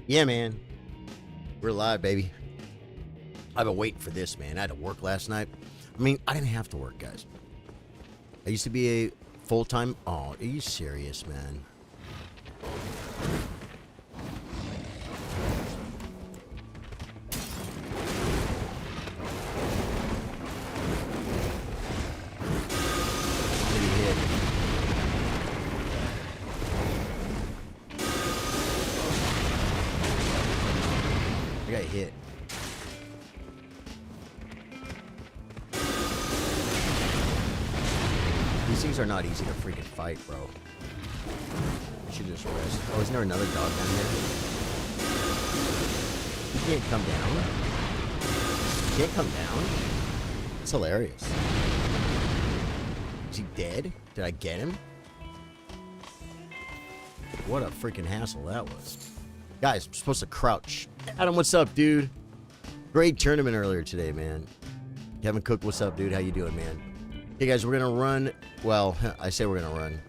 Yeah, man. We're live, baby. I've been waiting for this, man. I had to work last night. I mean, I didn't have to work, guys. I used to be a full-time... Oh, are you serious, man? I got hit. These things are not easy to freaking fight, bro. You should just rest. Oh, isn't there another dog down here? He can't come down. He can't come down? It's hilarious. Is he dead? Did I get him? What a freaking hassle that was. Guys, I'm supposed to crouch. Adam, what's up, dude? Great tournament earlier today, man. Kevin Cook, what's up, dude? How you doing, man? Hey, guys, we're going to run. Well, I say we're going to run.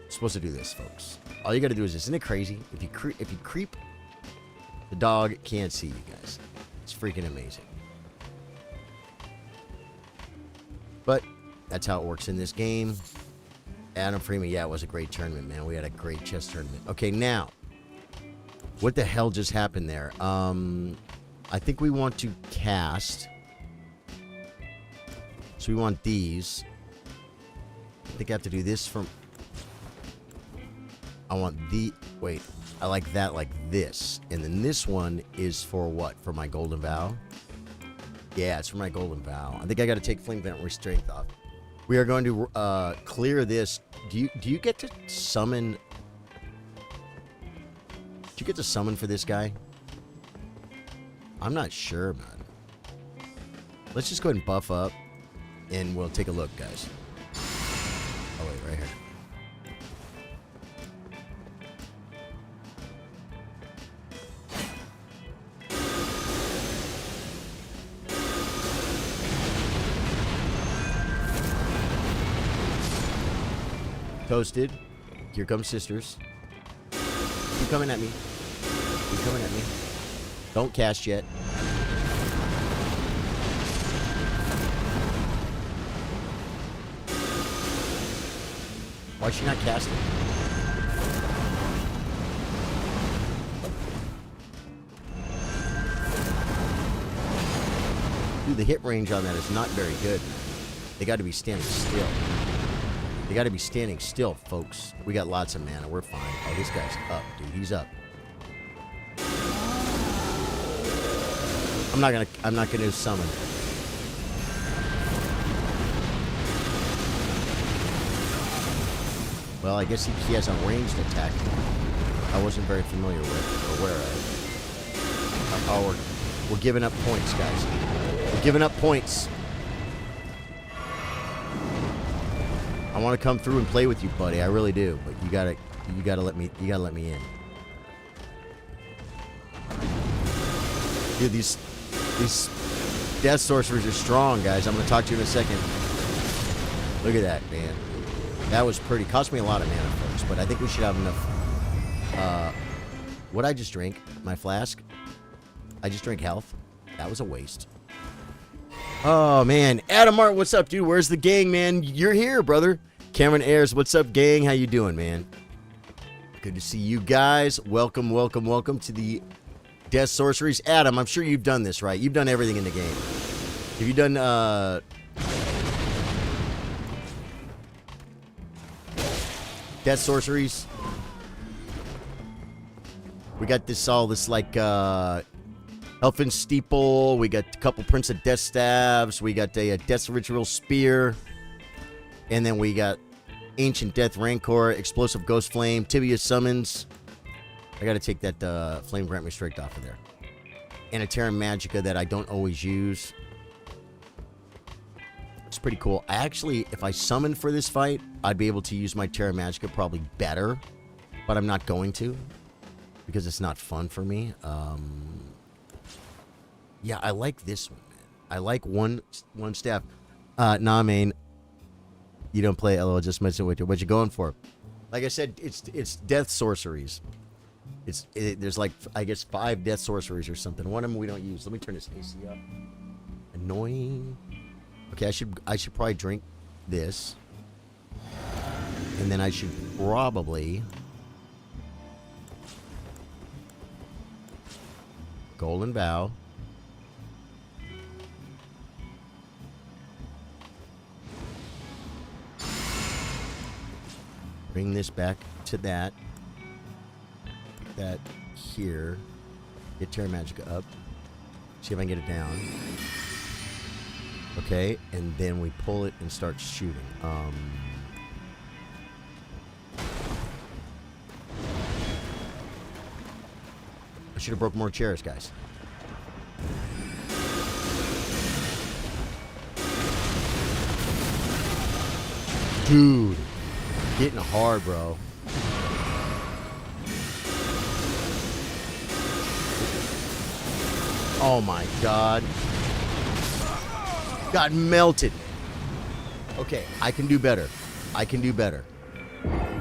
We're supposed to do this, folks. All you got to do is this. Isn't it crazy? If you creep, the dog can't see you guys. It's freaking amazing. But that's how it works in this game. Adam Freeman, yeah, it was a great tournament, man. We had a great chess tournament. Okay, now, what the hell just happened there? I think we want to cast. So we want these. I think I have to do this from... I want the... Wait, I like that like this. And then this one is for what? For my Golden Vow? Yeah, it's for my Golden Vow. I think I got to take Flame Vent Restraint off. We are going to clear this. Do you get to summon... Do you get to summon for this guy? I'm not sure, man. Let's just go ahead and buff up. And we'll take a look, guys. Oh, wait, right here. Toasted. Here comes sisters. Keep coming at me. Keep coming at me. Don't cast yet. Why is she not casting? Dude, the hit range on that is not very good. They got to be standing still. They got to be standing still, folks. We got lots of mana. We're fine. Oh, this guy's up, dude. He's up. I'm not gonna summon. Well, I guess he has a ranged attack. I wasn't very familiar with or aware of. Oh, we're giving up points, guys. We're giving up points. I want to come through and play with you, buddy. I really do, but you gotta let me in. Dude, these death sorceries are strong, guys. I'm gonna talk to you in a second. Look at that, man. That was pretty. Cost me a lot of mana, folks, but I think we should have enough. What I just drank, my flask. I just drank health. That was a waste. Oh, man. Adam Mart, what's up, dude? Where's the gang, man? You're here, brother. Cameron Ayers, what's up, gang? How you doing, man? Good to see you guys. Welcome, welcome, welcome to the Death Sorceries. Adam, I'm sure you've done this, right? You've done everything in the game. Have you done, Death Sorceries? We got this, like, Elfin Steeple. We got a couple Prince of Death Staves. We got a Death Ritual Spear. And then we got Ancient Death Rancor, Explosive Ghost Flame, Tibia Summons. I got to take that Flame Grant Restrict off of there. And a Terra Magica that I don't always use. It's pretty cool. I actually, if I summon for this fight, I'd be able to use my Terra Magica probably better. But I'm not going to. Because it's not fun for me. Yeah, I like this one, man. I like one staff. Nah, man. You don't play LOL, just mention what you're going for. Like I said, it's Death Sorceries. There's like, I guess, 5 death sorceries or something. One of them we don't use. Let me turn this AC up. Annoying. Okay, I should probably drink this. And then I should probably Golden Bow. Bring this back to that. Put that here. Get Terra Magica up. See if I can get it down. Okay, and then we pull it and start shooting. I should have broke more chairs, guys. Dude, getting hard, bro. Oh my God. Got melted. Okay, I can do better. I can do better.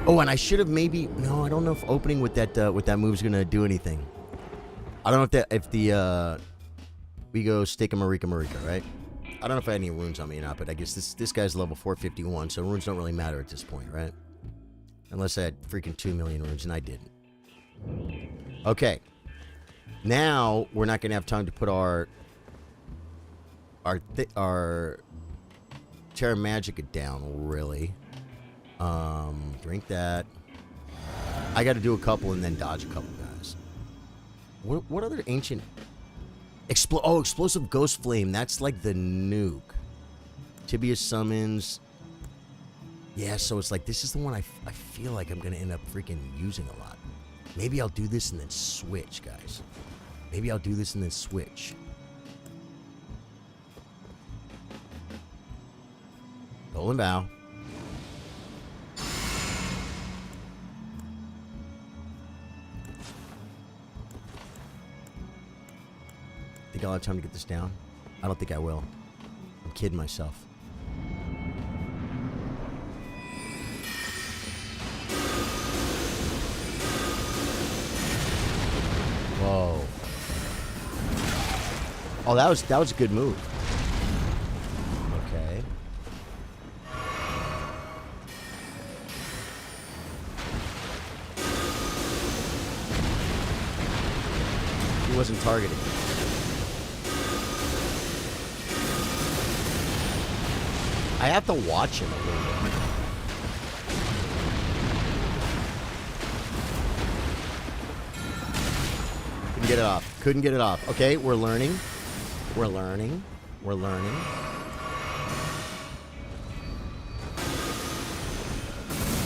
Oh, and I should have maybe... No, I don't know if opening with that move is gonna do anything. I don't know if we go Stika Marika Marika, right? I don't know if I had any runes on me or not, but I guess this guy's level 451, so runes don't really matter at this point, right? Unless I had freaking 2 million runes, and I didn't. Okay. Now, we're not gonna have time to put our Terra Magica down, really. Drink that. I got to do a couple and then dodge a couple guys. What other ancient... Explosive Ghost Flame. That's like the nuke. Tibia summons. Yeah, so it's like, this is the one I feel like I'm going to end up freaking using a lot. Maybe I'll do this and then switch, guys. Maybe I'll do this and then switch. Golden Bow. Think I'll have time to get this down? I don't think I will. I'm kidding myself. Whoa. Oh, that was a good move. Okay. He wasn't targeting. I have to watch him a little bit. Couldn't get it off. Couldn't get it off. Okay, we're learning. We're learning. We're learning.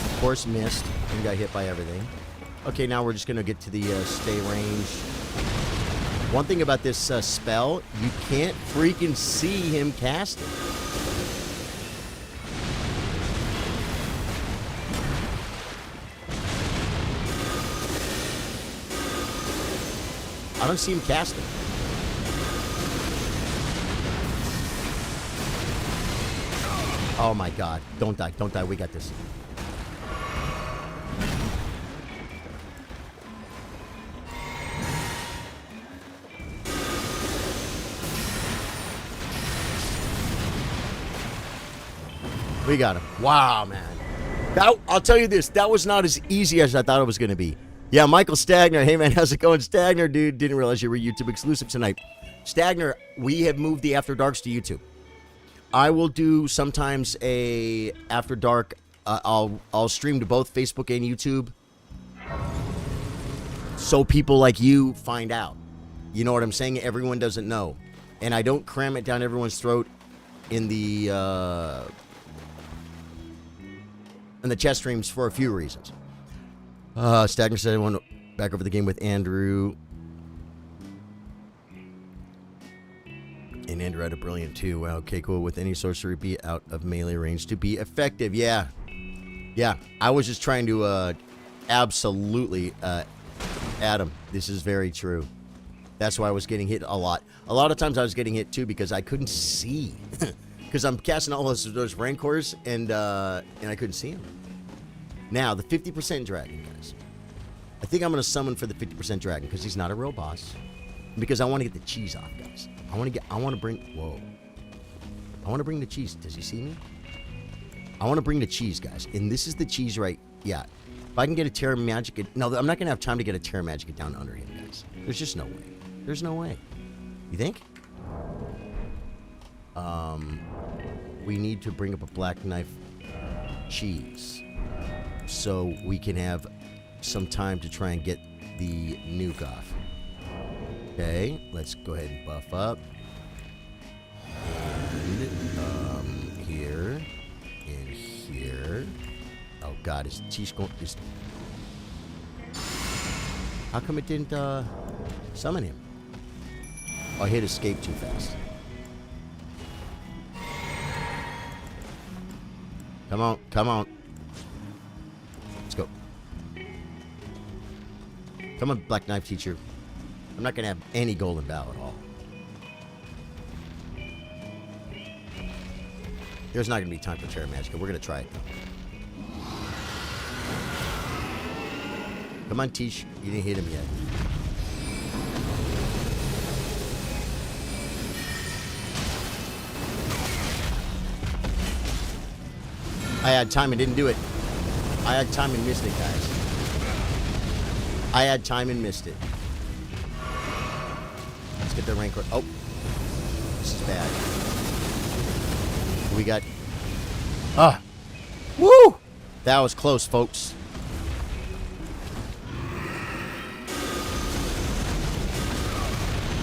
Of course, missed and got hit by everything. Okay, now we're just going to get to the stay range. One thing about this spell, you can't freaking see him cast it. I don't see him casting. Oh my God. Don't die. Don't die. We got this. We got him. Wow, man. I'll tell you this. That was not as easy as I thought it was going to be. Yeah, Michael Stagner. Hey, man, how's it going? Stagner, dude, didn't realize you were YouTube exclusive tonight. Stagner, we have moved the After Darks to YouTube. I will do sometimes a After Dark. I'll stream to both Facebook and YouTube so people like you find out. You know what I'm saying? Everyone doesn't know. And I don't cram it down everyone's throat in the chat streams for a few reasons. Stagner said I want to back over the game with Andrew. And Andrew had a brilliant too. Wow, okay, cool. With any sorcery be out of melee range to be effective. Yeah. Yeah. I was just trying to absolutely Adam, this is very true. That's why I was getting hit a lot. A lot of times I was getting hit too because I couldn't see. Because I'm casting all those Rancors and I couldn't see them. Now, the 50% dragon, guys. I think I'm going to summon for the 50% dragon because he's not a real boss. Because I want to get the cheese off, guys. I want to bring the cheese. Does he see me? I want to bring the cheese, guys. And this is the cheese right. Yeah. If I can get a Terra Magica. No, I'm not going to have time to get a Terra Magica down under him, guys. There's just no way. There's no way. You think? We need to bring up a black knife cheese. So we can have some time to try and get the nuke off. Okay, let's go ahead and buff up. And here and here. Oh God, is cheese going? How come it didn't summon him? Oh, I hit escape too fast. Come on, come on. Let's go. Come on, Black Knife Teacher. I'm not going to have any golden bow at all. There's not going to be time for Terra Magica. We're going to try it, though. Come on, Teach. You didn't hit him yet. I had time and didn't do it. I had time and missed it, guys. I had time and missed it. Let's get the rank. Oh, this is bad. We got. Woo! That was close, folks.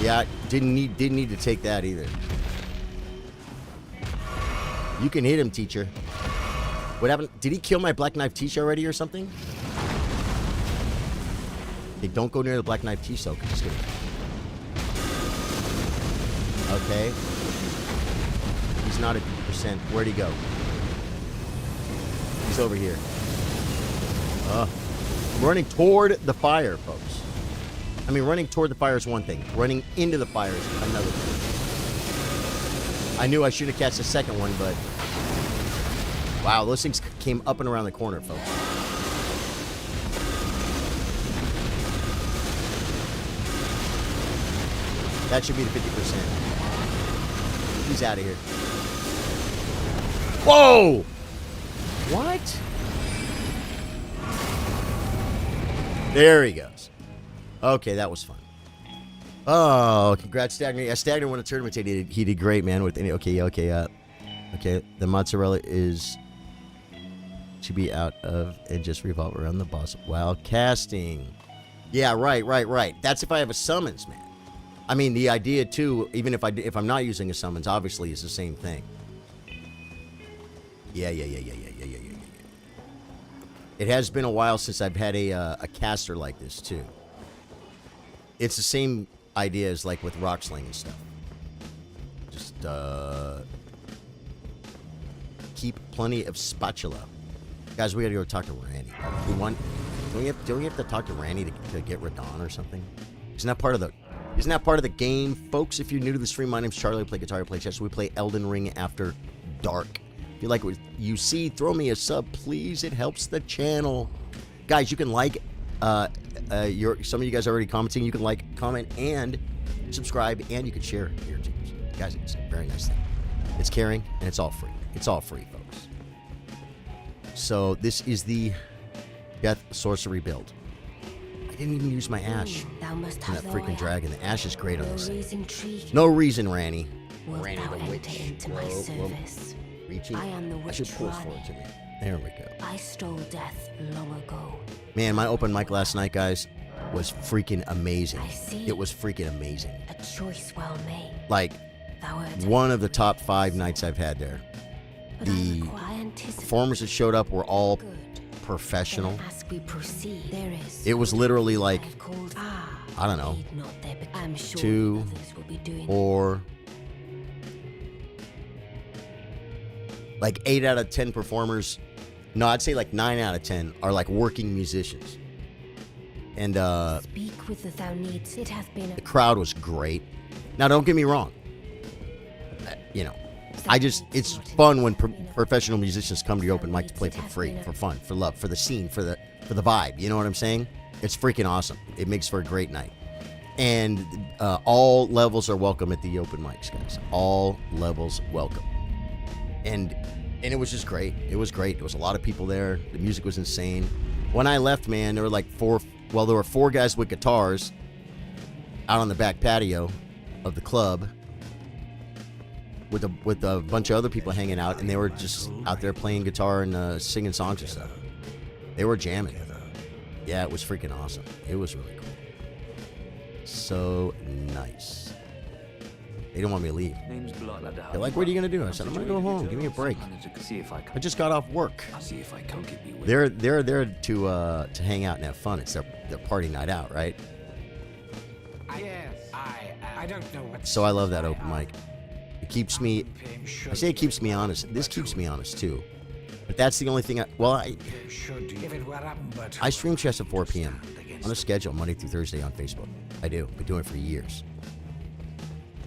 Yeah, didn't need to take that either. You can hit him, teacher. What happened? Did he kill my Black Knife Teach already or something? Hey, don't go near the Black Knife Teach, though, because he's gonna. Okay. He's not at 50%. Where'd he go? He's over here. Running toward the fire, folks. I mean, running toward the fire is one thing. Running into the fire is another thing. I knew I should have catched the second one, but... Wow, those things came up and around the corner, folks. That should be the 50%. He's out of here. Whoa! What? There he goes. Okay, that was fun. Oh, congrats, Stagner. Yeah, Stagner won a tournament. He did great, man. Okay. The mozzarella is to be out of and just revolve around the boss while casting. Yeah, right. That's if I have a summons, man. I mean, the idea too, even if I'm not using a summons, obviously is the same thing. Yeah. It has been a while since I've had a caster like this too. It's the same idea as like with rock sling and stuff. Just keep plenty of spatula. Guys, we gotta go talk to Randy. Don't we have to talk to Randy to get Radon or something? Isn't that part of the game, folks? If you're new to the stream, my name's Charlie. I play guitar, I play chess. We play Elden Ring after dark. If you like what you see, throw me a sub, please. It helps the channel. Guys, you can like some of you guys are already commenting. You can like, comment, and subscribe, and you can share your teams. Guys, it's a very nice thing. It's caring, and it's all free. It's all free, folks. So this is the Death Sorcery build. I didn't even use my Ash on that freaking dragon. The Ash is great on this thing. No reason, Ranny. Ranny the witch. Whoa. Reaching. I should pull forward to me. There we go. I stole death long ago. Man, my open mic last night, guys, was freaking amazing. It was freaking amazing. A choice well made. Like, one of the top 5 nights I've had there. The performers that showed up were all professional. It was literally like, I don't know, 2 or like 8 out of 10 performers. No, I'd say like 9 out of 10 are like working musicians. And the crowd was great. Now, don't get me wrong. It's fun when professional musicians come to your open mic to play for free, for fun, for love, for the scene, for the vibe. You know what I'm saying? It's freaking awesome. It makes for a great night. And all levels are welcome at the open mics, guys. All levels welcome. And it was just great. It was great. There was a lot of people there. The music was insane. When I left, man, there were like there were 4 guys with guitars out on the back patio of the club with a bunch of other people hanging out, and they were just out there playing guitar and singing songs and stuff. They were jamming. Yeah, it was freaking awesome. It was really cool. So nice. They didn't want me to leave. They're like, what are you going to do? I said, I'm going to go home. Give me a break. I just got off work. They're there to hang out and have fun. It's their party night out, right? I don't know what. So I love that open mic. It keeps me, I say it keeps me honest. This keeps me honest too. But that's the only thing I stream chess at 4 p.m. on a schedule, Monday through Thursday on Facebook. I do. Been doing it for years.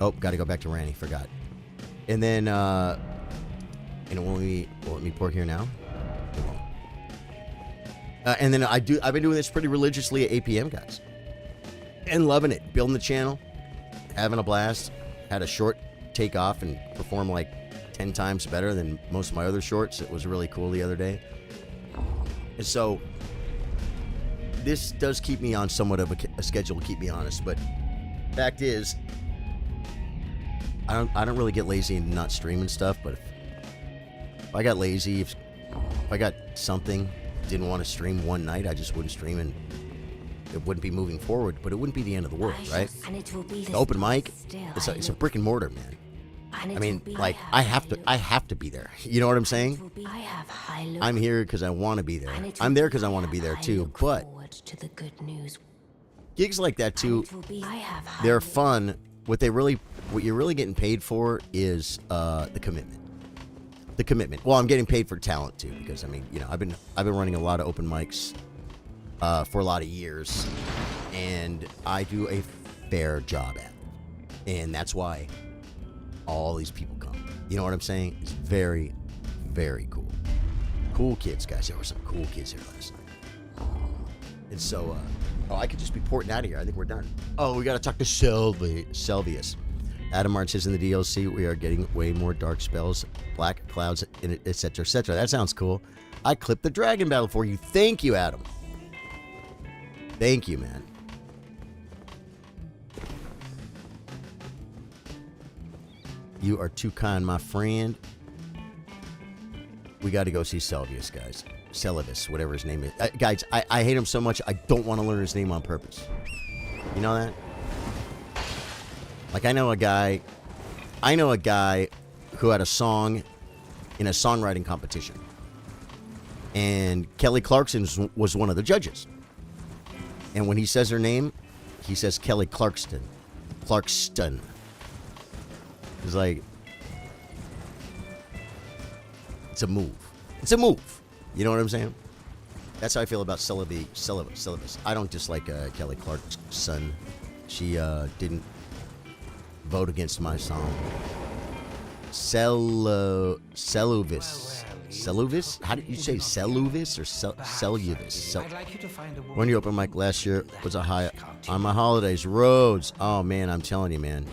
Oh, got to go back to Randy. Forgot. And then, will it let me pour here now? It won't. And then I've been doing this pretty religiously at 8 p.m., guys. And loving it. Building the channel. Having a blast. Had a short take off and perform like 10 times better than most of my other shorts. It was really cool the other day. And so, this does keep me on somewhat of a schedule to keep me honest. But fact is, I don't really get lazy and not streaming stuff, but if I got lazy, if I got something, didn't want to stream one night, I just wouldn't stream and it wouldn't be moving forward, but it wouldn't be the end of the world, right? The open mic, it's a brick and mortar, man. I mean, like, I have to be there. You know what I'm saying? I'm here because I want to be there. I'm there because I want to be there too, but gigs like that too, they're fun. What you're really getting paid for is the commitment. The commitment. Well, I'm getting paid for talent too, because I mean, you know, I've been running a lot of open mics for a lot of years, and I do a fair job at it, and that's why all these people come. You know what I'm saying? It's very, very cool. Cool kids, guys. There were some cool kids here last night. And so, I could just be porting out of here. I think we're done. Oh, we got to talk to Selvius. Adam Martin says in the DLC, we are getting way more dark spells, black clouds, etc., etc. That sounds cool. I clipped the dragon battle for you. Thank you, Adam. Thank you, man. You are too kind, my friend. We got to go see Selvius, guys. Celibus, whatever his name is. Guys, I hate him so much, I don't want to learn his name on purpose. You know that? Like, I know a guy who had a song in a songwriting competition. And Kelly Clarkson was one of the judges. And when he says her name, he says Kelly Clarkston. Clarkston. It's like, it's a move. It's a move. You know what I'm saying? That's how I feel about Celibus. I don't dislike Kelly Clarkson. She didn't vote against my song. Celuvis. Celuvis? How did you say Celuvis or Celuvis? When you opened mic last year was a high on my holidays. Rhodes. Oh man, I'm telling you, man.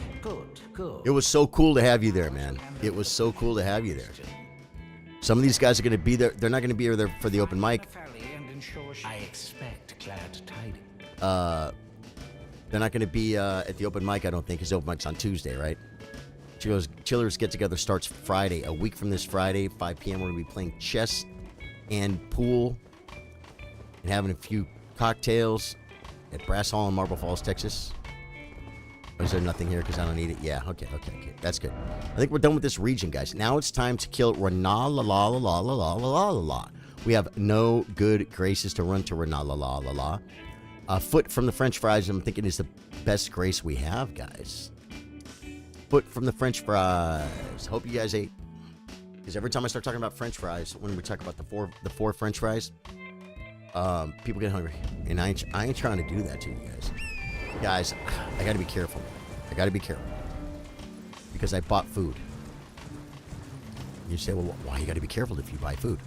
It was so cool to have you there, man. It was so cool to have you there. Some of these guys are going to be there. They're not going to be there for the open mic. I expect glad tidings. They're not going to be at the open mic, I don't think, because the open mic's on Tuesday, right? Chillers Get Together starts Friday. A week from this Friday, 5 p.m., we're going to be playing chess and pool and having a few cocktails at Brass Hall in Marble Falls, Texas. Or is there nothing here because I don't need it? Yeah, okay. That's good. I think we're done with this region, guys. Now it's time to kill Rana-la-la-la-la-la-la-la-la. We have no good graces to run to Rana-la-la-la-la. Foot from the French fries, I'm thinking, is the best grace we have, guys. Foot from the French fries. Hope you guys ate. Because every time I start talking about French fries, when we talk about the four French fries, people get hungry. And I ain't trying to do that to you guys. Guys, I got to be careful. Because I bought food. You say, well, why you got to be careful if you buy food?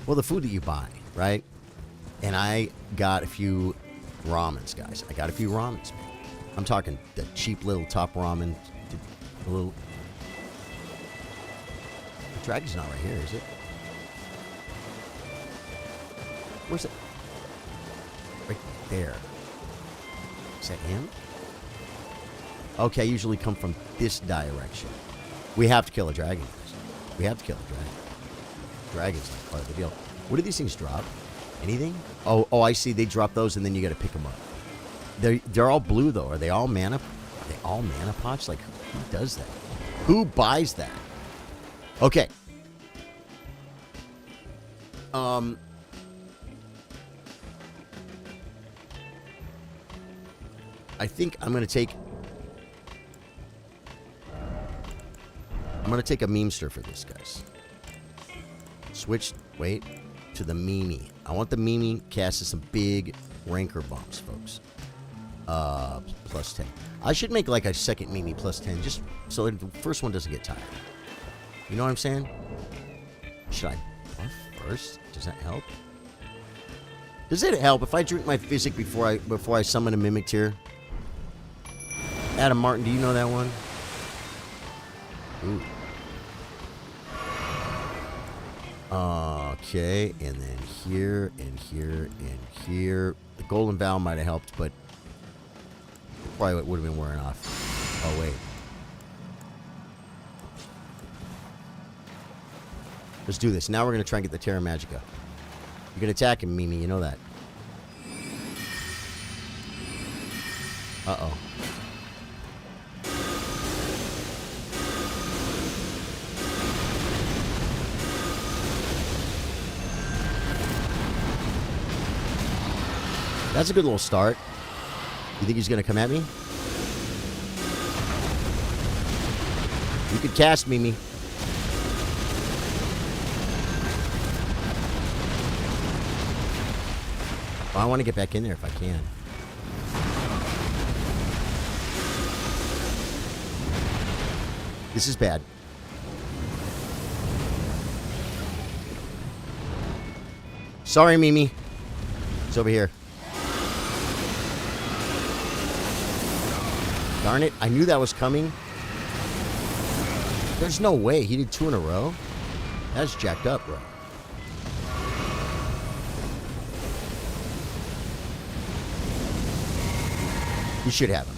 Well, the food that you buy, right? And I got a few ramens, guys. I got a few ramens, man. I'm talking the cheap little top ramen. The little... The dragon's not right here, is it? Where's it? Right there. Is that him? Okay, I usually come from this direction. We have to kill a dragon, guys. We have to kill a dragon. Dragon's like part of the deal. What do these things drop? Anything? Oh, I see. They drop those, and then you got to pick them up. They're all blue, though. Are they all mana? Are they all mana pots? Like, who does that? Who buys that? Okay. I think I'm going to take... I'm going to take a memester for this, guys. Switch, wait, to the Mimi. I want the Mimi casting some big rancor bombs, folks. Plus 10. I should make like a second Mimi plus 10, just so the first one doesn't get tired. You know what I'm saying? Should I buff first? Does that help? Does it help if I drink my physic before I summon a mimic tier? Adam Martin, do you know that one? Ooh. Okay, and then here, and here, and here. The Golden Vow might have helped, but probably would have been wearing off. Oh, wait. Let's do this. Now we're going to try and get the Terra Magica. You can attack him, Mimi. You know that. Uh-oh. That's a good little start. You think he's going to come at me? You could cast Mimi. I want to get back in there if I can. This is bad. Sorry, Mimi. It's over here. Darn it. I knew that was coming. There's no way. He did 2 in a row? That's jacked up, bro. You should have him.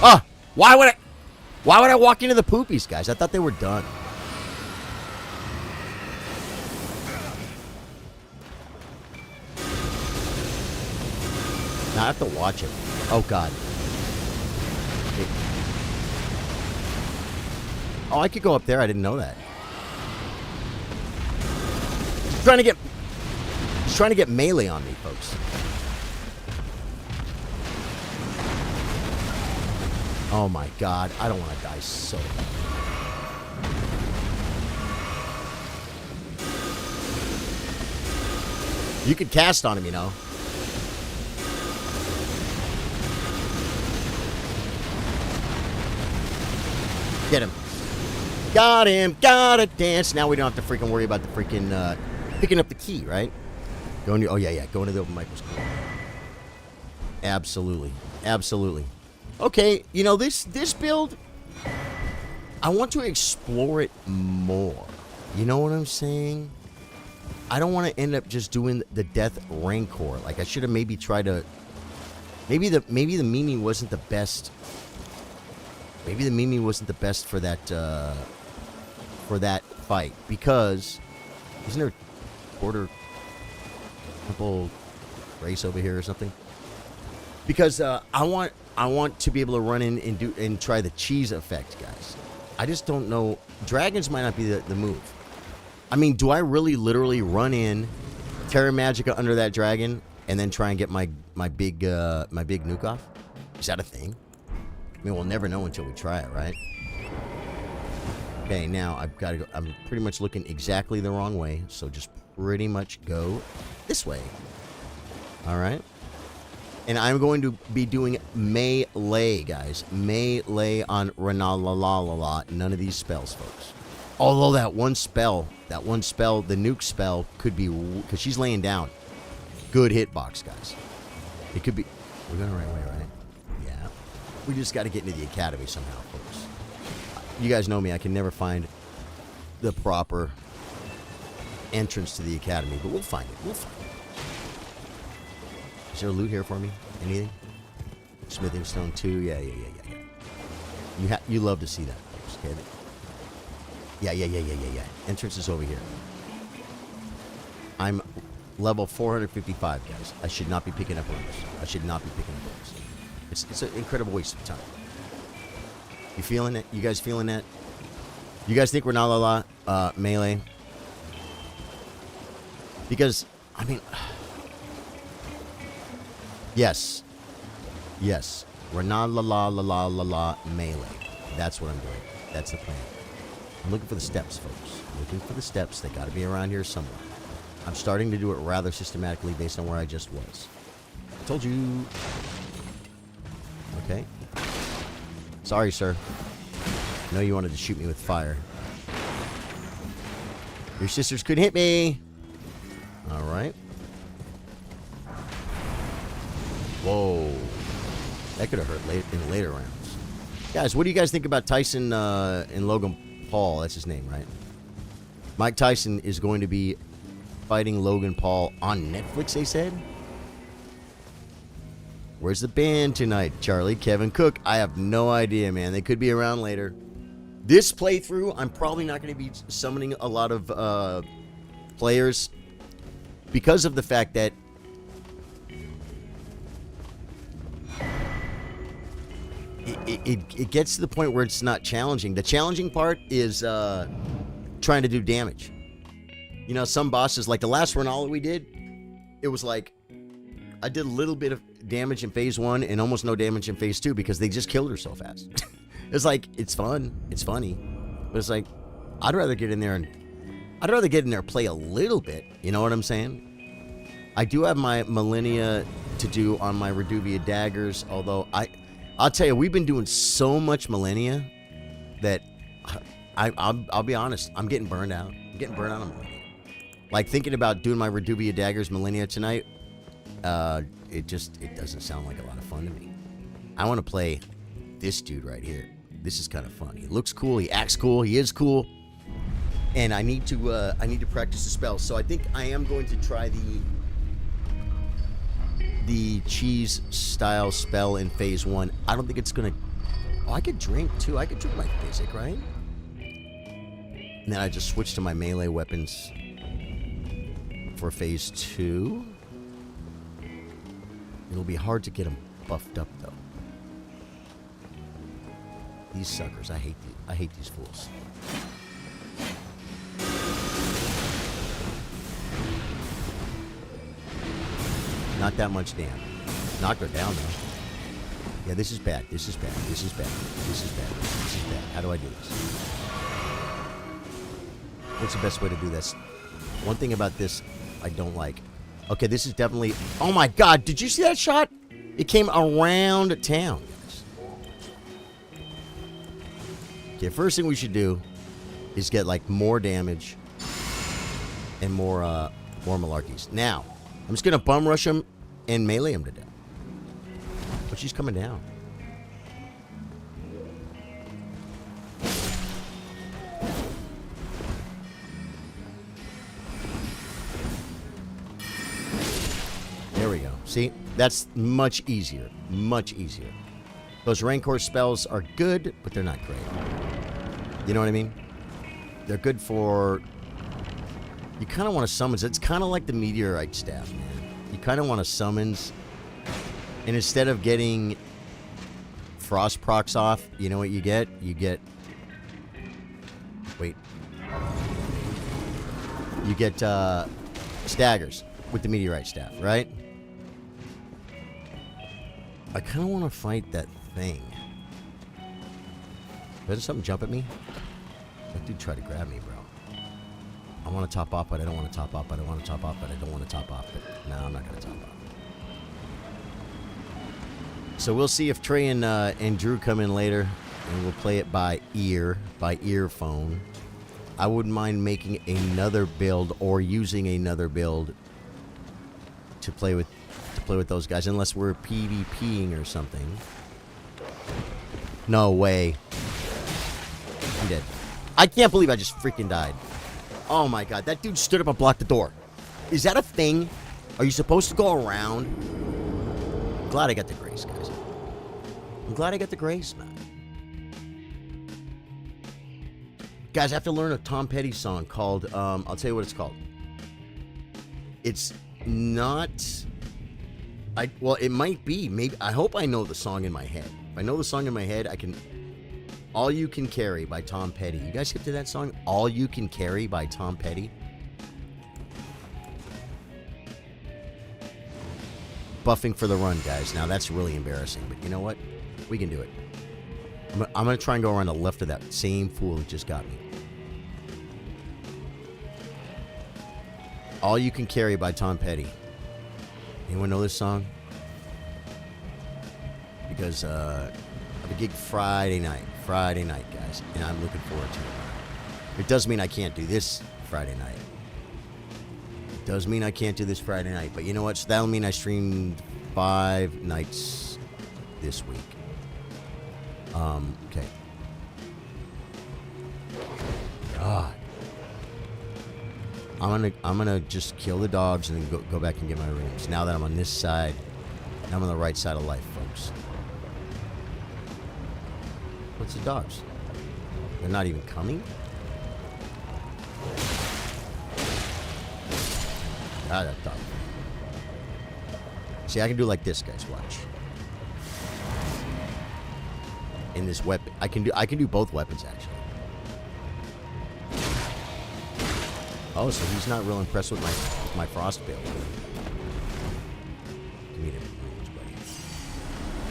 Ah! Why would I walk into the poopies, guys? I thought they were done. Now I have to watch it. Oh, God. Oh, I could go up there. I didn't know that. He's trying to get melee on me, folks. Oh my God, I don't want to die so bad. You could cast on him, you know. Get him. Got him. Gotta dance. Now we don't have to freaking worry about the freaking picking up the key, right? Going to, oh yeah, going to the open mic was cool. Absolutely. Absolutely. Okay, you know, this build, I want to explore it more. You know what I'm saying? I don't want to end up just doing the Death Rancor. Like, I should have maybe tried to... Maybe the Mimi wasn't the best... Maybe the Mimi wasn't the best for that fight. Because... Isn't there a quarter... Temple race over here or something? Because I want to be able to run in and try the cheese effect, guys. I just don't know. Dragons might not be the move. I mean, do I really literally run in, Terra Magica under that dragon, and then try and get my big nuke off? Is that a thing? I mean, we'll never know until we try it, right? Okay, now I've got to go. I'm pretty much looking exactly the wrong way, so just pretty much go this way. All right. And I'm going to be doing melee, guys. Melee on Renalalalala. None of these spells, folks. Although that one spell, the nuke spell, could be... Because she's laying down. Good hitbox, guys. It could be. We're going the right way, right? Yeah. We just got to get into the academy somehow, folks. You guys know me. I can never find the proper entrance to the academy, but we'll find it. We'll find it. Is there loot here for me? Anything? Smithing stone 2? Yeah. You love to see that, folks. Okay. Yeah. Entrance is over here. I'm level 455, guys. I should not be picking up runes. It's an incredible waste of time. You feeling it? You guys feeling that? You guys think we're not la melee? Because, I mean, yes. We're not la melee. That's what I'm doing. That's the plan. I'm looking for the steps, folks. Looking for the steps. They got to be around here somewhere. I'm starting to do it rather systematically based on where I just was. I told you. Okay. Sorry, sir. I know you wanted to shoot me with fire. Your sisters could hit me. All right. Whoa. That could have hurt in later rounds. Guys, what do you guys think about Tyson and Logan Paul? That's his name, right? Mike Tyson is going to be fighting Logan Paul on Netflix, they said. Where's the band tonight, Charlie? Kevin Cook? I have no idea, man. They could be around later. This playthrough, I'm probably not going to be summoning a lot of players because of the fact that it gets to the point where it's not challenging. The challenging part is trying to do damage. You know, some bosses, like the last run, all we did, it was like I did a little bit of damage in phase 1 and almost no damage in phase 2 because they just killed her so fast. It's like, it's fun, it's funny, but it's like, I'd rather get in there and play a little bit. You know what I'm saying? I do have my millennia to do on my Reduvia daggers, although I'll tell you, we've been doing so much millennia that I'll be honest, I'm getting burned out. I'm getting burned out on millennia. Like thinking about doing my Reduvia daggers millennia tonight, it doesn't sound like a lot of fun to me. I want to play this dude right here. This is kind of fun. He looks cool. He acts cool. He is cool. And I need to practice the spells. So I think I am going to try the cheese style spell in phase 1. I don't think it's gonna. Oh, I could drink too. I could drink my physic, right? And then I just switch to my melee weapons for phase 2. It'll be hard to get them buffed up though. These suckers, I hate these fools. Not that much damage. Knocked her down though. Yeah, this is bad. This is bad. How do I do this? What's the best way to do this? One thing about this I don't like. Okay, this is definitely... Oh my god, did you see that shot? It came around town, guys. Okay, first thing we should do is get like more damage and more malarkeys. Now, I'm just gonna bum rush him and melee him to death. But she's coming down. There we go. See? That's much easier. Much easier. Those Rancor spells are good, but they're not great. You know what I mean? They're good for... You kind of want to summons. It's kind of like the Meteorite Staff, man. You kind of want to summons. And instead of getting Frost procs off, you know what you get? You get... Wait. You get staggers with the Meteorite Staff, right? I kind of want to fight that thing. Doesn't something jump at me? That dude tried to grab me, bro. I want to top off, but I don't want to top off, but I want to top off, but I don't want to top off. But no, I'm not going to top off. So we'll see if Trey and Drew come in later, and we'll play it by ear, by earphone. I wouldn't mind making another build or using another build to play with to play with those guys unless we're PvPing or something. No way. I'm dead. I can't believe I just freaking died. Oh my god, that dude stood up and blocked the door. Is that a thing? Are you supposed to go around? I'm glad I got the grace, guys. I'm glad I got the grace, man. Guys, I have to learn a Tom Petty song called, I'll tell you what it's called. It's not, well, it might be, maybe, I hope I know the song in my head. If I know the song in my head, I can, All You Can Carry by Tom Petty. You guys hip to that song? All You Can Carry by Tom Petty? Buffing for the run, guys. Now, that's really embarrassing, but you know what? We can do it. I'm going to try and go around the left of that same fool who just got me. All You Can Carry by Tom Petty. Anyone know this song? Because I have a gig Friday night. Friday night, guys. And I'm looking forward to it. It does mean I can't do this Friday night. It does mean I can't do this Friday night. But you know what? So that'll mean I streamed 5 nights this week. Okay. God. I'm gonna just kill the dogs and then go back and get my rooms. Now that I'm on this side, I'm on the right side of life, folks. What's the dogs? They're not even coming? Ah, that dog. See, I can do like this, guys. Watch. In this weapon, I can do both weapons actually. Oh, so he's not real impressed with my frost build. Give me the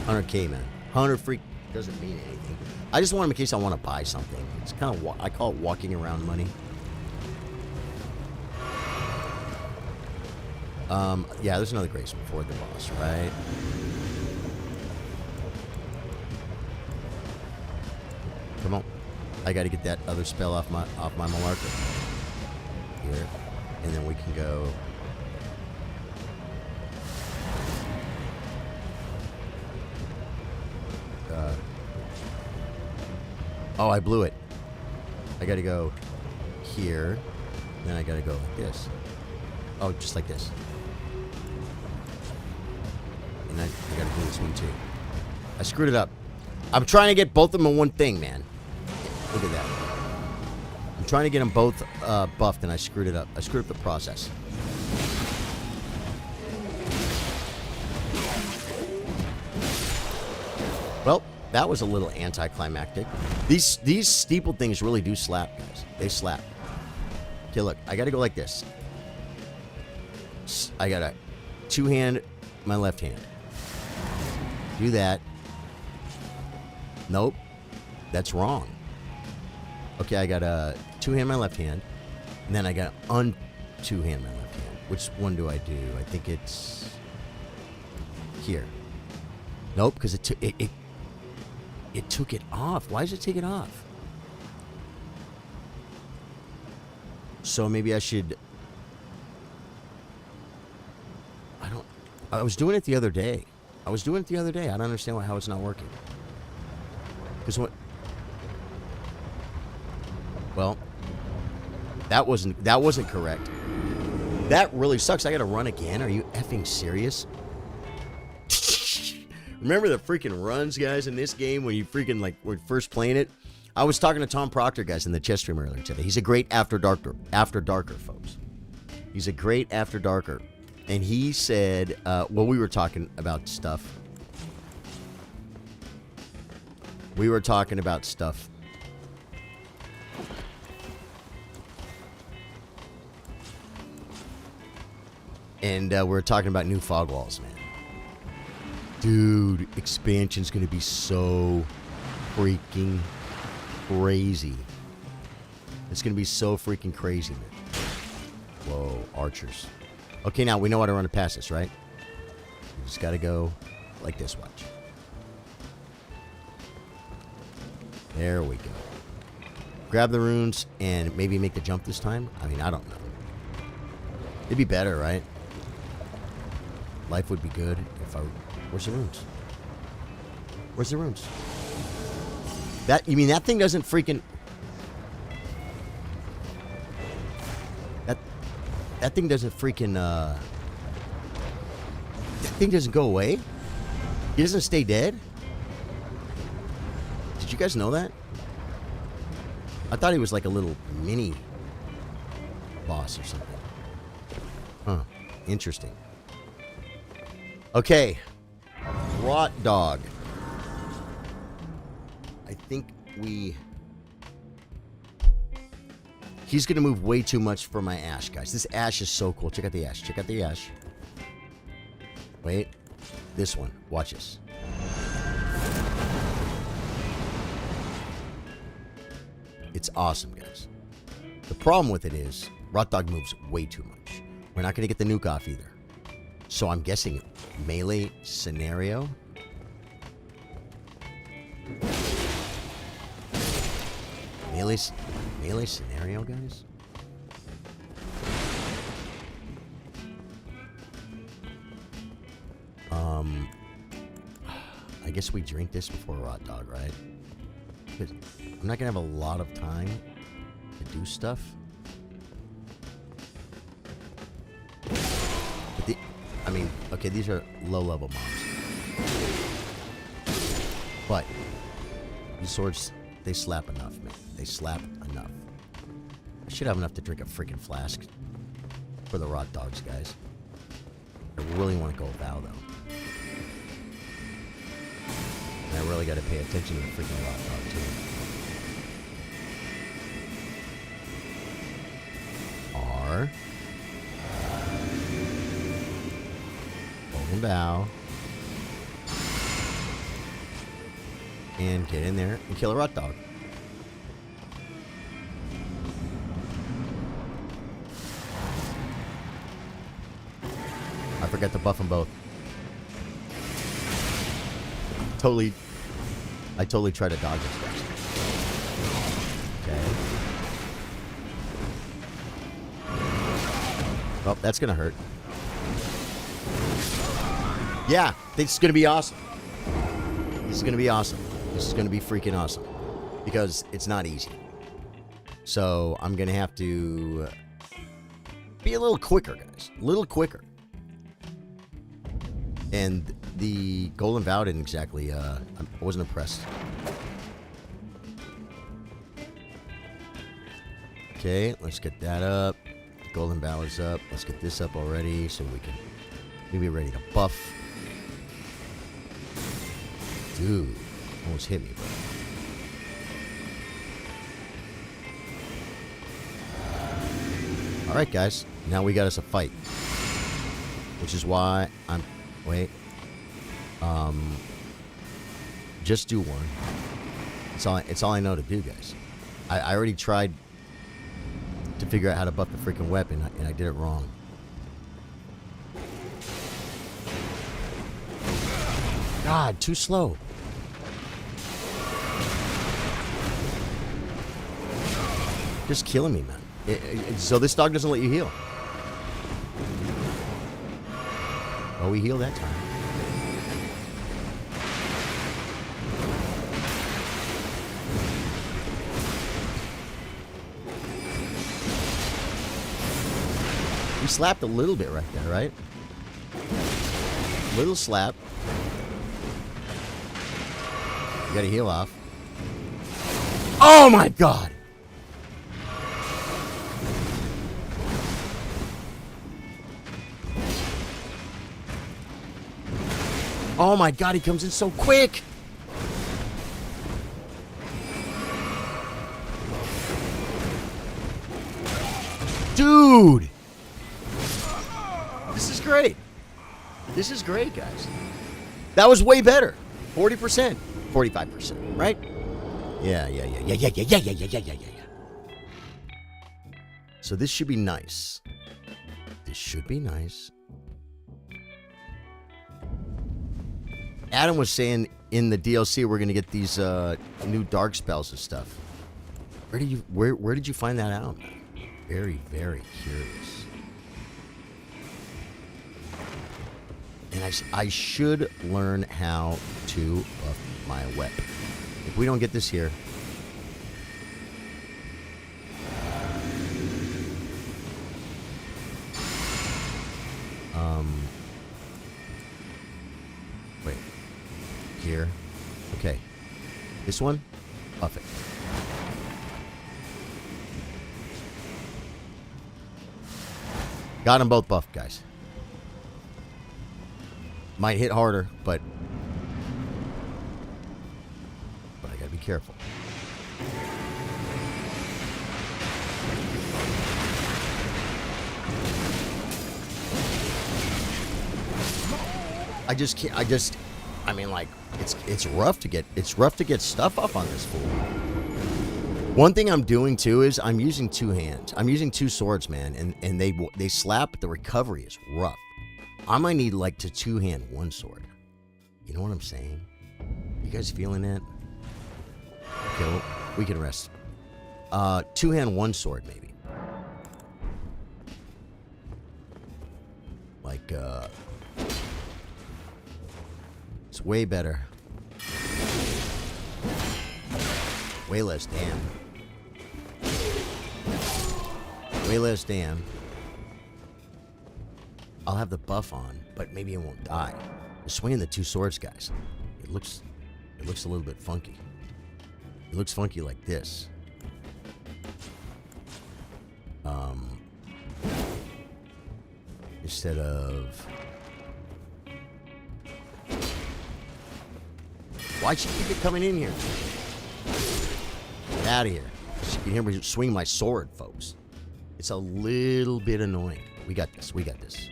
buddy. 100K, man. 100 freak doesn't mean anything. I just want him in case I want to buy something. It's kind of I call it walking around money. Yeah, there's another grace before the boss, right? Come on. I got to get that other spell off my Malarkey. Here. And then we can go. Oh, I blew it. I got to go here. Then I got to go like this. Oh, just like this. And I got to do this one too. I screwed it up. I'm trying to get both of them in one thing, man. Look at that. I'm trying to get them both buffed, and I screwed it up. I screwed up the process. Well, that was a little anticlimactic. These steeple things really do slap, guys. They slap. Okay, look. I got to go like this. I got to two-hand my left hand. Do that. Nope. That's wrong. Okay, I got to two-hand my left hand. And then I got to un-two-hand my left hand. Which one do I do? I think it's here. Nope, because it took it off. Why does it take it off? So maybe I should... I was doing it the other day. I don't understand how it's not working. Because what... Well, that wasn't correct. That really sucks. I gotta run again. Are you effing serious? Remember the freaking runs, guys, in this game when you freaking were first playing it? I was talking to Tom Proctor, guys, in the chess stream earlier today. He's a great After Darker, folks. He's a great After Darker. And he said, well, we were talking about stuff. And we're talking about new fog walls, man. Dude, expansion's going to be so freaking crazy. It's going to be so freaking crazy, man. Whoa, archers. Okay, now we know how to run it past this, right? We just got to go like this, watch. There we go. Grab the runes and maybe make the jump this time. I mean, I don't know. It'd be better, right? Life would be good if I... Where's the runes? Where's the runes? That... You mean that thing doesn't freaking... That thing doesn't freaking, That thing doesn't go away? He doesn't stay dead? Did you guys know that? I thought he was like a little mini boss or something. Huh. Interesting. Okay. Rot dog. I think we... He's going to move way too much for my ash, guys. This ash is so cool. Check out the ash. Check out the ash. Wait. This one. Watch this. It's awesome, guys. The problem with it is, Rot Dog moves way too much. We're not going to get the nuke off either. So I'm guessing melee scenario. Melee scenario, guys? I guess we drink this before Rot Dog, right? Because I'm not going to have a lot of time to do stuff. But I mean, okay, these are low-level mobs. But these swords, they slap enough, man. They slap enough. I should have enough to drink a freaking flask for the Rot Dogs, guys. I really want to go Vow, though. And I really got to pay attention to the freaking Rot Dog, too. R. Golden Vow. And get in there and kill a Rot Dog. I forgot to buff them both. I totally tried to dodge this guy. Okay. Oh, that's gonna hurt. Yeah, this is gonna be awesome. This is gonna be awesome. This is gonna be freaking awesome. Because it's not easy. So I'm gonna have to be a little quicker, guys. A little quicker. And the Golden Vow didn't exactly, I wasn't impressed. Okay, let's get that up. Golden Vow is up. Let's get this up already so we can be ready to buff. Dude, almost hit me, bro. Alright, guys. Now we got us a fight. Which is why I'm... Wait. Just do one. It's all I know to do, guys. I already tried to figure out how to buff the freaking weapon, and I did it wrong. God, too slow. Just killing me, man. So this dog doesn't let you heal. Oh, we healed that time. We slapped a little bit right there, right? Little slap. You gotta heal off. Oh my god! Oh my god, he comes in so quick! Dude! This is great. This is great, guys. That was way better. 40%. 45%, right? Yeah. So this should be nice. This should be nice. Adam was saying in the DLC we're gonna get these new dark spells and stuff. Where did you find that out? Very, very curious. And I should learn how to buff my weapon. If we don't get this here... Wait. Here. Okay. This one? Buff it. Got them both buffed, guys. Might hit harder, but I gotta be careful. I just can't. I mean, like, it's rough to get stuff up on this fool. One thing I'm doing too is I'm using two hands. I'm using two swords, man, and they slap, but the recovery is rough. I might need like to two-hand one sword. You know what I'm saying? You guys feeling that? Okay, well, we can rest. Two-hand one sword, maybe. Like, it's way better. Way less damn. Way less damn. I'll have the buff on, but maybe it won't die. You're swinging the two swords, guys. It looks a little bit funky. It looks funky like this. Instead of... Why'd she keep it coming in here? Get out of here. You can hear me swing my sword, folks. It's a little bit annoying. We got this. We got this.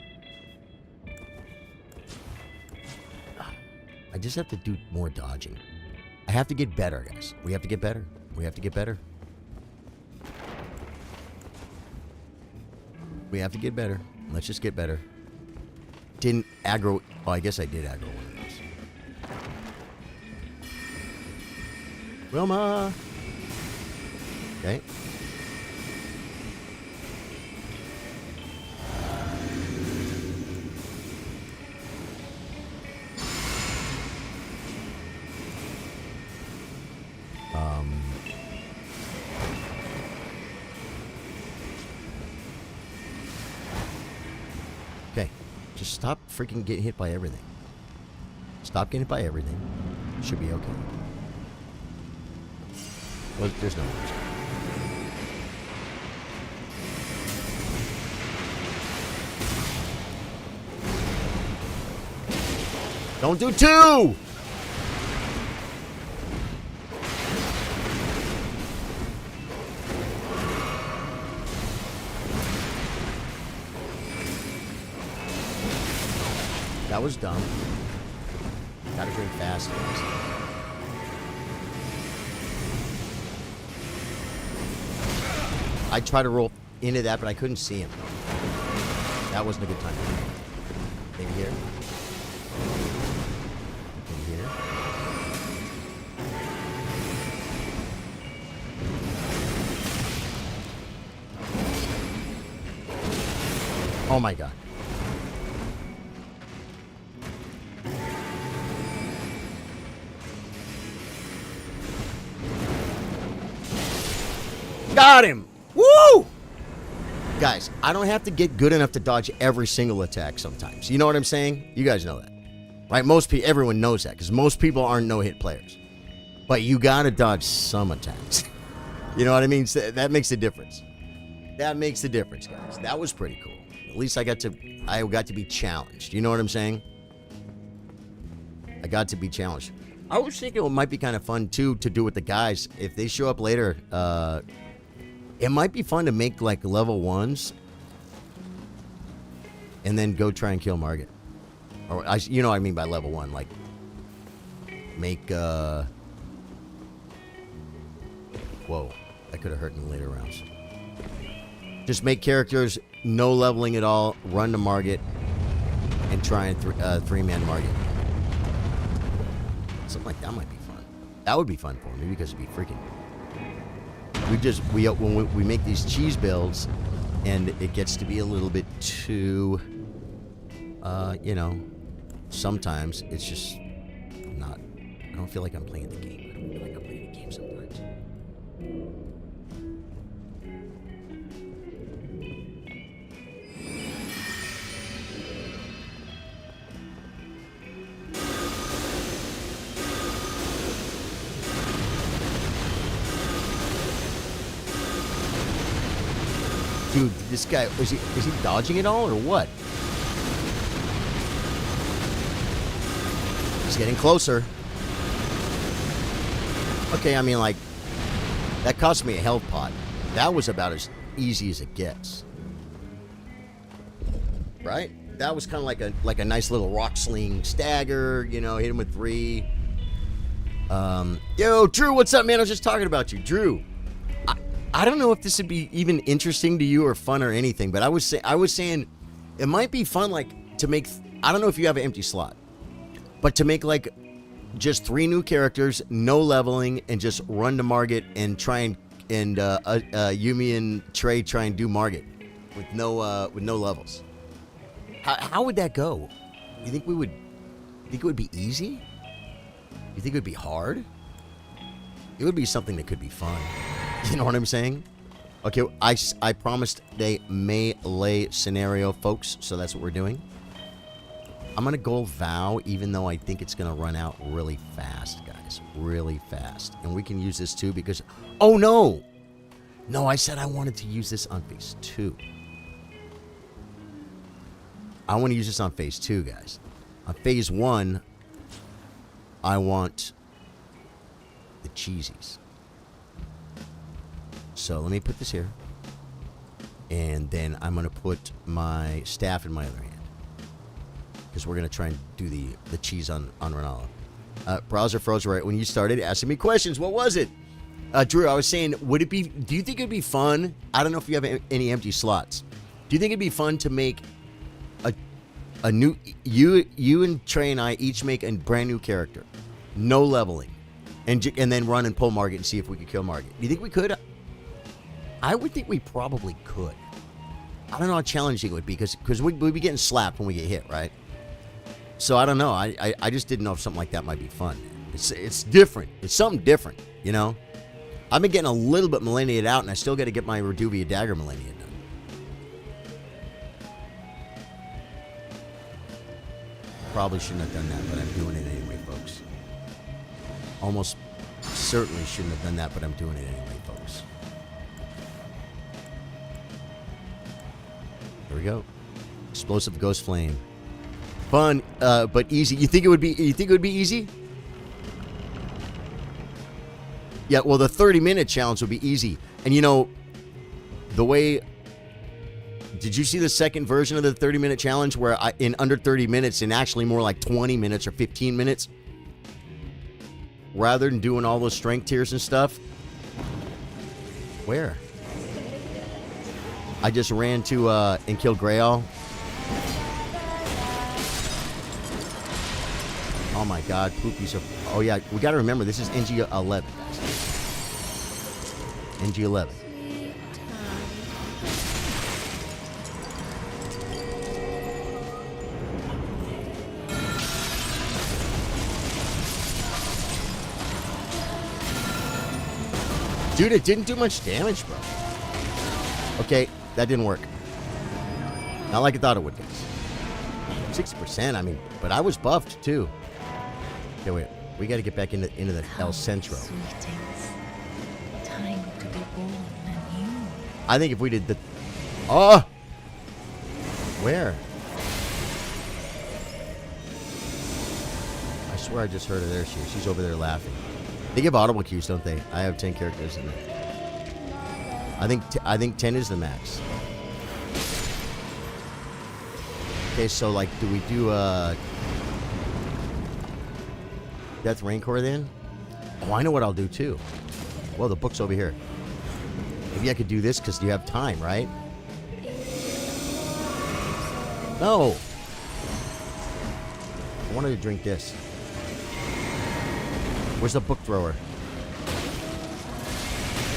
I just have to do more dodging. I have to get better, guys. We have to get better. We have to get better. We have to get better. Let's just get better. Didn't aggro... Oh, I guess I did aggro one of those. Wilma! Okay. Okay. Just stop freaking getting hit by everything. Stop getting hit by everything. Should be okay. Well, there's no worries. Don't do two! That was dumb. Gotta drink fast. I tried to roll into that, but I couldn't see him. That wasn't a good time. Maybe here. Maybe here. Oh my god. Got him! Woo! Guys, I don't have to get good enough to dodge every single attack sometimes. You know what I'm saying? You guys know that. Right? Everyone knows that, because most people aren't no-hit players. But you gotta dodge some attacks. You know what I mean? So that makes a difference. That makes a difference, guys. That was pretty cool. At least I got to be challenged. You know what I'm saying? I got to be challenged. I was thinking it might be kind of fun, too, to do with the guys. If they show up later, it might be fun to make, like, level 1s and then go try and kill Margit. Or, you know what I mean by level 1. Like, make, whoa. That could have hurt in the later rounds. Just make characters, no leveling at all, run to Margit, and try and three-man Margit. Something like that might be fun. That would be fun for me, because it'd be freaking... When we make these cheese builds, and it gets to be a little bit too, you know, sometimes it's just not. I don't feel like I'm playing the game. I don't feel like I'm playing the game sometimes. Dude, this guy, is he dodging it all or what? He's getting closer. Okay, I mean, like, that cost me a health pot. That was about as easy as it gets. Right? That was kind of like a nice little rock sling stagger, you know, hit him with 3. Yo, Drew, what's up, man? I was just talking about you. Drew, I don't know if this would be even interesting to you or fun or anything, but I was saying it might be fun, like, to make, I don't know if you have an empty slot, but to make, like, just 3 new characters, no leveling, and just run to Margit and try and Yumi and Trey try and do Margit with no levels. How would that go? You think it would be easy? You think it would be hard? It would be something that could be fun. You know what I'm saying? Okay, I promised a melee scenario, folks, so that's what we're doing. I'm going to go vow, even though I think it's going to run out really fast, guys. Really fast. And we can use this too because... Oh, no! No, I said I wanted to use this on phase 2. I want to use this on phase 2, guys. On phase 1, I want the cheesies. So let me put this here. And then I'm going to put my staff in my other hand. Because we're going to try and do the cheese on Ronaldo. Browser froze right when you started asking me questions. What was it? Drew, I was saying, do you think it'd be fun? I don't know if you have any empty slots. Do you think it'd be fun to make a new, you and Trey and I each make a brand new character? No leveling. And then run and pull Margit and see if we could kill Margit. Do you think we could? I would think we probably could. I don't know how challenging it would be because we'd be getting slapped when we get hit, right? So I don't know. I just didn't know if something like that might be fun. It's different. It's something different, you know? I've been getting a little bit millenniated out, and I still got to get my Reduvia Dagger millenniated done. Probably shouldn't have done that, but I'm doing it anyway, folks. Almost certainly shouldn't have done that, but I'm doing it anyway, folks. There we go. Explosive Ghost Flame. Fun, but easy. You think it would be easy? Yeah, well, the 30-minute challenge would be easy. And, you know, the way... Did you see the second version of the 30-minute challenge where in under 30 minutes, and actually more like 20 minutes or 15 minutes, rather than doing all those strength tiers and stuff? Where? I just ran to and killed Grail. Oh my God, poopies are... Oh yeah, we got to remember this is NG11, guys. NG11. Dude, it didn't do much damage, bro. Okay, that didn't work. Not like I thought it would, guys. 60%, I mean, but I was buffed, too. Okay, wait. We got to get back into the El Centro. Sweetings. Time to be born anew. I think if we did the... Oh! Where? I swear I just heard her. There she is. She's over there laughing. They give audible cues, don't they? I have 10 characters in there. I think 10 is the max. Okay, so like, do we do Death Rancor then? Oh, I know what I'll do too. Well, the book's over here. Maybe I could do this because you have time, right? No. I wanted to drink this. Where's the book thrower?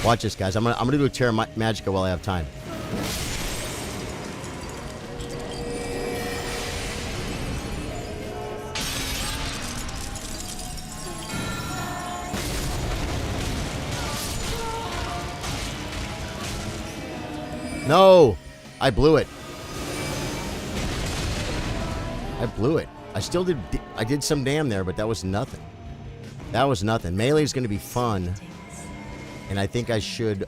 Watch this, guys. I'm gonna do a Terra Magica while I have time. No! I blew it. I blew it. I still did... I did some damn there, but that was nothing. That was nothing. Melee is going to be fun. And I think I should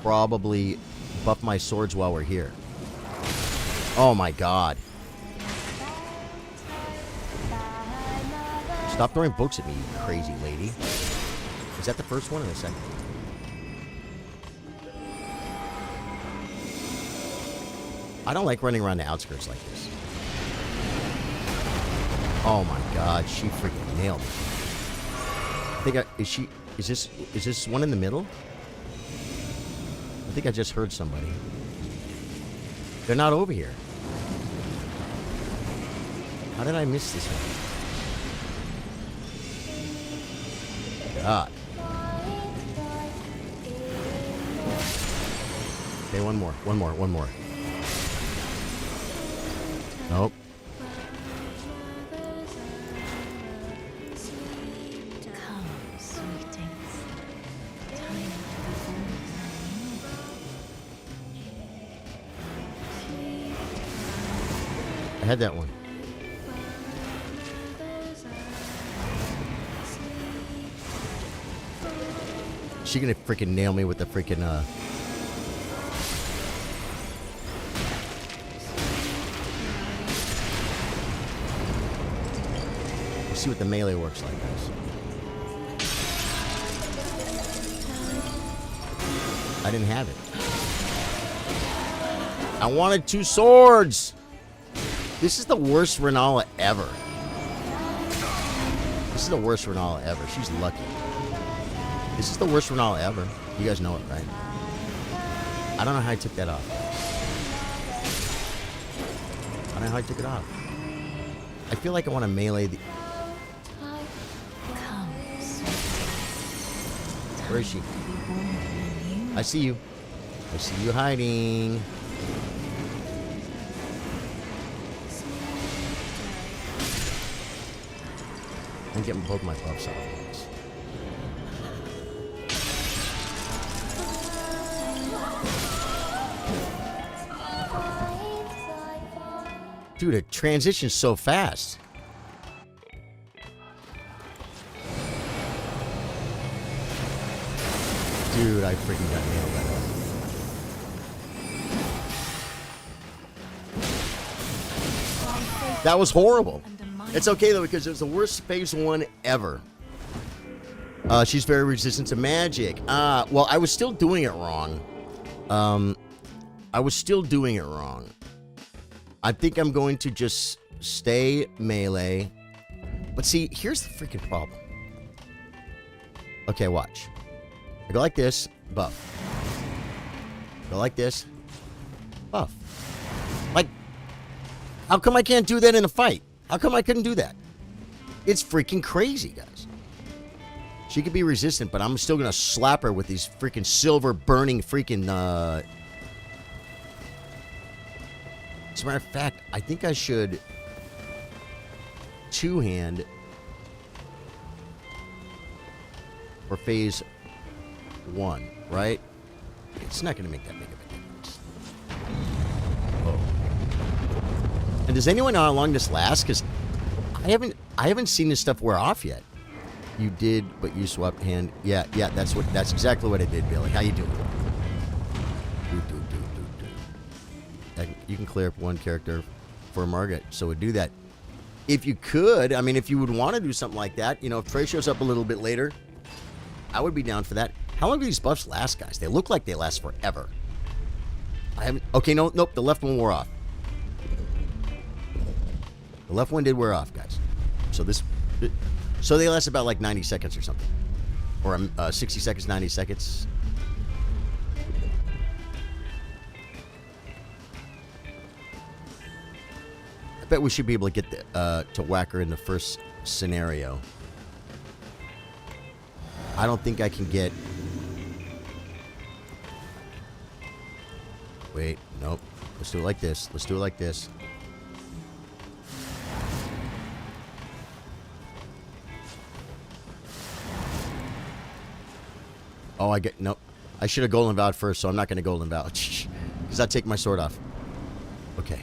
probably buff my swords while we're here. Oh my god. Stop throwing books at me, you crazy lady. Is that the first one or the second? I don't like running around the outskirts like this. Oh my god, she freaking nailed it. I think is this one in the middle? I think I just heard somebody. They're not over here. How did I miss this one? God. Okay, one more. Nope. Come, sweetings. Time I had that one. She gonna freaking nail me with the freaking Let's see what the melee works like, guys. I didn't have it. I wanted 2 swords. This is the worst Renala ever. This is the worst Renala ever. She's lucky. This is the worst Renala ever. You guys know it, right? I don't know how I took that off. I don't know how I took it off. I feel like I want to melee the... come, sweetings. Where is she? I see you. I see you hiding. I'm getting both my buffs off. Dude, it transitions so fast. Dude, I freaking got nailed by that. That was horrible. It's okay, though, because it was the worst phase 1 ever. She's very resistant to magic. Well, I was still doing it wrong. I think I'm going to just stay melee. But see, here's the freaking problem. Okay, watch. I go like this, buff. Go like this, buff. Like, how come I can't do that in a fight? How come I couldn't do that? It's freaking crazy, guys. She could be resistant, but I'm still going to slap her with these freaking silver burning freaking... As a matter of fact, I think I should two-hand for phase 1, right? It's not going to make that big of a difference. Oh. And does anyone know how long this lasts? Because I haven't seen this stuff wear off yet. You did, but you swapped hand. Yeah, that's exactly what I did, Billy. How you doing? You can clear up 1 character for Margaret, so would do that. If you could, I mean, if you would want to do something like that, you know, if Trey shows up a little bit later, I would be down for that. How long do these buffs last, guys? They look like they last forever. I haven't... Okay, nope, the left one wore off. The left one did wear off, guys. So this... So they last about like 90 seconds or something. Or 60 seconds, 90 seconds. I bet we should be able to get to whack her in the first scenario. I don't think I can get... Wait, nope. Let's do it like this. Let's do it like this. Oh, I get... Nope. I should have golden vowed first, so I'm not going to golden vow. Because does not take my sword off. Okay.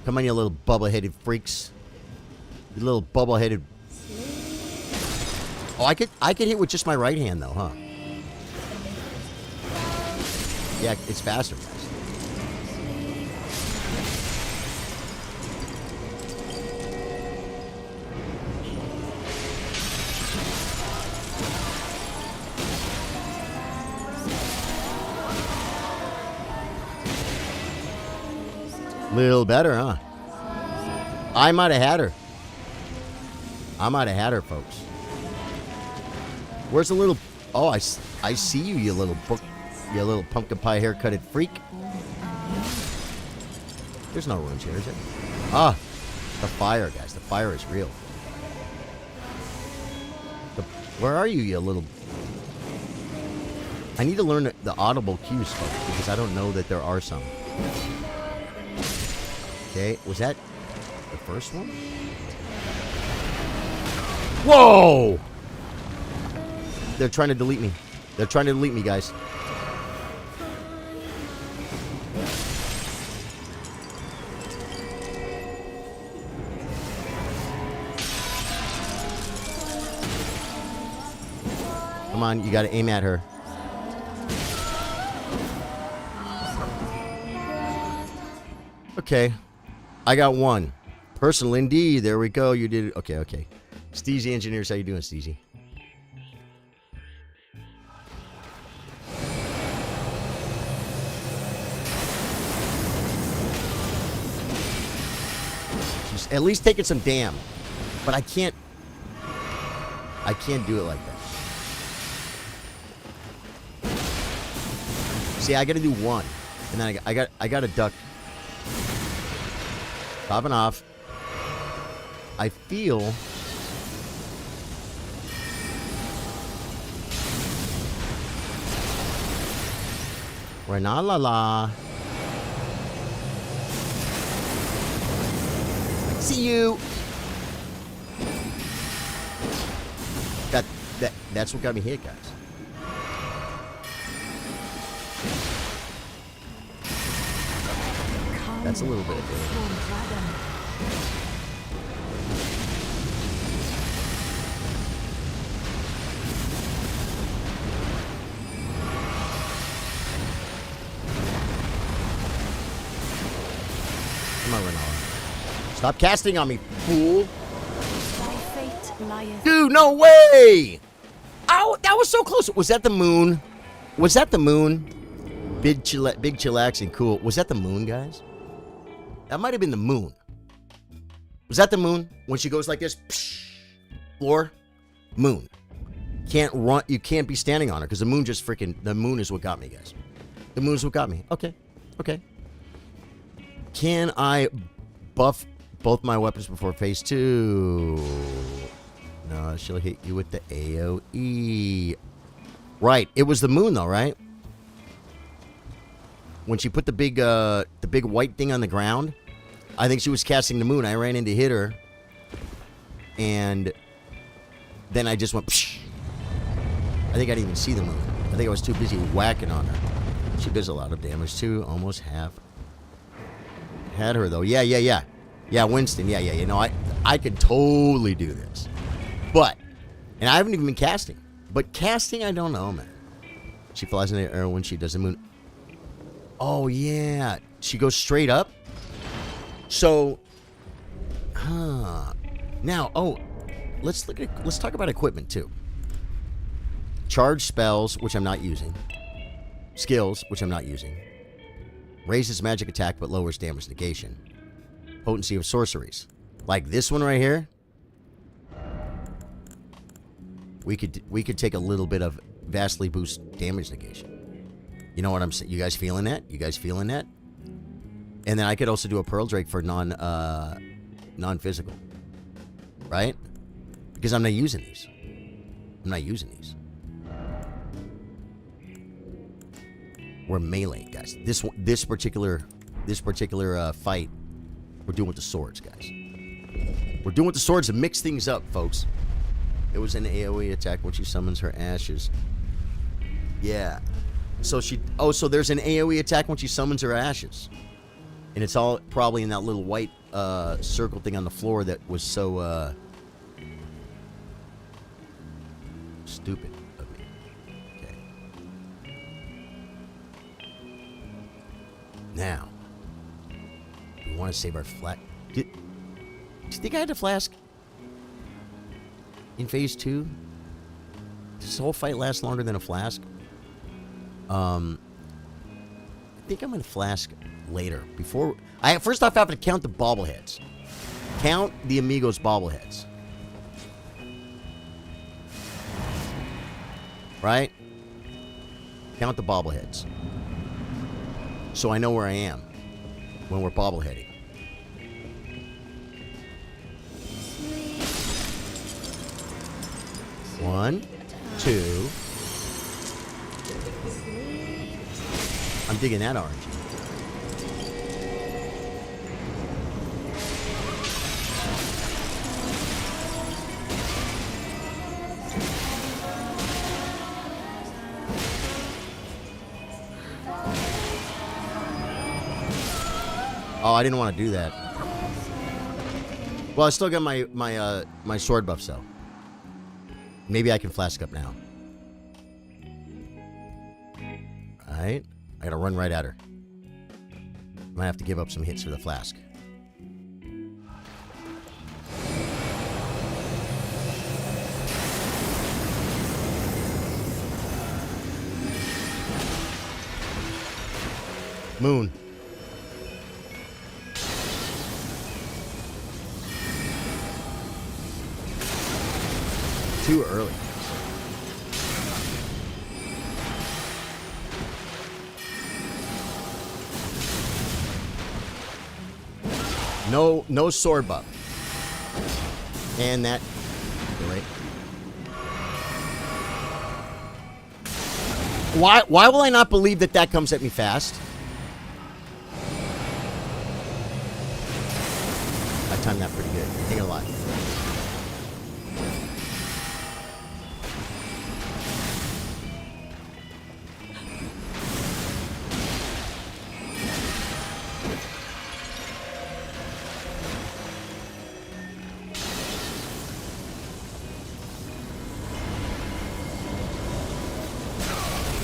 Come on, you little bubble-headed freaks. You little bubble-headed... Oh, I could hit with just my right hand, though, huh? Yeah, it's faster, guys. Little better, huh? I might have had her. I might have had her, folks. Where's the little... Oh, I see you, you little pumpkin pie haircutted freak. There's no ruins here, is it? Ah, the fire, guys. The fire is real. Where are you, you little... I need to learn the audible cues, folks, because I don't know that there are some. Okay, was that the first one? Whoa! They're trying to delete me. They're trying to delete me, guys. Come on, you gotta aim at her. Okay. I got one. Personal indeed. There we go. You did it. Okay, okay. Steezy Engineers, how you doing, Steezy? She's at least taking some damn. But I can't do it like that. See, I gotta do one. And then I gotta duck. Popping off. I feel... Renalala. See you. That's what got me hit, guys. That's a little bit of damage. Come on, Renala. Stop casting on me, fool. Dude, no way! Oh, that was so close. Was that the moon? Was that the moon? Big chillaxing, cool. Was that the moon, guys? That might have been the moon. Was that the moon? When she goes like this, psh, floor, moon. Can't run. You can't be standing on her because the moon just freaking. The moon is what got me, guys. The moon is what got me. Okay, okay. Can I buff both my weapons before phase 2? No, she'll hit you with the AoE. Right. It was the moon, though, right? When she put the big white thing on the ground, I think she was casting the moon. I ran in to hit her, and then I just went. Psh. I think I didn't even see the moon. I think I was too busy whacking on her. She does a lot of damage too. Almost half. Had her though. Yeah. Yeah, Winston. Yeah. No, I could totally do this, but and I haven't even been casting. But casting, I don't know, man. She flies in the air when she does the moon. Oh, yeah. She goes straight up. So, now, let's talk about equipment, too. Charge spells, which I'm not using. Skills, which I'm not using. Raises magic attack, but lowers damage negation. Potency of sorceries. Like this one right here. We could take a little bit of vastly boost damage negation. You know what I'm saying? You guys feeling that? You guys feeling that? And then I could also do a Pearl Drake for non-physical. Right? Because I'm not using these. I'm not using these. We're melee, guys. This particular fight, we're doing with the swords, guys. We're doing with the swords to mix things up, folks. It was an AoE attack when she summons her ashes. Yeah. So so there's an AoE attack when she summons her ashes. And it's all probably in that little white circle thing on the floor that was so stupid of me. Okay. Now, we want to save our flask. Do you think I had to flask in phase 2? Does this whole fight last longer than a flask? I think I'm going to flask later. Before first off, I have to count the bobbleheads. Count the Amigos bobbleheads. Right? Count the bobbleheads. So I know where I am when we're bobbleheading. One, two. I'm digging that RNG. Oh, I didn't want to do that. Well, I still got my sword buff, so maybe I can flask up now. Alright. I gotta run right at her. Might have to give up some hits for the flask. Moon. Too early. No sword buff. And that. Wait. Why will I not believe that comes at me fast? I timed that pretty good. Ain't gonna lie.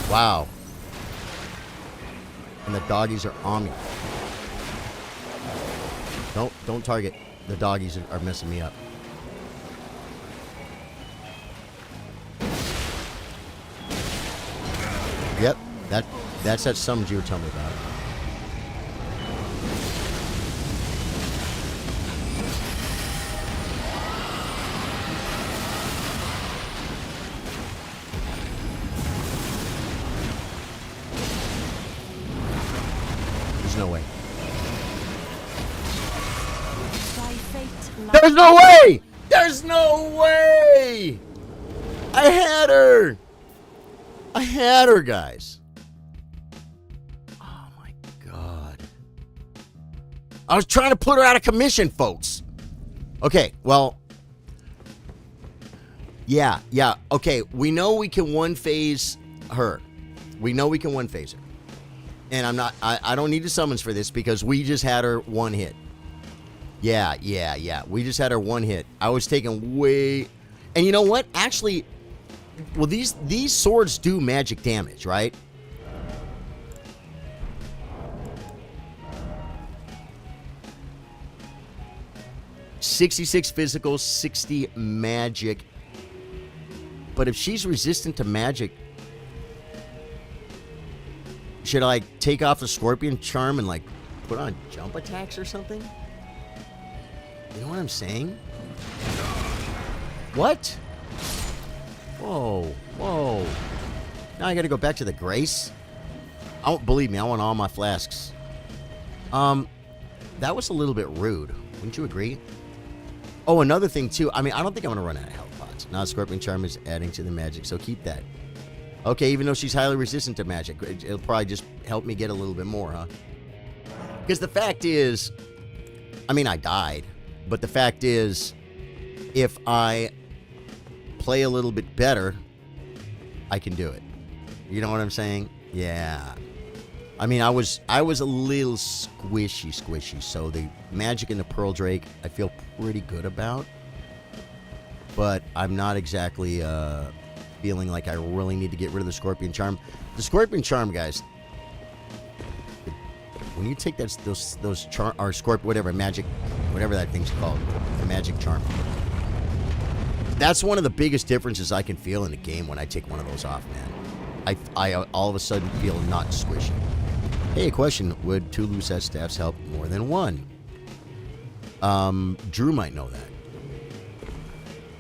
Wow. And the doggies are on me. Don't target. The doggies are messing me up. Yep. That's that summons you were telling me about. No way. There's no way! There's no way! I had her! I had her, guys. Oh my god. I was trying to put her out of commission, folks. Okay, well. Yeah. Okay, we know we can one phase her. We know we can one phase her. And I don't need the summons for this because we just had her one hit. Yeah. We just had her one hit. I was taking way... And you know what? Actually, well, these swords do magic damage, right? $66 physical, 60 magic. But if she's resistant to magic... Should I take off the scorpion charm and, like, put on jump attacks or something? You know what I'm saying? What? Whoa. Now I gotta go back to the Grace? Believe me, I want all my flasks. That was a little bit rude. Wouldn't you agree? Oh, another thing, too. I mean, I don't think I'm gonna run out of health pots. Now scorpion charm is adding to the magic, so keep that. Okay, even though she's highly resistant to magic, it'll probably just help me get a little bit more, huh? Because the fact is, I mean, I died, but the fact is, if I play a little bit better, I can do it. You know what I'm saying? Yeah. I mean, I was a little squishy. So the magic in the Pearl Drake, I feel pretty good about. But I'm not exactly feeling like I really need to get rid of the Scorpion Charm. The Scorpion Charm, guys, when you take those charm or scorpion, whatever magic, whatever that thing's called, the magic charm. That's one of the biggest differences I can feel in the game when I take one of those off, man. I all of a sudden feel not squishy. Hey, question: would 2 Lucette staffs help more than 1? Drew might know that.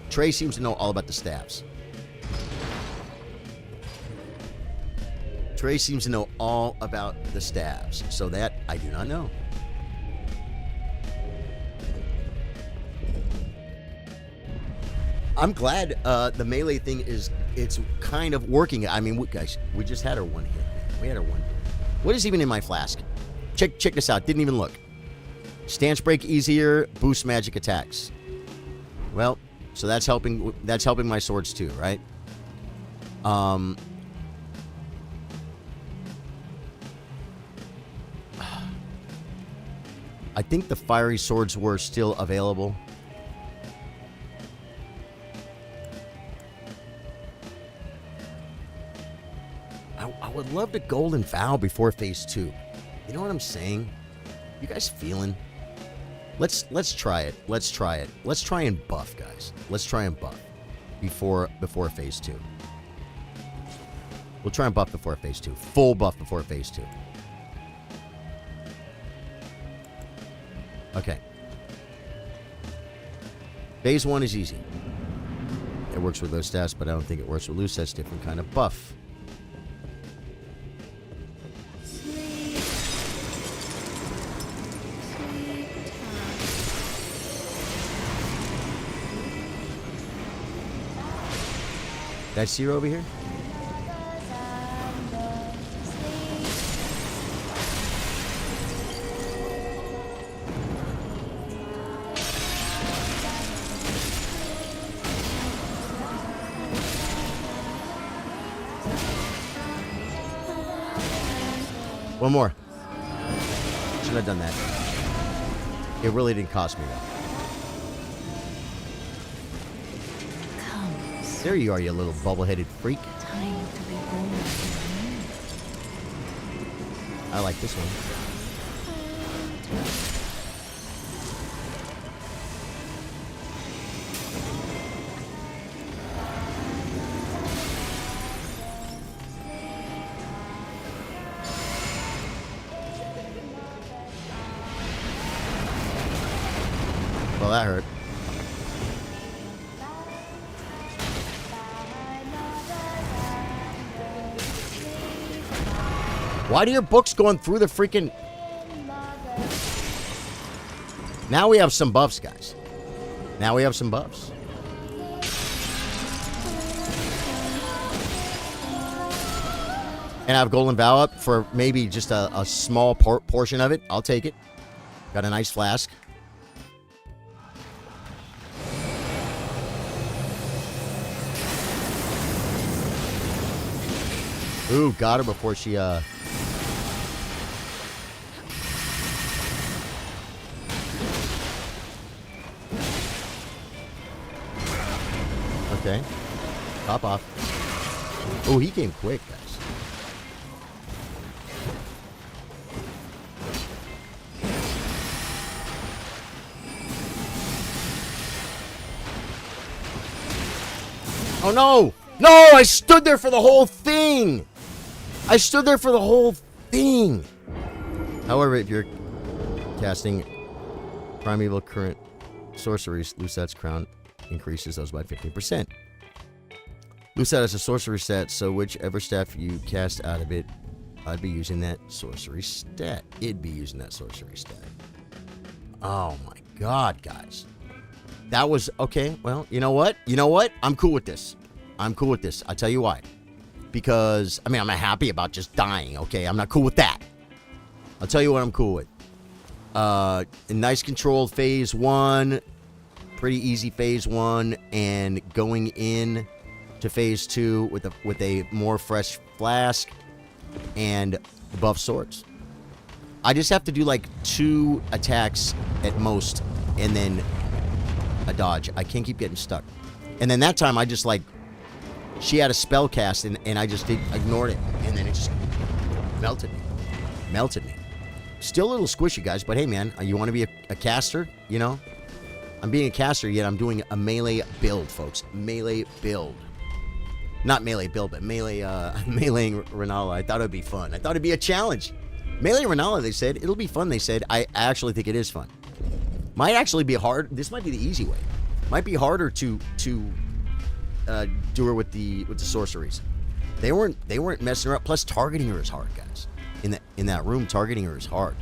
Trey seems to know all about the staffs. Trey seems to know all about the staffs, so that I do not know. I'm glad the melee thing it's kind of working. I mean, guys, we just had our one hit. We had our one hit. What is even in my flask? Check this out. Didn't even look. Stance break easier, boost magic attacks. Well, so that's helping my swords too, right? I think the fiery swords were still available. I would love to golden vow before phase 2. You know what I'm saying? You guys feeling? Let's try it. Let's try it. Let's try and buff, guys. Let's try and buff before phase 2. We'll try and buff before phase 2. Full buff before phase 2. Okay. Phase 1 is easy. It works with those stats, but I don't think it works with Lucett's different kind of buff. Did I see her over here? One more. Should have done that. It really didn't cost me though. There you are, you little bubble-headed freak. Time to be born. I like this one. Well, that hurt. Why do your books going through the freaking... Now we have some buffs, guys. Now we have some buffs. And I have Golden Vow up for maybe just a small portion of it. I'll take it. Got a nice flask. Ooh, got her before she, Okay. Pop off. Oh, he came quick, guys. Oh, no! No! I stood there for the whole thing! I stood there for the whole thing! However, if you're casting Primeval Current Sorceries, Lucette's Crown increases those by 15%. Lucette has a sorcery stat, so whichever staff you cast out of it, I'd be using that sorcery stat. It'd be using that sorcery stat. Oh my god, guys. That was... Okay, well, you know what? You know what? I'm cool with this. I'm cool with this. I'll tell you why. Because, I mean, I'm not happy about just dying, okay? I'm not cool with that. I'll tell you what I'm cool with. A nice controlled phase 1... Pretty easy phase 1, and going in to phase 2 with a more fresh flask and buff swords. I just have to do like 2 attacks at most, and then a dodge. I can't keep getting stuck. And then that time I just like, she had a spell cast, and I just ignored it, and then it just melted me. Melted me. Still a little squishy, guys, but hey, man, you want to be a caster, you know? I'm being a caster, yet I'm doing a melee build, folks. Melee build. Not melee build, but melee, meleeing Renala. I thought it would be fun. I thought it'd be a challenge. Melee Renala, they said. It'll be fun, they said. I actually think it is fun. Might actually be hard. This might be the easy way. Might be harder to do her with the sorceries. They weren't messing her up. Plus, targeting her is hard, guys. In that room, targeting her is hard.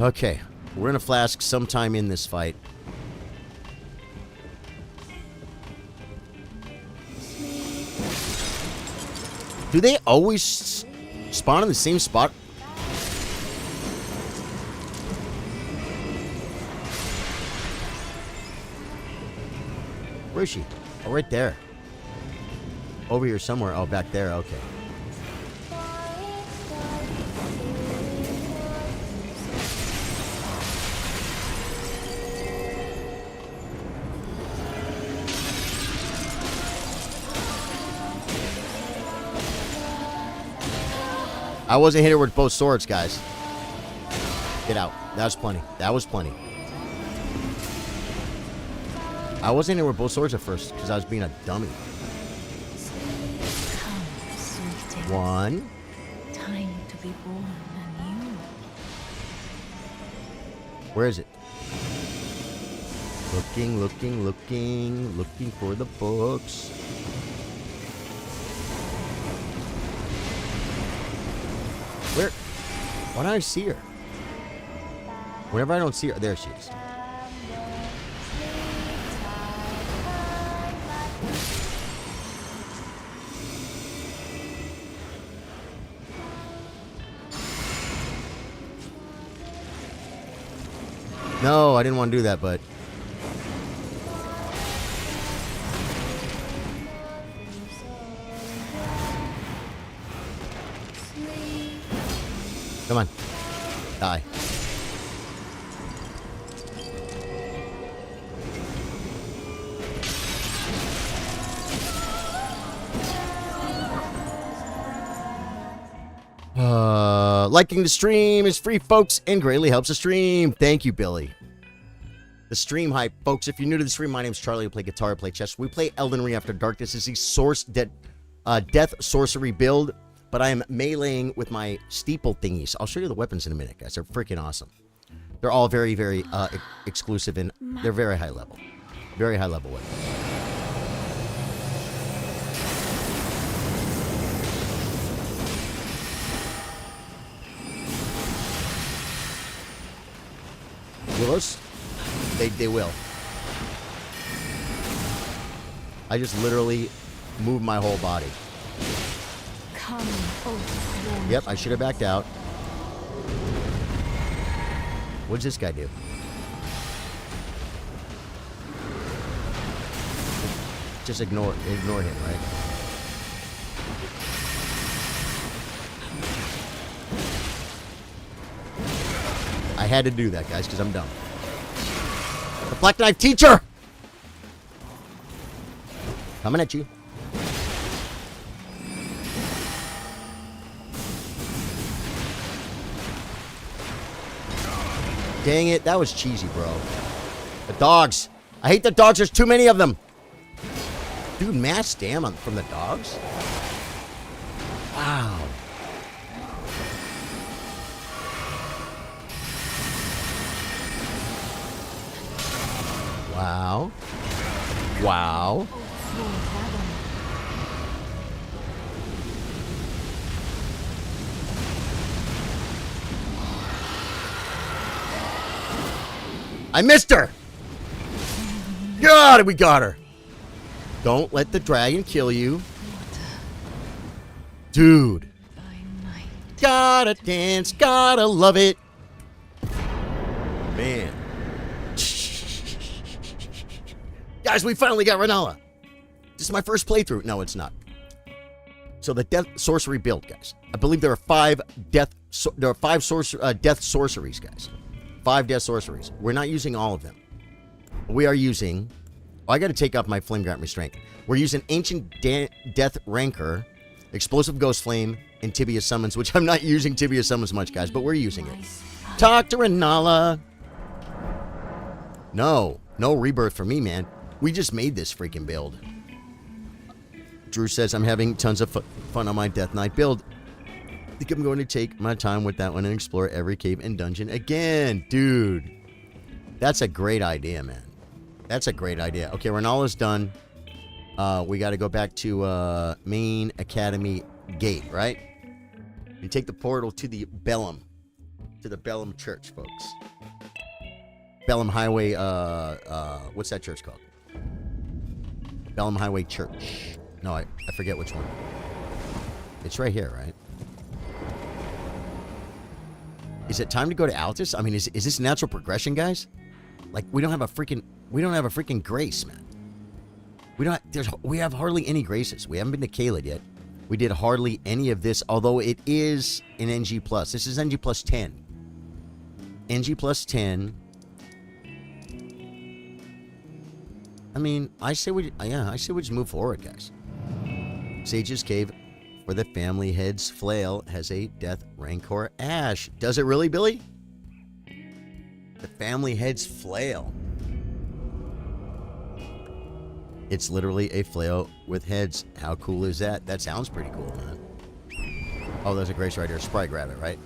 Okay, we're in a flask sometime in this fight. Do they always spawn in the same spot? Where is she? Oh, right there. Over here somewhere. Oh, back there. Okay. I wasn't hit her with both swords, guys. Get out. That was plenty. That was plenty. I wasn't hit her with both swords at first because I was being a dummy. One. Time to be born anew. Where is it? Looking for the books. Where? Why don't I see her? Whenever I don't see her, there she is. No, I didn't want to do that, but... Come on. Die. Liking the stream is free, folks, and greatly helps the stream. Thank you, Billy. The stream hype, folks. If you're new to the stream, my name's Charlie. I play guitar, I play chess. We play Elden Ring After Dark. This is the death sorcery build, but I am meleeing with my steeple thingies. I'll show you the weapons in a minute, guys. They're freaking awesome. They're all very, very exclusive, and they're very high level. Very high level weapons. Willows? They will. I just literally moved my whole body. Come, oh, Yep, I should have backed out. What does this guy do? Just ignore him, right? I had to do that, guys, because I'm dumb. The Black Knife Teacher! Coming at you. Dang it, that was cheesy, bro. The dogs. I hate the dogs, there's too many of them. Dude, mass damn from the dogs? Wow. Wow. Wow. I missed her! God, we got her! Don't let the dragon kill you. Dude. Gotta dance, gotta love it. Man. Guys, we finally got Renala. This is my first playthrough. No, it's not. So the death sorcery build, guys. I believe there are 5 death sorceries, guys. 5 death sorceries. We're not using all of them. We are using... Oh, I got to take off my flame grant restraint. We're using Ancient Death Rancor, Explosive Ghost Flame, and Tibia Summons, which I'm not using Tibia Summons much, guys, but we're using it. Talk to Renala. No rebirth for me, man. We just made this freaking build. Drew says, I'm having tons of fun on my Death Knight build. I think I'm going to take my time with that one and explore every cave and dungeon again. Dude, that's a great idea, man. That's a great idea. Okay, Renala's done. We got to go back to main academy gate, right? You take the portal to the Bellum. To the Bellum Church, folks. Bellum Highway, what's that church called? Bellum Highway Church. No, I forget which one. It's right here, right? Is it time to go to Altus? I mean, is this natural progression, guys? Like, we don't have a freaking grace, man. We have hardly any graces. We haven't been to Caelid yet. We did hardly any of this, although it is an NG+. This is NG plus 10. NG plus 10. I mean, I say we just move forward, guys. Sage's Cave for the family head's flail has a Death Rancor Ash. Does it really, Billy? The family head's flail. It's literally a flail with heads. How cool is that? That sounds pretty cool, man. Oh, there's a grace right here. Sprite grab it, right?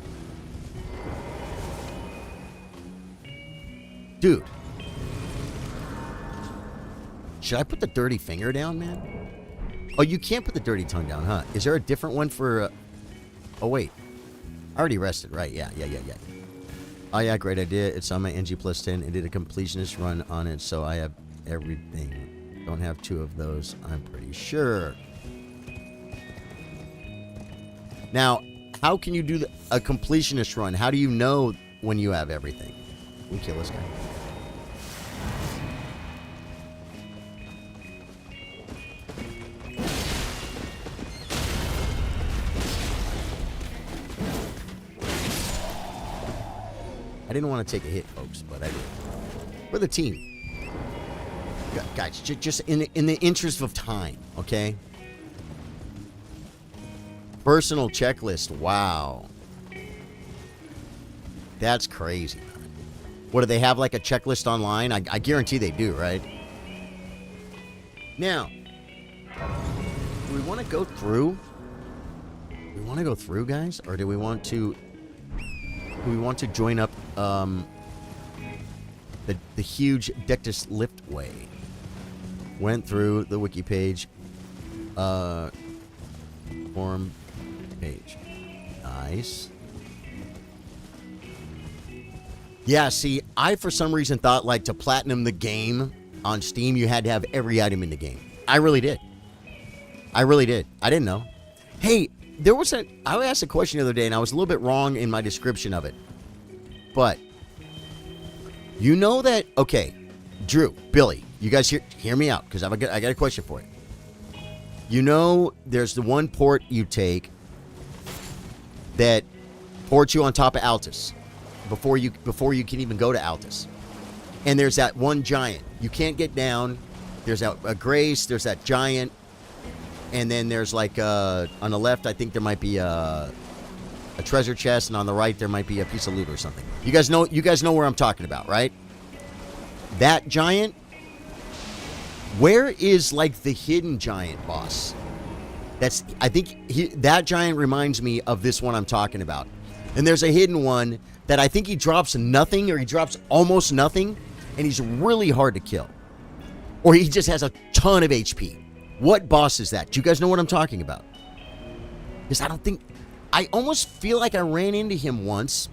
Dude. Should I put the dirty finger down, man? Oh, you can't put the dirty tongue down, huh? Is there a different one for... Oh, wait. I already rested, right? Yeah. Oh, yeah, great idea. It's on my NG plus 10. I did a completionist run on it, so I have everything. Don't have 2 of those, I'm pretty sure. Now, how can you do a completionist run? How do you know when you have everything? Can we kill this guy? I didn't want to take a hit, folks, but I did. We're the team. Guys, just in the interest of time, okay? Personal checklist, wow. That's crazy, man. What, do they have like a checklist online? I guarantee they do, right? Now, do we want to go through? Do we want to go through, guys? Or do we want to... join up the huge Dectus Liftway? Went through the wiki page, forum page. Nice. Yeah, see, I for some reason thought like to platinum the game on Steam, you had to have every item in the game. I really did. I didn't know. Hey, I asked a question the other day and I was a little bit wrong in my description of it. But, you know that, okay, Drew, Billy, you guys hear me out, because I got a question for you. You know there's the one port you take that ports you on top of Altus before you can even go to Altus. And there's that one giant. You can't get down. There's a Grace, there's that giant, and then there's like, on the left, I think there might be a treasure chest, and on the right there might be a piece of loot or something. You guys know where I'm talking about, right? That giant, where is like the hidden giant boss? I think that giant reminds me of this one I'm talking about. And there's a hidden one that I think he drops nothing, or he drops almost nothing, and he's really hard to kill. Or he just has a ton of HP. What boss is that? Do you guys know what I'm talking about? Because I almost feel like I ran into him once,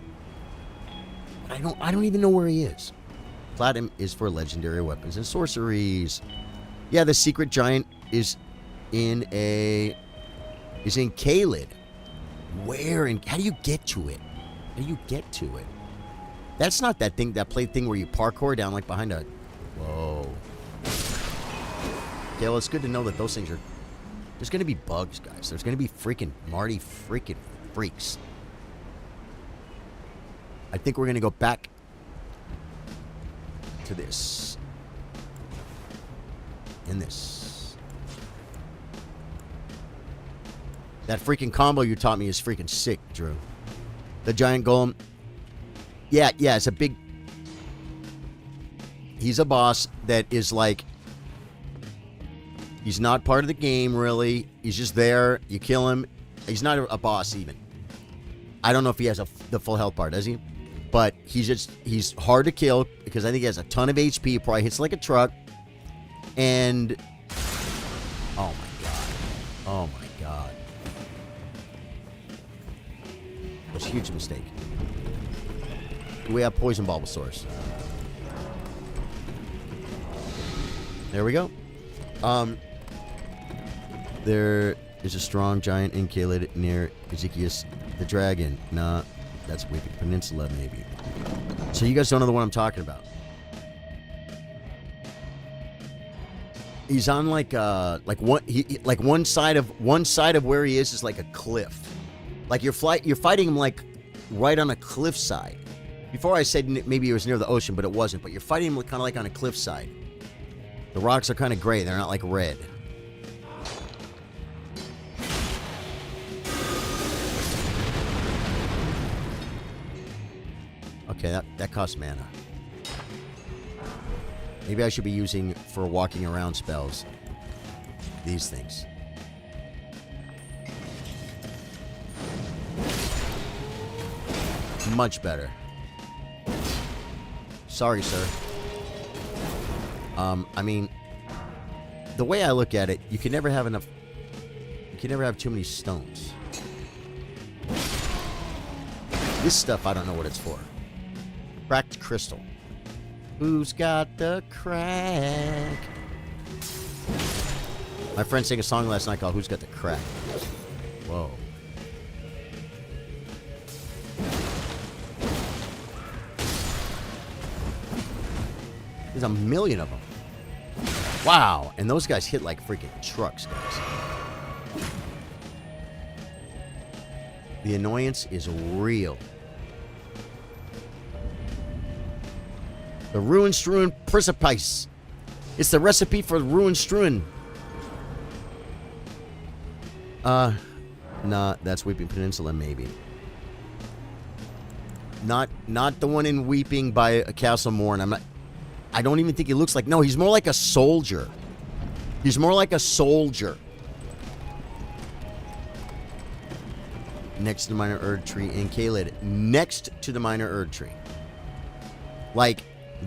but I don't even know where he is. Platinum is for legendary weapons and sorceries. Yeah, the secret giant is in Caelid. Where and how do you get to it? That's not that thing, that plate thing where you parkour down like behind a... Whoa. Okay, well, it's good to know that those things are... There's going to be bugs, guys. There's going to be freaking Marty freaking freaks. I think we're going to go back to this. And this. That freaking combo you taught me is freaking sick, Drew. The giant golem. Yeah, it's a big... He's a boss that is like... He's not part of the game, really. He's just there. You kill him. He's not a boss, even. I don't know if he has the full health bar, does he? But he's hard to kill because I think he has a ton of HP. He probably hits like a truck. And... Oh, my God. Oh, my God. It was a huge mistake. Do we have Poison Bulbasaurs? There we go. There is a strong giant incaled near Ezekias the dragon. Nah, that's Weeping Peninsula, maybe. So you guys don't know the one I'm talking about. He's on like one side of where he is like a cliff. Like you're fighting him like right on a cliff side. Before I said maybe it was near the ocean, but it wasn't. But you're fighting him kind of like on a cliff side. The rocks are kind of gray. They're not like red. Okay, that costs mana. Maybe I should be using for walking around spells these things. Much better. Sorry, sir. I mean, the way I look at it, you can never have enough... You can never have too many stones. This stuff, I don't know what it's for. Cracked crystal. Who's got the crack? My friend sang a song last night called Who's Got the Crack? Whoa. There's a million of them. Wow. And those guys hit like freaking trucks, guys. The annoyance is real. The Ruin Strewn Precipice. It's the recipe for Ruin Strewn. Nah, that's Weeping Peninsula, maybe. Not the one in Weeping by Castle Morn. I don't even think he looks like... No, he's more like a soldier. He's more like a soldier. Next to the Minor Erd Tree in Kaled. Next to the Minor Erd Tree. Like,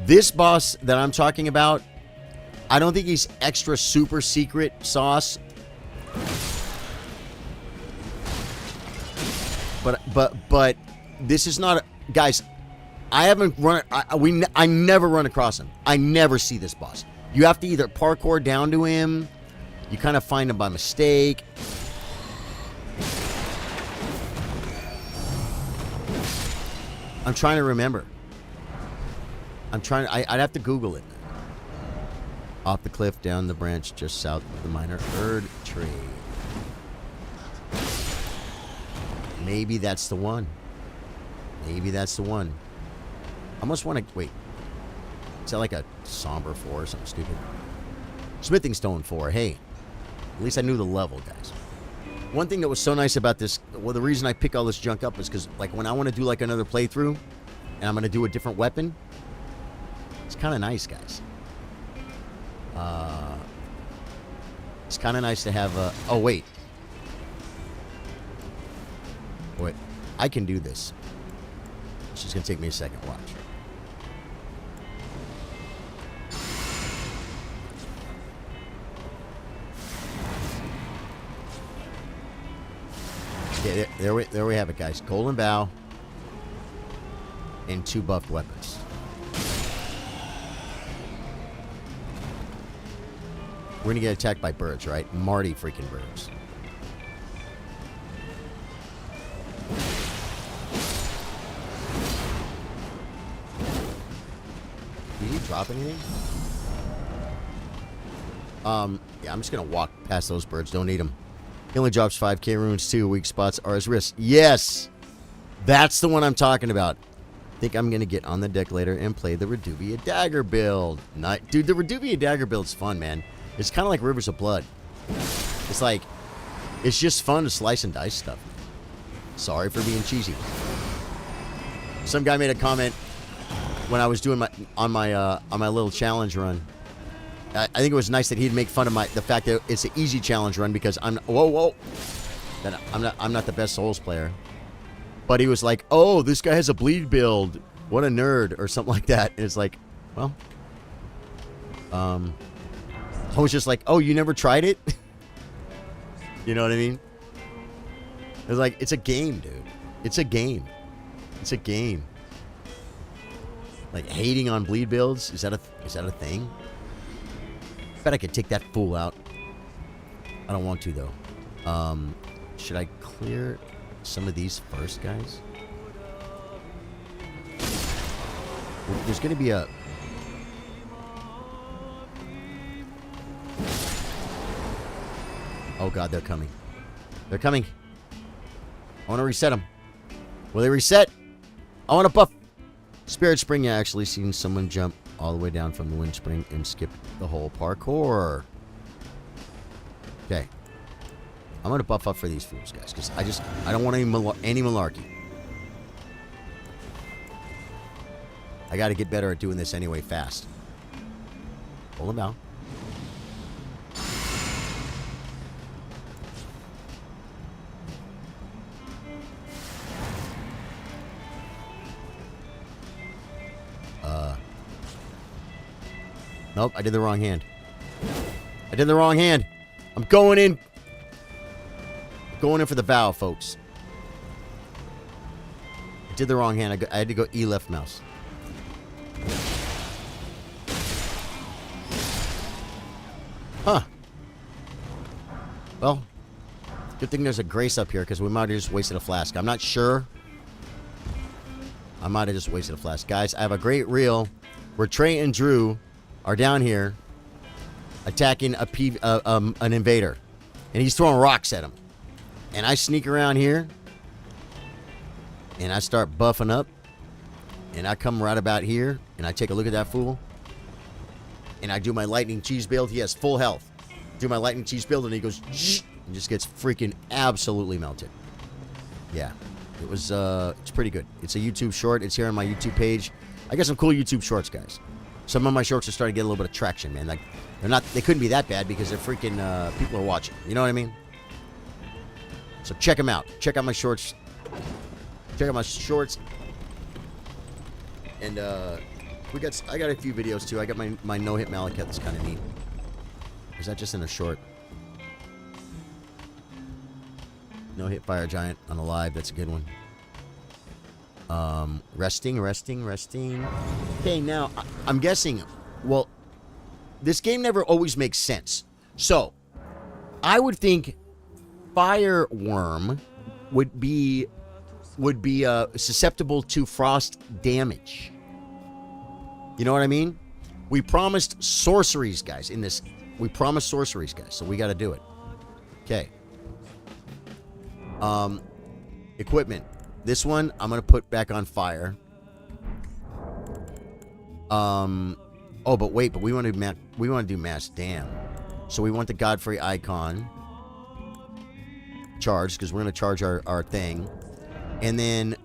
this boss that I'm talking about, I don't think he's extra super secret sauce. But this is not... Guys... I haven't run... I never run across him. I never see this boss. You have to either parkour down to him. You kind of find him by mistake. I'm trying to remember. I'd have to Google it. Off the cliff, down the branch, just south of the Minor Erd Tree. Maybe that's the one. Maybe that's the one. I almost want to... Wait. Is that like a Somber 4 or something stupid? Smithing Stone 4. Hey. At least I knew the level, guys. One thing that was so nice about this... Well, the reason I pick all this junk up is because, like, when I want to do, like, another playthrough, and I'm going to do a different weapon, it's kind of nice, guys. It's kind of nice to have a... Oh, wait. Wait. I can do this. It's just going to take me a second. Watch. Yeah, there we have it, guys. Golden Bow and 2 buffed weapons. We're going to get attacked by birds, right? Marty freaking birds. drop anything? Yeah, I'm just gonna walk past those birds. Don't need them. He only drops 5k runes too. Weak spots are his wrists. Yes! That's the one I'm talking about. I think I'm gonna get on the deck later and play the Reduvia Dagger build. Dude, the Reduvia Dagger build's fun, man. It's kind of like Rivers of Blood. It's like, it's just fun to slice and dice stuff. Sorry for being cheesy. Some guy made a comment when I was doing my little challenge run. I think it was nice that he'd make fun of the fact that it's an easy challenge run because I'm not the best Souls player. But he was like, "Oh, this guy has a bleed build. What a nerd," or something like that. And it's like, well, I was just like, "Oh, you never tried it?" You know what I mean? It's like, it's a game, dude. It's a game. It's a game. Like, hating on bleed builds, is that a thing? Bet I could take that fool out. I don't want to, though. Should I clear some of these first, guys? There's going to be a... Oh, God, they're coming. They're coming. I want to reset them. Will they reset? I want to buff. Spirit Spring, I actually seen someone jump all the way down from the wind spring and skip the whole parkour. Okay. I'm going to buff up for these fools, guys, because I don't want any malarkey. I got to get better at doing this anyway fast. Pull them down. Nope, I did the wrong hand. I did the wrong hand. I'm going in. Going in for the vow, folks. I did the wrong hand. I had to go E left mouse. Huh. Well, good thing there's a grace up here because we might have just wasted a flask. I'm not sure. I might have just wasted a flask. Guys, I have a great reel where Trey and Drew are down here attacking an invader. And he's throwing rocks at him. And I sneak around here. And I start buffing up. And I come right about here. And I take a look at that fool. And I do my lightning cheese build. He has full health. Do my lightning cheese build and he goes and just gets freaking absolutely melted. Yeah. It was it's pretty good. It's a YouTube short. It's here on my YouTube page. I got some cool YouTube shorts, guys. Some of my shorts are starting to get a little bit of traction, man. Like, they couldn't be that bad because they're freaking, people are watching. You know what I mean? So check them out. Check out my shorts. Check out my shorts. And, I got a few videos, too. I got my no-hit Malachi. That's kind of neat. Is that just in a short? No-hit Fire Giant on a live. That's a good one. Resting. Okay, now, I'm guessing, well, this game never always makes sense. So, I would think Fireworm would be susceptible to frost damage. You know what I mean? We promised sorceries, guys, in this. We promised sorceries, guys, so we got to do it. Okay. Equipment. This one, I'm going to put back on fire. Oh, but wait, we want to do mass dam. So we want the Godfrey icon charged, because we're going to charge our thing. And then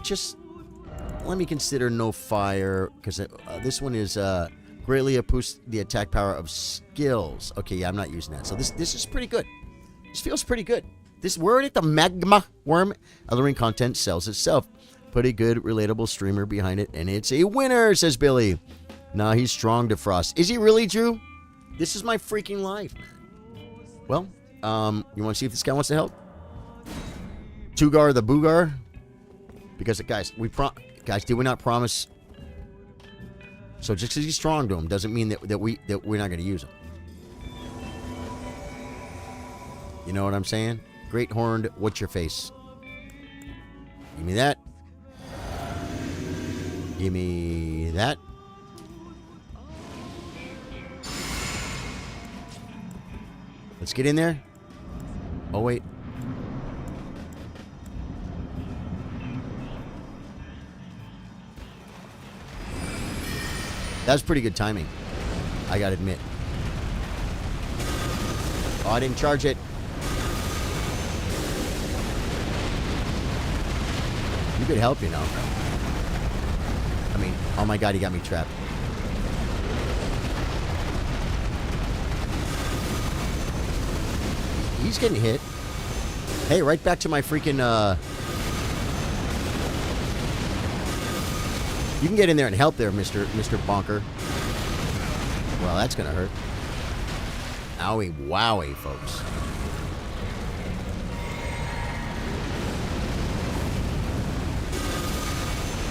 just let me consider no fire, because this one is greatly boosts the attack power of skills. Okay, yeah, I'm not using that. So this is pretty good. This feels pretty good. This word at the magma worm Elden Ring content sells itself. Put a good, relatable streamer behind it, and it's a winner, says Billy. Nah, he's strong to frost. Is he really, Drew? This is my freaking life, man. Well, you want to see if this guy wants to help? Tugar the Boogar? Because, guys, did we not promise? So just because he's strong to him doesn't mean that we're not going to use him. You know what I'm saying? Great horned, what's your face? Give me that. Give me that. Let's get in there. Oh, wait. That was pretty good timing, I gotta admit. Oh, I didn't charge it. You could help, you know. I mean, oh my god, he got me trapped. He's getting hit. Hey, right back to my freaking, You can get in there and help there, Mr. Bonker. Well, that's gonna hurt. Owie, wowie, folks.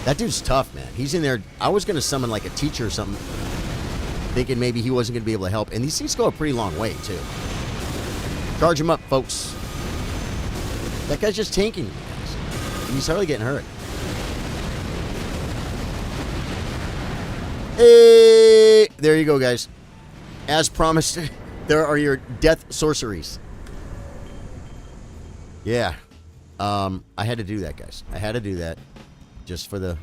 That dude's tough, man. He's in there. I was gonna summon like a teacher or something, thinking maybe he wasn't gonna be able to help. And these things go a pretty long way, too. Charge him up, folks. That guy's just tanking you guys. And he's hardly getting hurt. Hey, there you go, guys. As promised, there are your death sorceries. Yeah. I had to do that, guys. I had to do that. Just for the...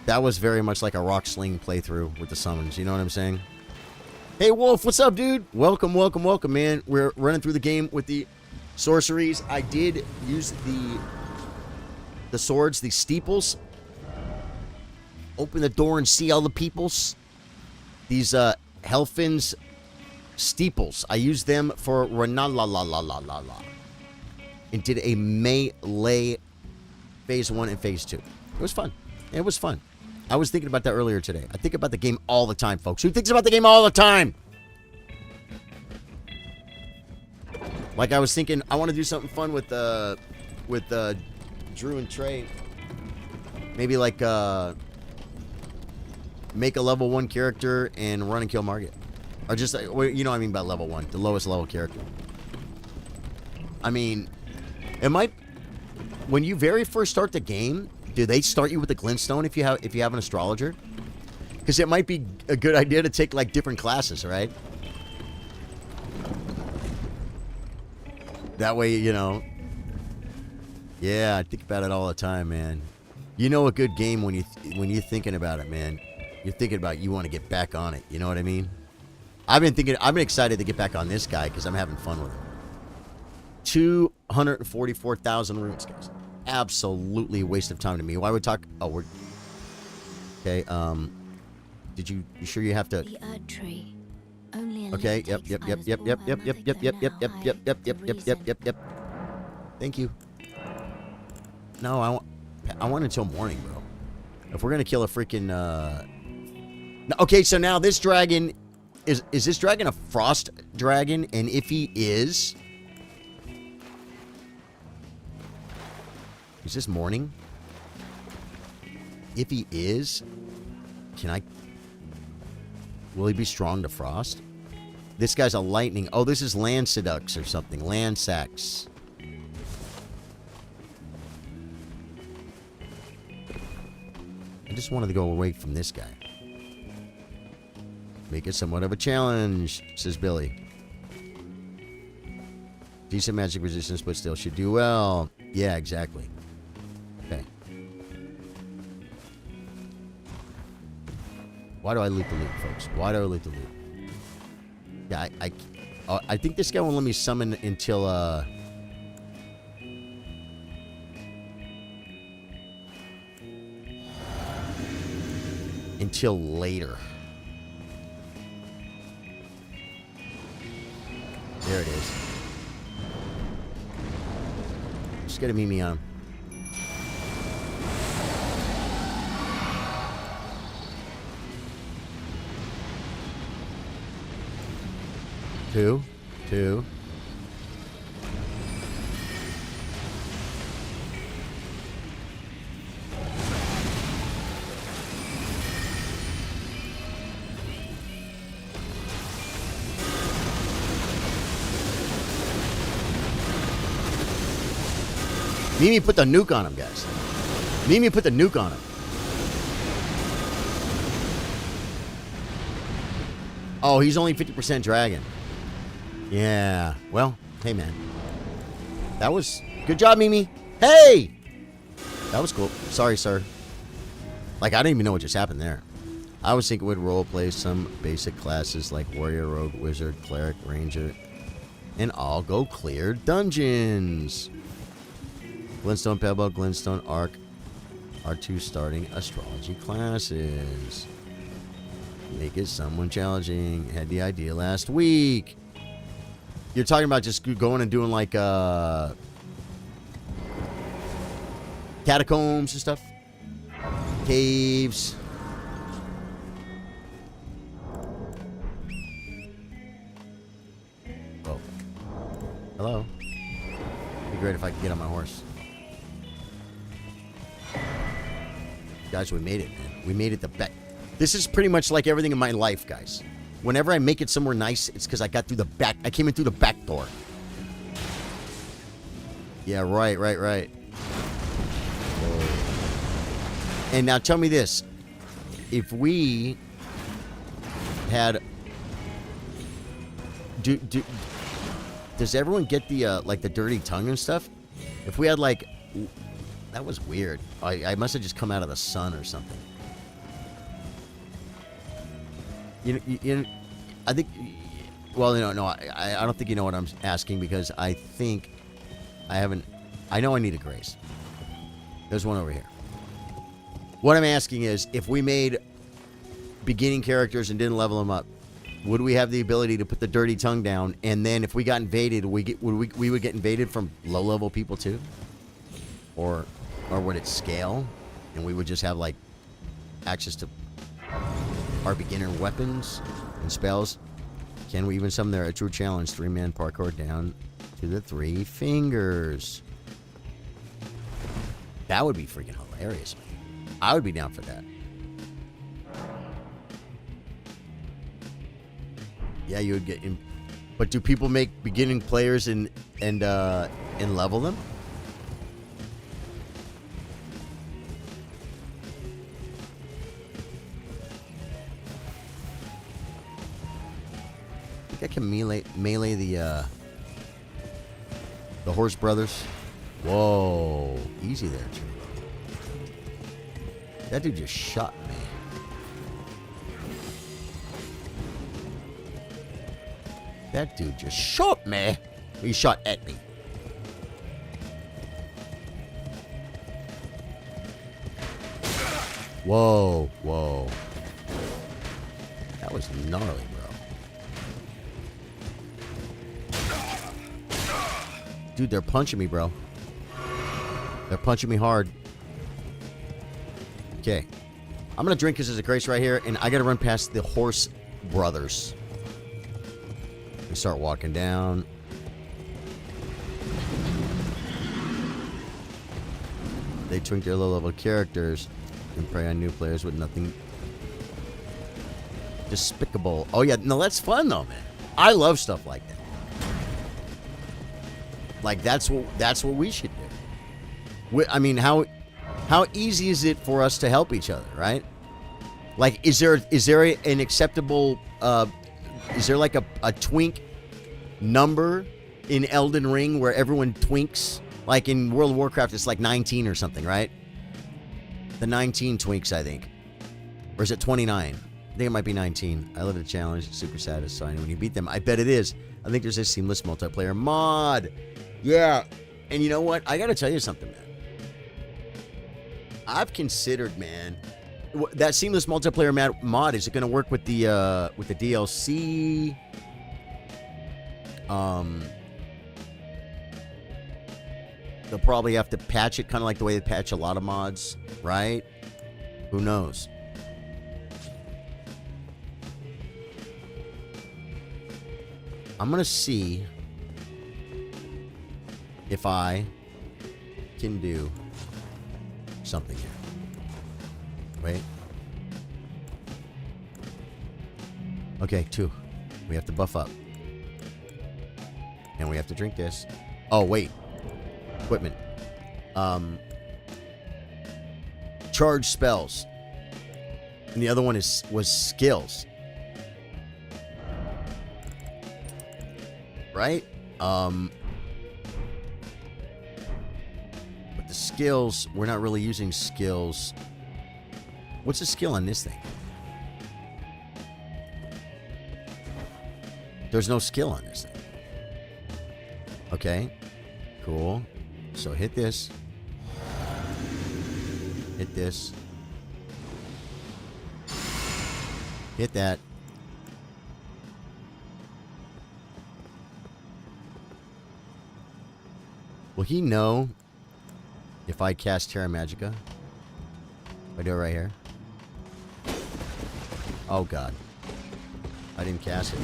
That was very much like a rock sling playthrough with the summons. You know what I'm saying? Hey, Wolf, what's up, dude? Welcome, welcome, welcome, man. We're running through the game with the sorceries. I did use the swords, the steeples. Open the door and see all the peoples. These Helfin's steeples. I used them for Ranalalalala. And did a melee phase 1 and phase 2. It was fun. It was fun. I was thinking about that earlier today. I think about the game all the time, folks. Who thinks about the game all the time? Like I was thinking, I want to do something fun with Drew and Trey. Maybe like make a level 1 character and run and kill Margit. Or just, you know what I mean by level 1. The lowest level character. I mean, it might... When you very first start the game, do they start you with a glintstone if you have an astrologer? Because it might be a good idea to take, like, different classes, right? That way, you know... Yeah, I think about it all the time, man. You know a good game when you're thinking about it, man. You're thinking about you want to get back on it. You know what I mean? I've been excited to get back on this guy because I'm having fun with him. 244,000 runes, guys. Absolutely a waste of time to me. Why would talk? Oh, we're okay. Did you sure you have to? The Erd tree. Only a Okay. little Yep. takes I was born and Yep. Thank you. No, I want until morning, bro. If we're gonna kill a freaking okay, so now this dragon is this dragon a frost dragon? And if he is this morning? If he is, will he be strong to frost? This guy's a lightning. Oh, this is land seducts or something. Land sacks. I just wanted to go away from this guy. Make it somewhat of a challenge, says Billy. Decent magic resistance, but still should do well. Yeah, exactly. Okay. Why do I loot the loot, folks? Why do I loot the loot? Yeah, I think this guy won't let me summon until, until later. There it is. Just gotta meet me on him. Two. Mimi put the nuke on him, guys. Mimi put the nuke on him. Oh, he's only 50% dragon. Yeah. Well, hey, man. That was... Good job, Mimi. Hey! That was cool. Sorry, sir. Like, I didn't even know what just happened there. I was thinking we'd roleplay some basic classes like Warrior, Rogue, Wizard, Cleric, Ranger, and I'll go clear dungeons. Glintstone, Pebble, Glintstone, Arc are 2 starting astrology classes. Make it somewhat challenging. Had the idea last week. You're talking about just going and doing like catacombs and stuff? Caves. Oh. Hello. It'd be great if I could get on my horse. Guys, we made it, man. We made it the back. This is pretty much like everything in my life, guys. Whenever I make it somewhere nice, it's because I got through the back. I came in through the back door. Yeah, right. Oh. And now tell me this. If we had... Does everyone get the, like, the dirty tongue and stuff? If we had, like... That was weird. I must have just come out of the sun or something. I think... Well, no, I don't think you know what I'm asking because I think I haven't... I know I need a grace. There's one over here. What I'm asking is, if we made beginning characters and didn't level them up, would we have the ability to put the dirty tongue down, and then if we got invaded, we would get invaded from low-level people too? Or would it scale, and we would just have, like, access to our beginner weapons and spells? Can we even summon there? A true challenge. 3-man parkour down to the 3 fingers. That would be freaking hilarious, man. I would be down for that. Yeah, you would get in. But do people make beginning players and level them? I think I can melee the Horse Brothers. Whoa, easy there, Jim. That dude just shot me. That dude just shot me. He shot at me. Whoa. That was gnarly, bro. Dude, they're punching me, bro. They're punching me hard. Okay. I'm going to drink this as a grace right here, and I got to run past the Horse Brothers. We start walking down. They twink their low-level characters and prey on new players with nothing despicable. Oh, yeah. No, that's fun, though, man. I love stuff like that. Like, that's what we should do. I mean, how easy is it for us to help each other, right? Like, is there an acceptable... is there like a twink number in Elden Ring where everyone twinks? Like in World of Warcraft, it's like 19 or something, right? The 19 twinks, I think. Or is it 29? I think it might be 19. I love the challenge. It's super satisfying when you beat them. I bet it is. I think there's a seamless multiplayer mod. Yeah. And you know what? I got to tell you something, man. I've considered, man, that seamless multiplayer mod, is it going to work with the DLC? They'll probably have to patch it kind of like the way they patch a lot of mods, right? Who knows? I'm going to see if I can do something here. Wait. Okay, 2. We have to buff up. And we have to drink this. Oh, wait. Equipment. Charge spells. And the other one was skills. right? But the skills, we're not really using skills. What's the skill on this thing? There's no skill on this thing. Okay, cool. So hit this. Hit this. Hit that. Will he know if I cast Terra Magica? If I do it right here. Oh god. I didn't cast it.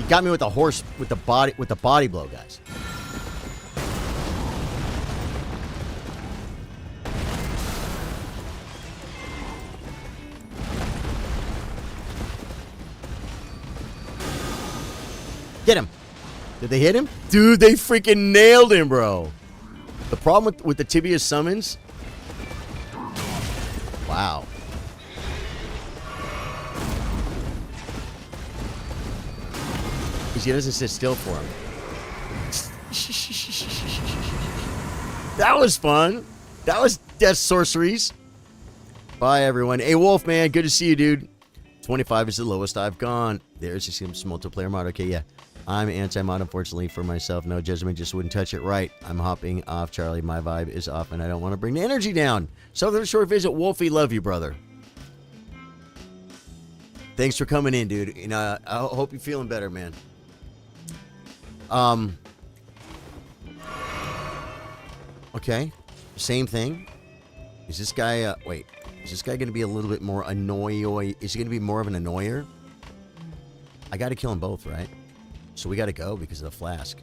Got me with the horse, with the body blow, guys. Get him. Did they hit him? Dude, they freaking nailed him, bro. The problem with the tibia summons. Wow. He doesn't sit still for him. That was fun. That was Death Sorceries. Bye, everyone. Hey, Wolf, man. Good to see you, dude. 25 is the lowest I've gone. There's some multiplayer mod. Okay, yeah. I'm anti-mod, unfortunately, for myself. No judgment, just wouldn't touch it right. I'm hopping off, Charlie. My vibe is off, and I don't want to bring the energy down. So, for a short visit, Wolfie, love you, brother. Thanks for coming in, dude. You know, I hope you're feeling better, man. Okay. Same thing. Is this guy, wait. Is this guy going to be a little bit more annoy? Is he going to be more of an annoyer? I got to kill them both, right? So we got to go because of the flask.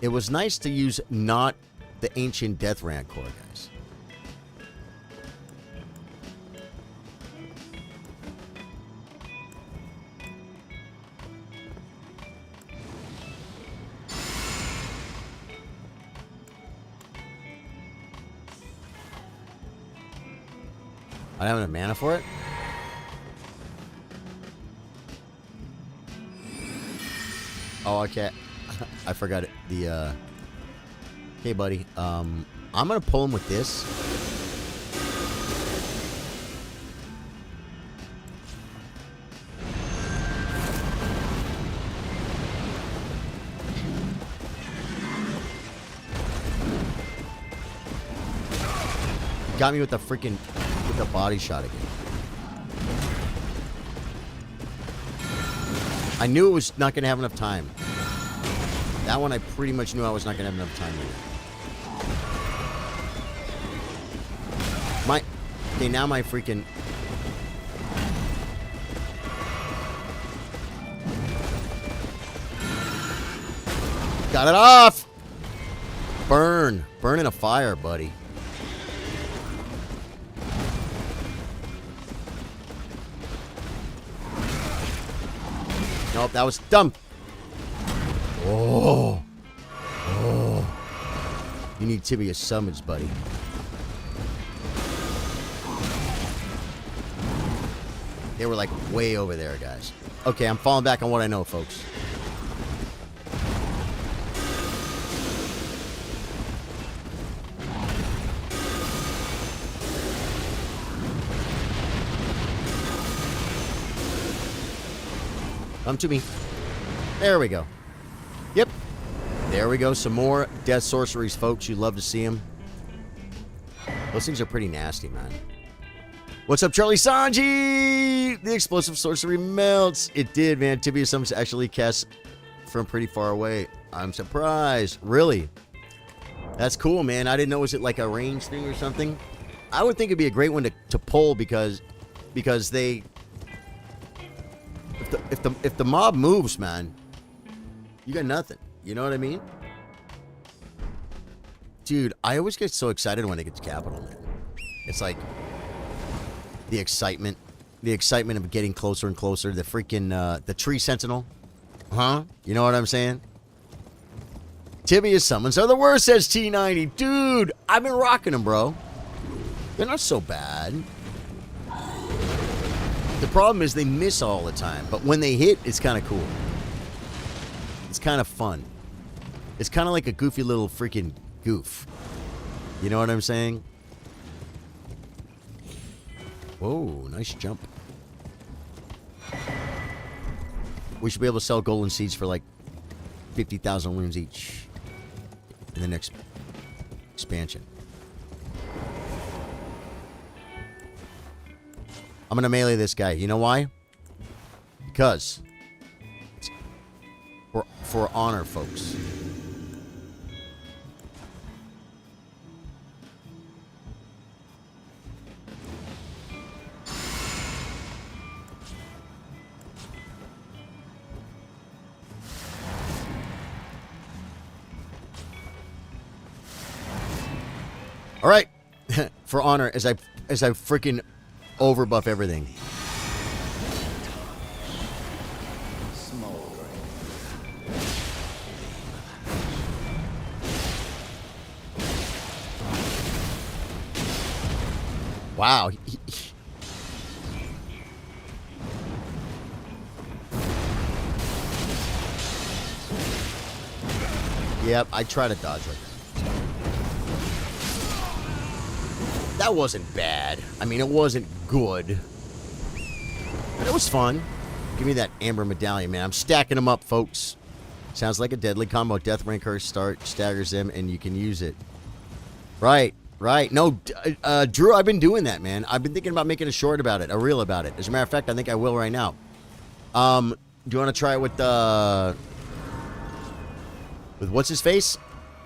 It was nice to use not the ancient Death Rancor, guys. I don't have enough mana for it. Oh, okay. I forgot it. The, hey, buddy. I'm gonna pull him with this. Got me with the freaking... with the body shot again. I knew it was not going to have enough time. That one I pretty much knew I was not going to have enough time with. Okay, now my freaking... Got it off! Burn. Burn in a fire, buddy. Nope, that was dumb. Oh. Oh. You need tibia summons, buddy. They were like way over there, guys. Okay, I'm falling back on what I know, folks. Come to me. There we go. Yep. There we go. Some more Death Sorceries, folks. You'd love to see them. Those things are pretty nasty, man. What's up, Charlie Sanji? The explosive sorcery melts. It did, man. Tibia summons actually cast from pretty far away. I'm surprised. Really? That's cool, man. I didn't know. Was it like a range thing or something? I would think it'd be a great one to pull because they... if the mob moves, man, you got nothing. You know what I mean? Dude, I always get so excited when I get to Capital, man. It's like the excitement of getting closer and closer. The freaking the tree sentinel, huh? You know what I'm saying? Tibia summons are the worst, says T90. Dude, I've been rocking them, bro. They're not so bad. The problem is they miss all the time, but when they hit, it's kind of cool. It's kind of fun. It's kind of like a goofy little freaking goof. You know what I'm saying? Whoa, nice jump. We should be able to sell golden seeds for like 50,000 loons each in the next expansion. I'm going to melee this guy. You know why? Because it's for honor, folks. All right. For honor, as I freaking overbuff everything. Wow. Yep, I try to dodge like that. That wasn't bad. I mean, it wasn't good. But it was fun. Give me that amber medallion, man. I'm stacking them up, folks. Sounds like a deadly combo. Death Rancor staggers them, and you can use it. Right, right. No, Drew, I've been doing that, man. I've been thinking about making a short about it, a reel about it. As a matter of fact, I think I will right now. Do you want to try it with what's his face?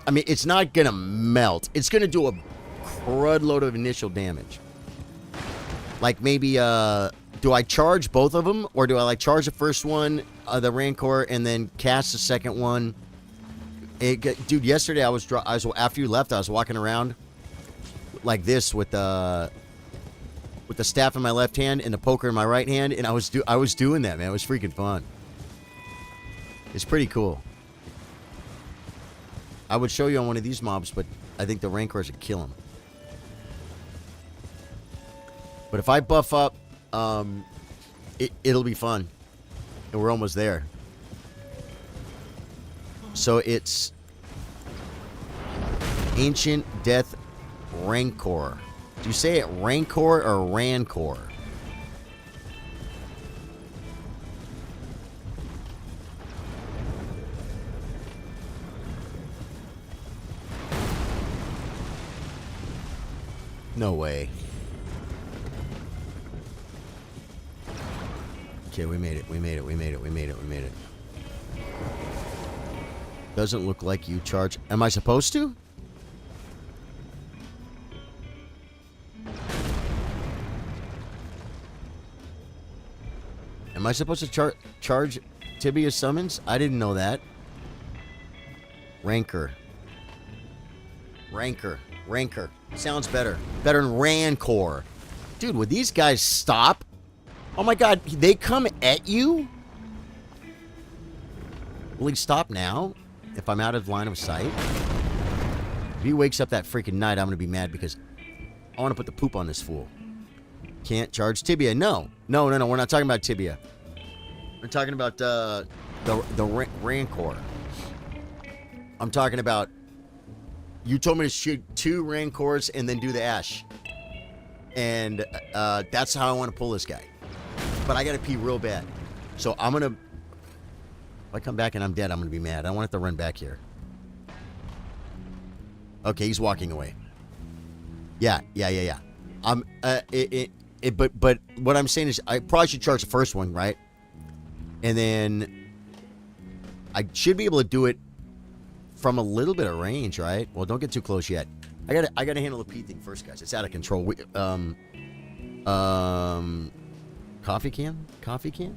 I mean, it's not going to melt. It's going to do a crud load of initial damage. Like maybe, do I charge both of them? Or do I like charge the first one, the Rancor, and then cast the second one? Dude, yesterday I was after you left, I was walking around like this with the staff in my left hand and the poker in my right hand, and I was doing that, man. It was freaking fun. It's pretty cool. I would show you on one of these mobs, but I think the Rancors would kill him. But if I buff up, it'll be fun. And we're almost there. So it's Ancient Death Rancor. Do you say it Rancor or Rancor? No way. Okay, we made it. We made it. We made it. We made it. We made it. Doesn't look like you charge. Am I supposed to? Am I supposed to charge Tibia summons? I didn't know that. Rancor. Rancor. Rancor. Sounds better. Better than Rancor. Dude, would these guys stop? Oh my god, they come at you? Will he stop now? If I'm out of line of sight? If he wakes up that freaking night, I'm going to be mad because I want to put the poop on this fool. Can't charge Tibia. No. No, no, no. We're not talking about Tibia. We're talking about the Rancor. I'm talking about... You told me to shoot 2 Rancors and then do the Ash. And that's how I want to pull this guy. But I got to pee real bad. So I'm going to... If I come back and I'm dead, I'm going to be mad. I want to run back here. Okay, he's walking away. Yeah. But what I'm saying is I probably should charge the first one, right? And then I should be able to do it from a little bit of range, right? Well, don't get too close yet. I gotta handle the pee thing first, guys. It's out of control. Coffee can? Coffee can?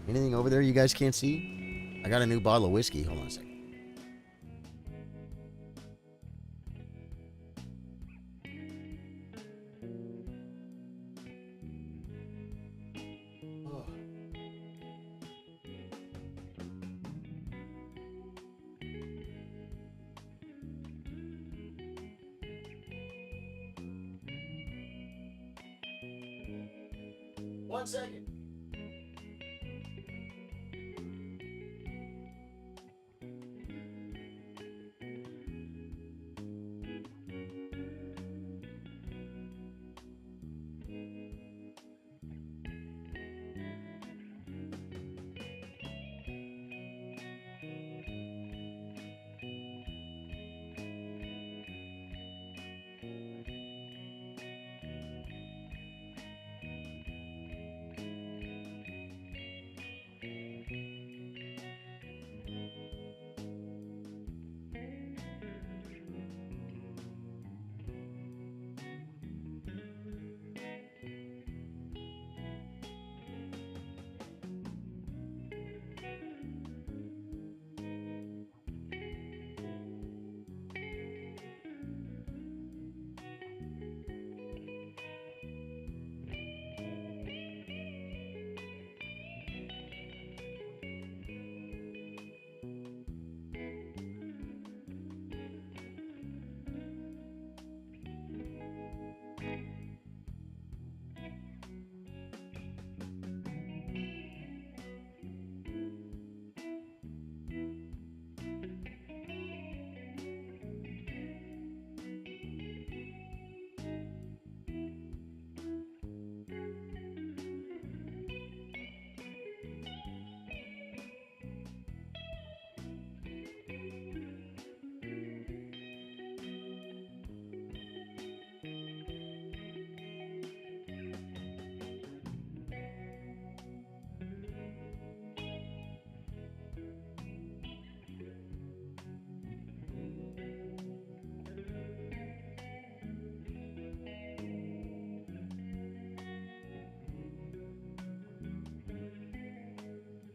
Anything over there you guys can't see? I got a new bottle of whiskey. Hold on a second. Oh. One second.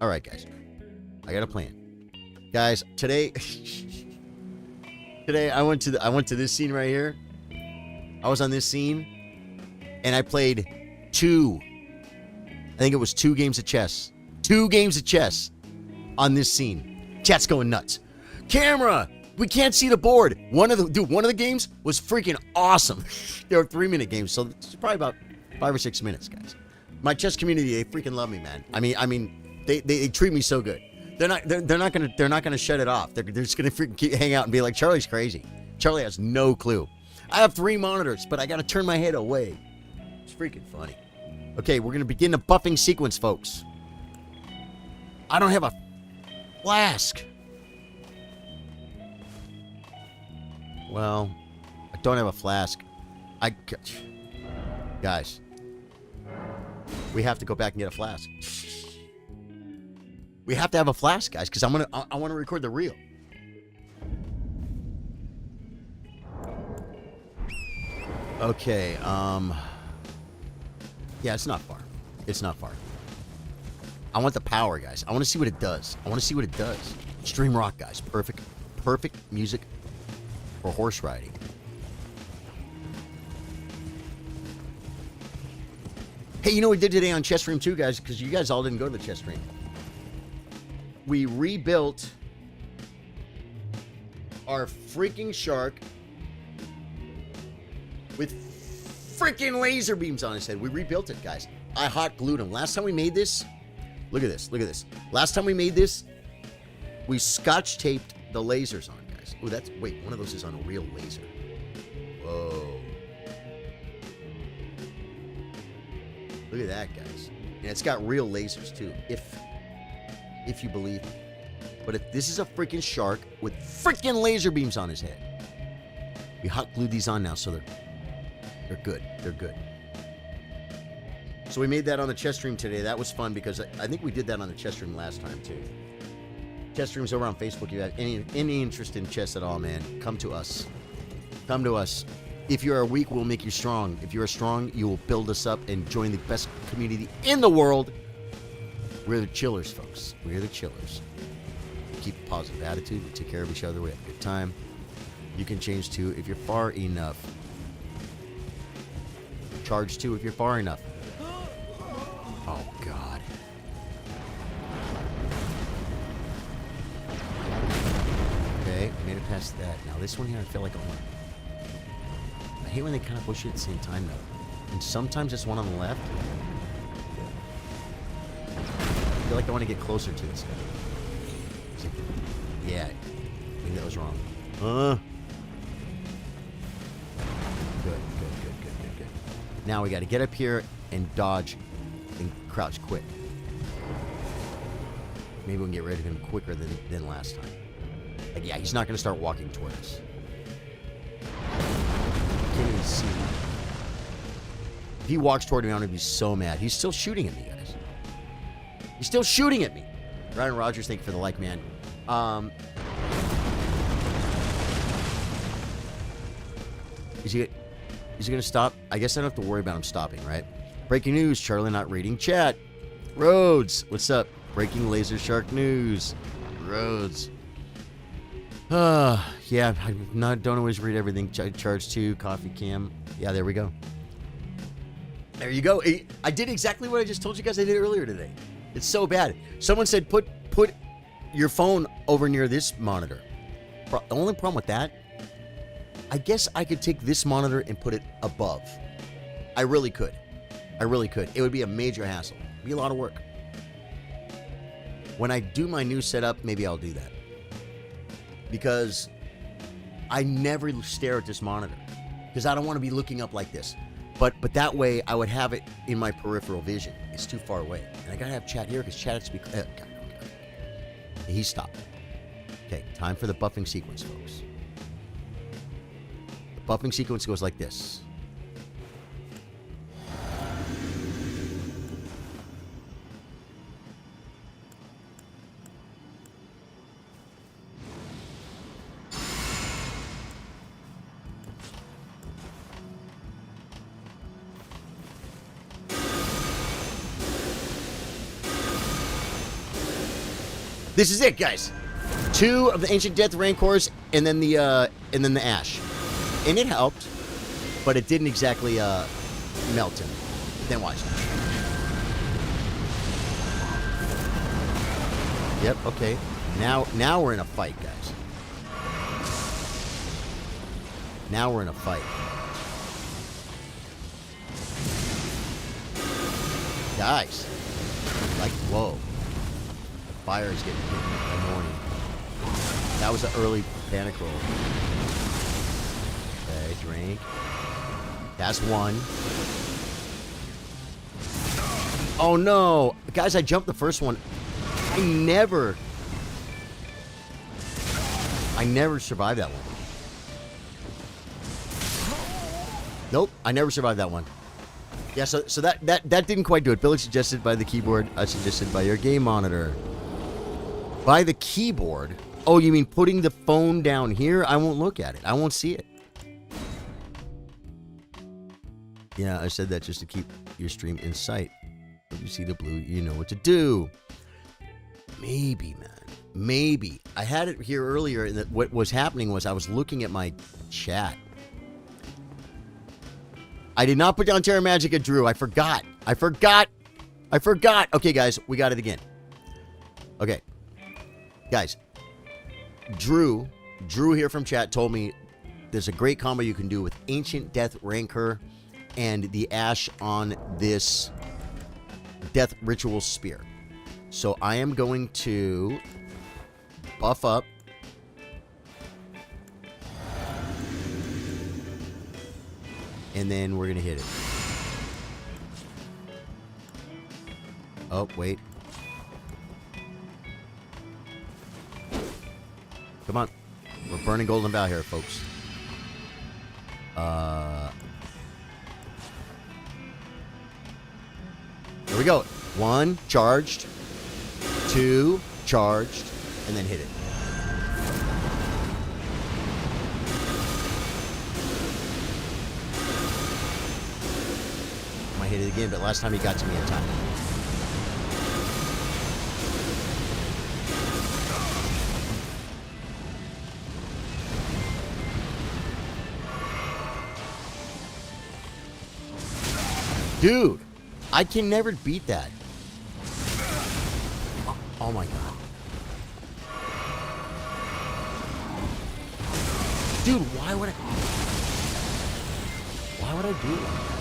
All right, guys. I got a plan. Guys, today I went to this scene right here. I was on this scene and I played two games of chess. 2 games of chess on this scene. Chat's going nuts. Camera, we can't see the board. One of the games was freaking awesome. They were 3-minute games, so it's probably about 5 or 6 minutes, guys. My chess community, they freaking love me, man. I mean, they treat me so good. They're not gonna shut it off. They're just gonna freaking hang out and be like, Charlie's crazy. Charlie has no clue. I have 3 monitors, but I gotta turn my head away. It's freaking funny. Okay, we're gonna begin the buffing sequence, folks. I don't have a flask. Well, I don't have a flask. Guys, we have to go back and get a flask. We have to have a flask, guys, because I want to record the reel. Okay, yeah, it's not far. It's not far. I want the power, guys. I want to see what it does. Stream rock, guys. Perfect music for horse riding. Hey, you know what we did today on Chess Stream 2, guys? Because you guys all didn't go to the Chess Stream. We rebuilt our freaking shark with freaking laser beams on his head. We rebuilt it, guys. I hot glued him. Last time we made this, look at this. Last time we made this, we scotch taped the lasers on, guys. Oh, wait, one of those is on a real laser. Whoa. Look at that, guys. And it's got real lasers too, if you believe me. But this is a freaking shark with freaking laser beams on his head. We hot glued these on now, so they're good. They're good. So we made that on the chess stream today. That was fun because I think we did that on the chess stream last time too. Chess streams over on Facebook. If you have any interest in chess at all, man, come to us. Come to us. If you are weak, we'll make you strong. If you are strong, you will build us up and join the best community in the world. We're the chillers, folks. We're the chillers. Keep a positive attitude. We take care of each other. We have a good time. You can change too if you're far enough. Charge too if you're far enough. Oh, God. Okay, made it past that. Now this one here, I feel like I hate when they kind of push it at the same time, though. And sometimes this one on the left. I feel like I want to get closer to this guy. Yeah, maybe that was wrong. Good. Now we got to get up here and dodge and crouch quick. Maybe we can get rid of him quicker than last time. Like, yeah, he's not going to start walking toward us. I can't even see him. If he walks toward me, I'm going to be so mad. He's still shooting at me, guys. He's still shooting at me. Ryan Rogers, thank you for the like, man. Is he going to stop? I guess I don't have to worry about him stopping, right? Breaking news, Charlie not reading chat. Rhodes, what's up? Breaking laser shark news. Rhodes. Yeah, don't always read everything. Charge 2, coffee cam. Yeah, there we go. There you go. I did exactly what I just told you guys I did earlier today. It's so bad. Someone said put your phone over near this monitor. The only problem with that, I guess I could take this monitor and put it above. I really could. It would be a major hassle. It'd be a lot of work. When I do my new setup, maybe I'll do that. Because I never stare at this monitor. Because I don't want to be looking up like this. But that way, I would have it in my peripheral vision. It's too far away. And I got to have chat here because chat has to be... God. He stopped. Okay, time for the buffing sequence, folks. The buffing sequence goes like this. This is it, guys. 2 of the Ancient Death Rancors, and then the Ash, and it helped, but it didn't exactly melt him. Then watch. Yep. Okay. Now we're in a fight, guys. Now we're in a fight. Guys, like, whoa. Fire is getting annoying. That was an early panic roll. Okay, drink. That's 1. Oh no! Guys, I jumped the first one. I never survived that one. Nope, I never survived that one. Yeah, so that didn't quite do it. Billy suggested by the keyboard. I suggested by your game monitor. By the keyboard? Oh, you mean putting the phone down here? I won't look at it. I won't see it. Yeah, I said that just to keep your stream in sight. If you see the blue, you know what to do. Maybe, man. Maybe. I had it here earlier, and what was happening was I was looking at my chat. I did not put down Terra Magica Drew. I forgot. Okay, guys, we got it again. Okay. Guys, Drew here from chat told me there's a great combo you can do with Ancient Death Rancor and the Ash on this Death Ritual Spear. So I am going to buff up. And then we're going to hit it. Oh, wait. Come on. We're burning Golden Bough here, folks. Here we go. 1, charged. 2, charged. And then hit it. I might hit it again, but last time he got to me in time. Dude, I can never beat that. Oh my god. Dude, why would I do it like that?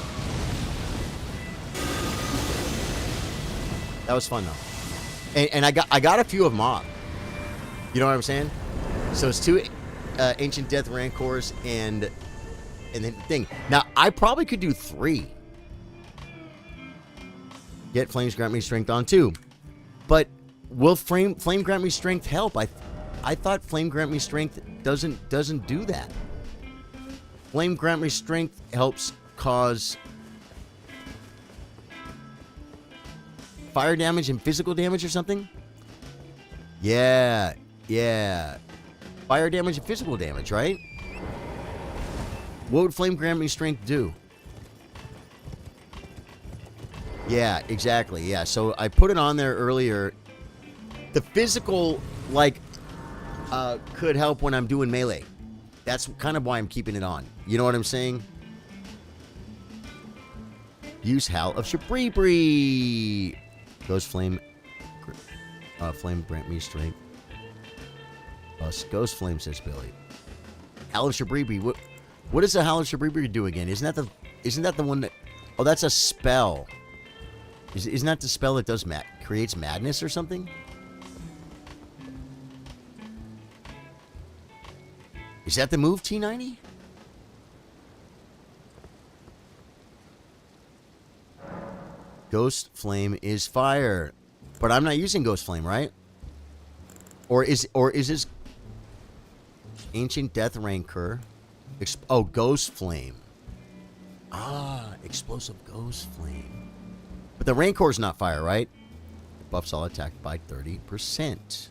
That was fun though. And I got a few of them off. You know what I'm saying? So it's 2 Ancient Death Rancors and then the thing. Now, I probably could do 3. Get Flames Grant Me Strength on 2. But will Flame Grant Me Strength help? I thought Flame Grant Me Strength doesn't do that. Flame Grant Me Strength helps cause fire damage and physical damage or something? Yeah. Fire damage and physical damage, right? What would Flame Grant Me Strength do? Yeah, exactly. Yeah, so I put it on there earlier. The physical, like, could help when I'm doing melee. That's kind of why I'm keeping it on. You know what I'm saying? Use Howl of Shabribri. Ghost Flame Grant Me Strength. Ghost Flame, says Billy. Howl of Shabribri. What does the Howl of Shabribri do again? Isn't that the one that? Oh, that's a spell. Isn't that the spell that does creates madness or something? Is that the move, T90? Ghost Flame is fire. But I'm not using Ghost Flame, right? Or is this Ancient Death Rancor? Ghost Flame. Explosive Ghost Flame. But the Rancor's not fire, right? Buffs all attack by 30%.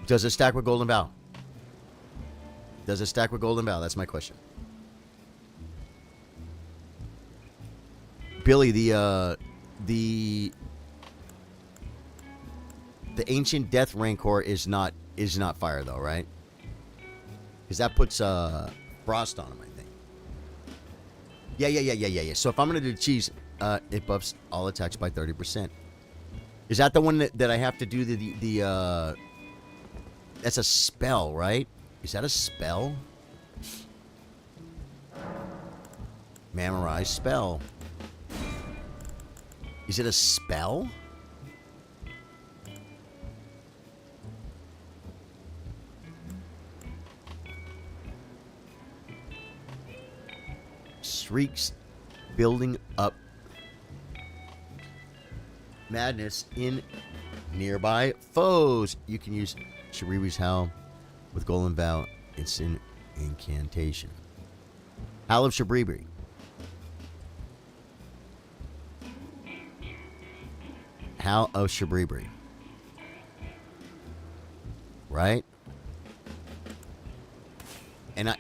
Does it stack with Golden Bow? Does it stack with Golden Bow? That's my question. Billy, the Ancient Death Rancor is not fire though, right? Because that puts frost on him, I think. Yeah. So if I'm gonna do cheese, it buffs all attacks by 30%. Is that the one that I have to do the that's a spell, right? Is that a spell? Memorize spell. Is it a spell? Shrieks building up madness in nearby foes. You can use Sharibi's Howl with Golden Vow. It's an incantation. Howl of Shabribri. Howl of Shabribri. Right? And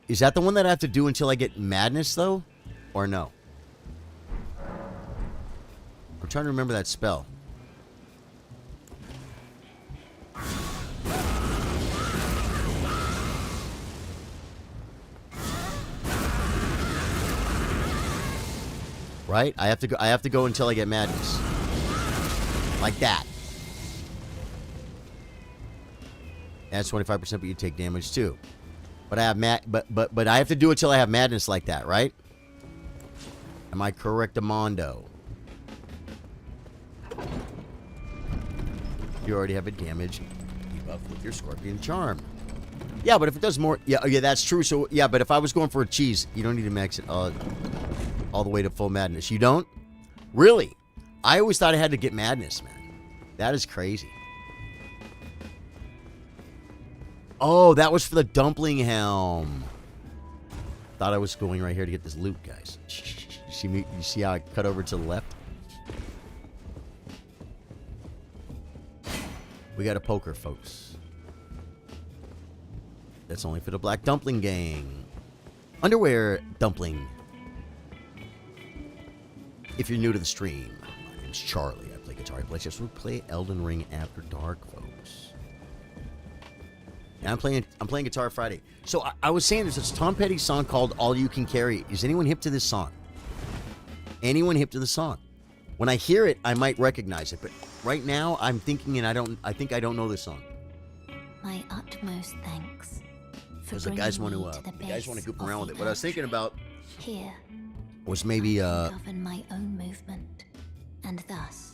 is that the one that I have to do until I get madness though? Or no? I'm trying to remember that spell. Right? I have to go until I get madness. Like that. That's 25%, but you take damage too. But I have but I have to do it till I have madness like that, right? Am I correct, Amondo? You already have a damage debuff with your Scorpion Charm. Yeah, but if it does more, yeah, that's true. So yeah, but if I was going for a cheese, you don't need to max it all the way to full madness. You don't? Really? I always thought I had to get madness, man. That is crazy. Oh, that was for the Dumpling Helm. Thought I was going right here to get this loot, guys. You see how I cut over to the left? We got a poker, folks. That's only for the Black Dumpling Gang. Underwear Dumpling. If you're new to the stream, my name's Charlie. I play guitar. I play chess. We play Elden Ring After Dark, folks. And I'm playing Guitar Friday. So I was saying there's this Tom Petty song called All You Can Carry. Is anyone hip to this song? anyone hip to the song. When I hear it, I might recognize it, but right now I'm thinking, and I think I don't know this song. My utmost thanks. Because the guys want to goof around with it. What I was thinking about here was maybe govern my own movement, and thus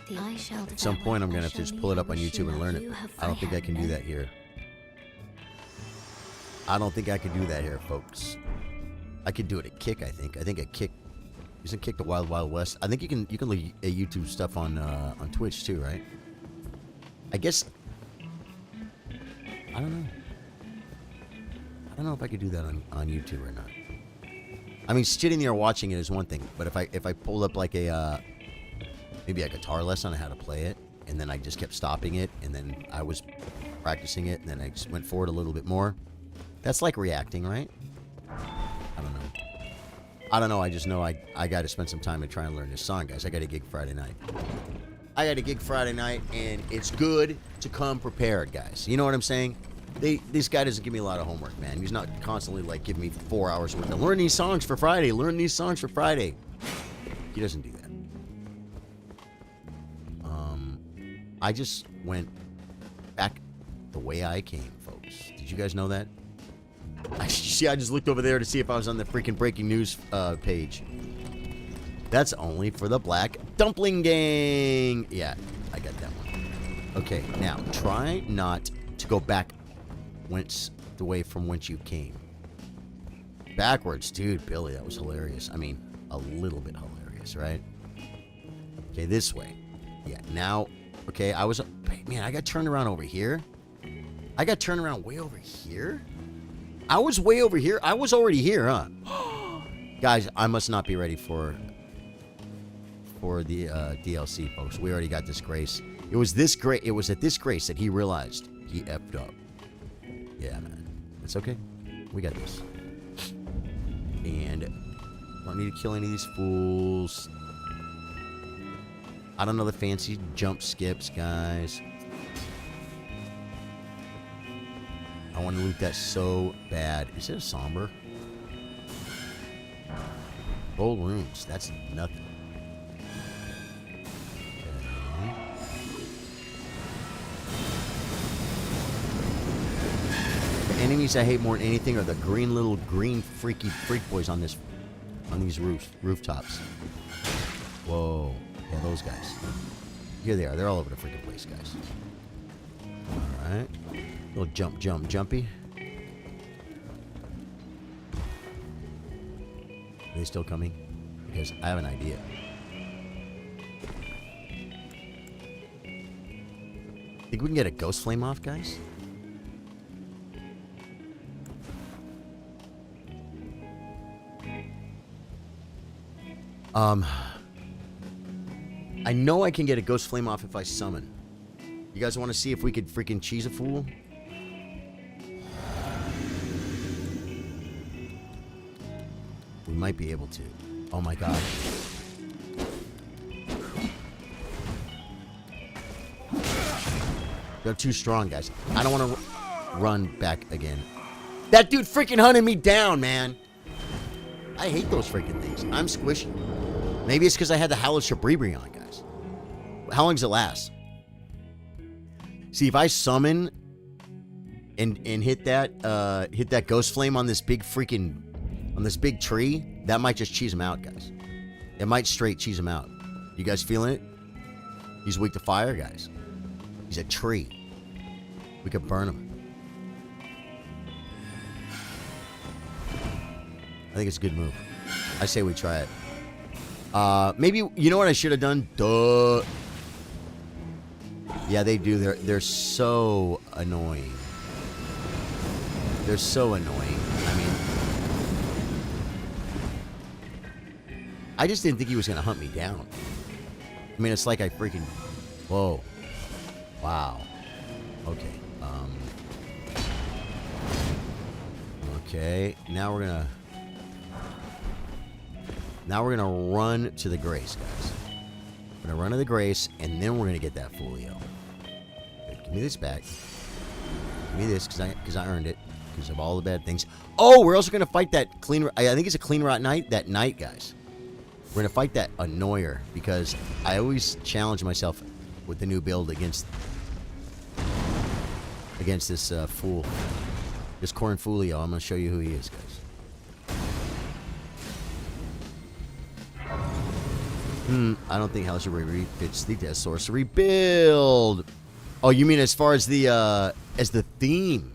at some point I'm gonna have to just pull it up on YouTube and learn it. I don't think I can do that here. I don't think I can do that here, folks. I could do it at Kick. I think at Kick. Isn't Kick the Wild Wild West? I think you can look at YouTube stuff on Twitch too, right? I guess. I don't know. I don't know if I could do that on YouTube or not. I mean, sitting there watching it is one thing, but if I pulled up like a maybe a guitar lesson on how to play it, and then I just kept stopping it, and then I was practicing it, and then I just went forward a little bit more. That's like reacting, right? I don't know. I just know I got to spend some time to try and learn this song, guys. I got a gig Friday night. And it's good to come prepared, guys. You know what I'm saying? This guy doesn't give me a lot of homework, man. He's not constantly like giving me 4 hours worth of learn these songs for Friday. Learn these songs for Friday. He doesn't do that. I just went back the way I came, folks. Did you guys know that? I just looked over there to see if I was on the freaking breaking news page. That's only for the Black Dumpling Gang. Yeah, I got that one. Okay, now try not to go back the way from whence you came. Backwards, dude, Billy, that was hilarious. I mean, a little bit hilarious, right? Okay, this way. Yeah, now, okay, man, I got turned around over here. I got turned around way over here. I was way over here. I was already here, huh? Guys, I must not be ready for the DLC, folks. We already got this grace. It was at this grace that he realized he effed up. Yeah, man. It's okay. We got this. And don't need to kill any of these fools. I don't know the fancy jump skips, guys. I want to loot that so bad. Is it a somber? Gold runes. That's nothing. Okay. The enemies I hate more than anything are the little green freaky freak boys on these rooftops. Whoa. Yeah, those guys. Here they are. They're all over the freaking place, guys. All right. Little jumpy. Are they still coming? Because I have an idea. Think we can get a ghost flame off, guys? I know I can get a ghost flame off if I summon. You guys want to see if we could freaking cheese a fool? We might be able to. Oh my god. They're too strong, guys. I don't want to run back again. That dude freaking hunted me down, man. I hate those freaking things. I'm squishy. Maybe it's because I had the Howler Shabribri on, guys. How long does it last? See, if I summon and hit that ghost flame on this big tree, that might just cheese him out, guys. It might straight cheese him out. You guys feeling it? He's weak to fire, guys. He's a tree. We could burn him. I think it's a good move. I say we try it. Maybe, you know what I should have done? Duh. Yeah, they do. They're so annoying. They're so annoying. I mean, I just didn't think he was going to hunt me down. I mean, it's like I freaking... Whoa. Wow. Okay. Okay. Now we're gonna run to the Grace, guys. We're gonna run to the Grace, and then we're gonna get that Folio. Wait, give me this back. Give me this, because I earned it. Because of all the bad things. Oh, we're also gonna fight that clean... I think it's a clean rot night. That night, guys. We're gonna fight that annoyer because I always challenge myself with the new build against this fool, this Corn Foolio. I'm gonna show you who he is, guys. I don't think House of Bravery fits the Death Sorcery build. Oh, you mean as far as the theme?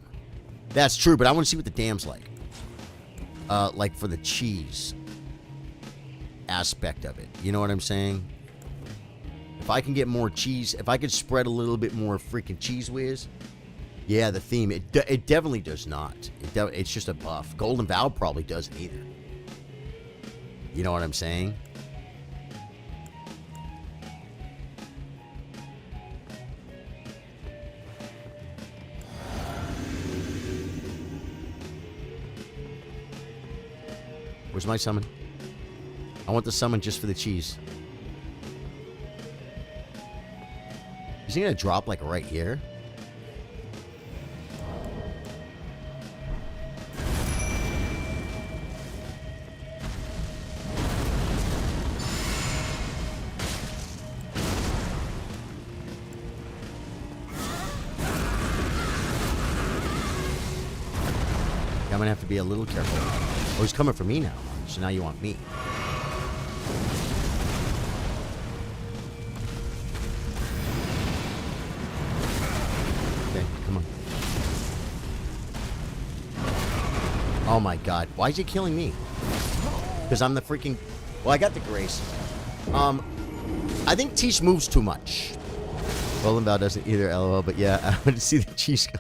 That's true, but I want to see what the dam's like. Like for the cheese aspect of it. You know what I'm saying? If I can get more cheese, if I could spread a little bit more freaking cheese whiz, yeah, the theme, it definitely does not. It's just a buff. Golden Vow probably doesn't either. You know what I'm saying? Where's my summon? I want the summon just for the cheese. Is he gonna drop like right here? I'm gonna have to be a little careful. Oh, he's coming for me now. So now you want me. Okay, come on. Oh my god. Why is he killing me? Because I'm the freaking... Well, I got the grace. I think Tish moves too much. Golden Vow doesn't either, LOL, but yeah, I want to see the cheese go.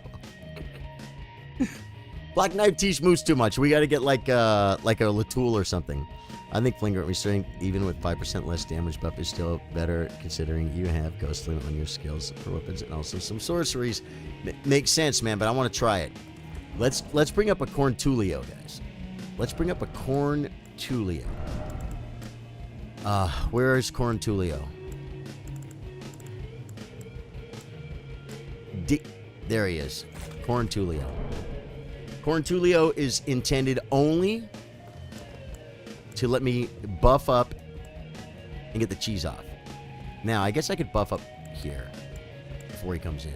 Black Knife Tish moves too much. We got to get like a Latoul or something. I think Flagrant Restraint, even with 5% less damage buff, is still better considering you have Ghost Limit on your skills for weapons and also some sorceries. Makes sense, man, but I want to try it. Let's bring up a Corn Tulio, guys. Let's bring up a Corn Tulio. Where is Corn Tulio? There he is. Corn Tulio. Corn Tulio is intended only to let me buff up and get the cheese off. Now, I guess I could buff up here before he comes in.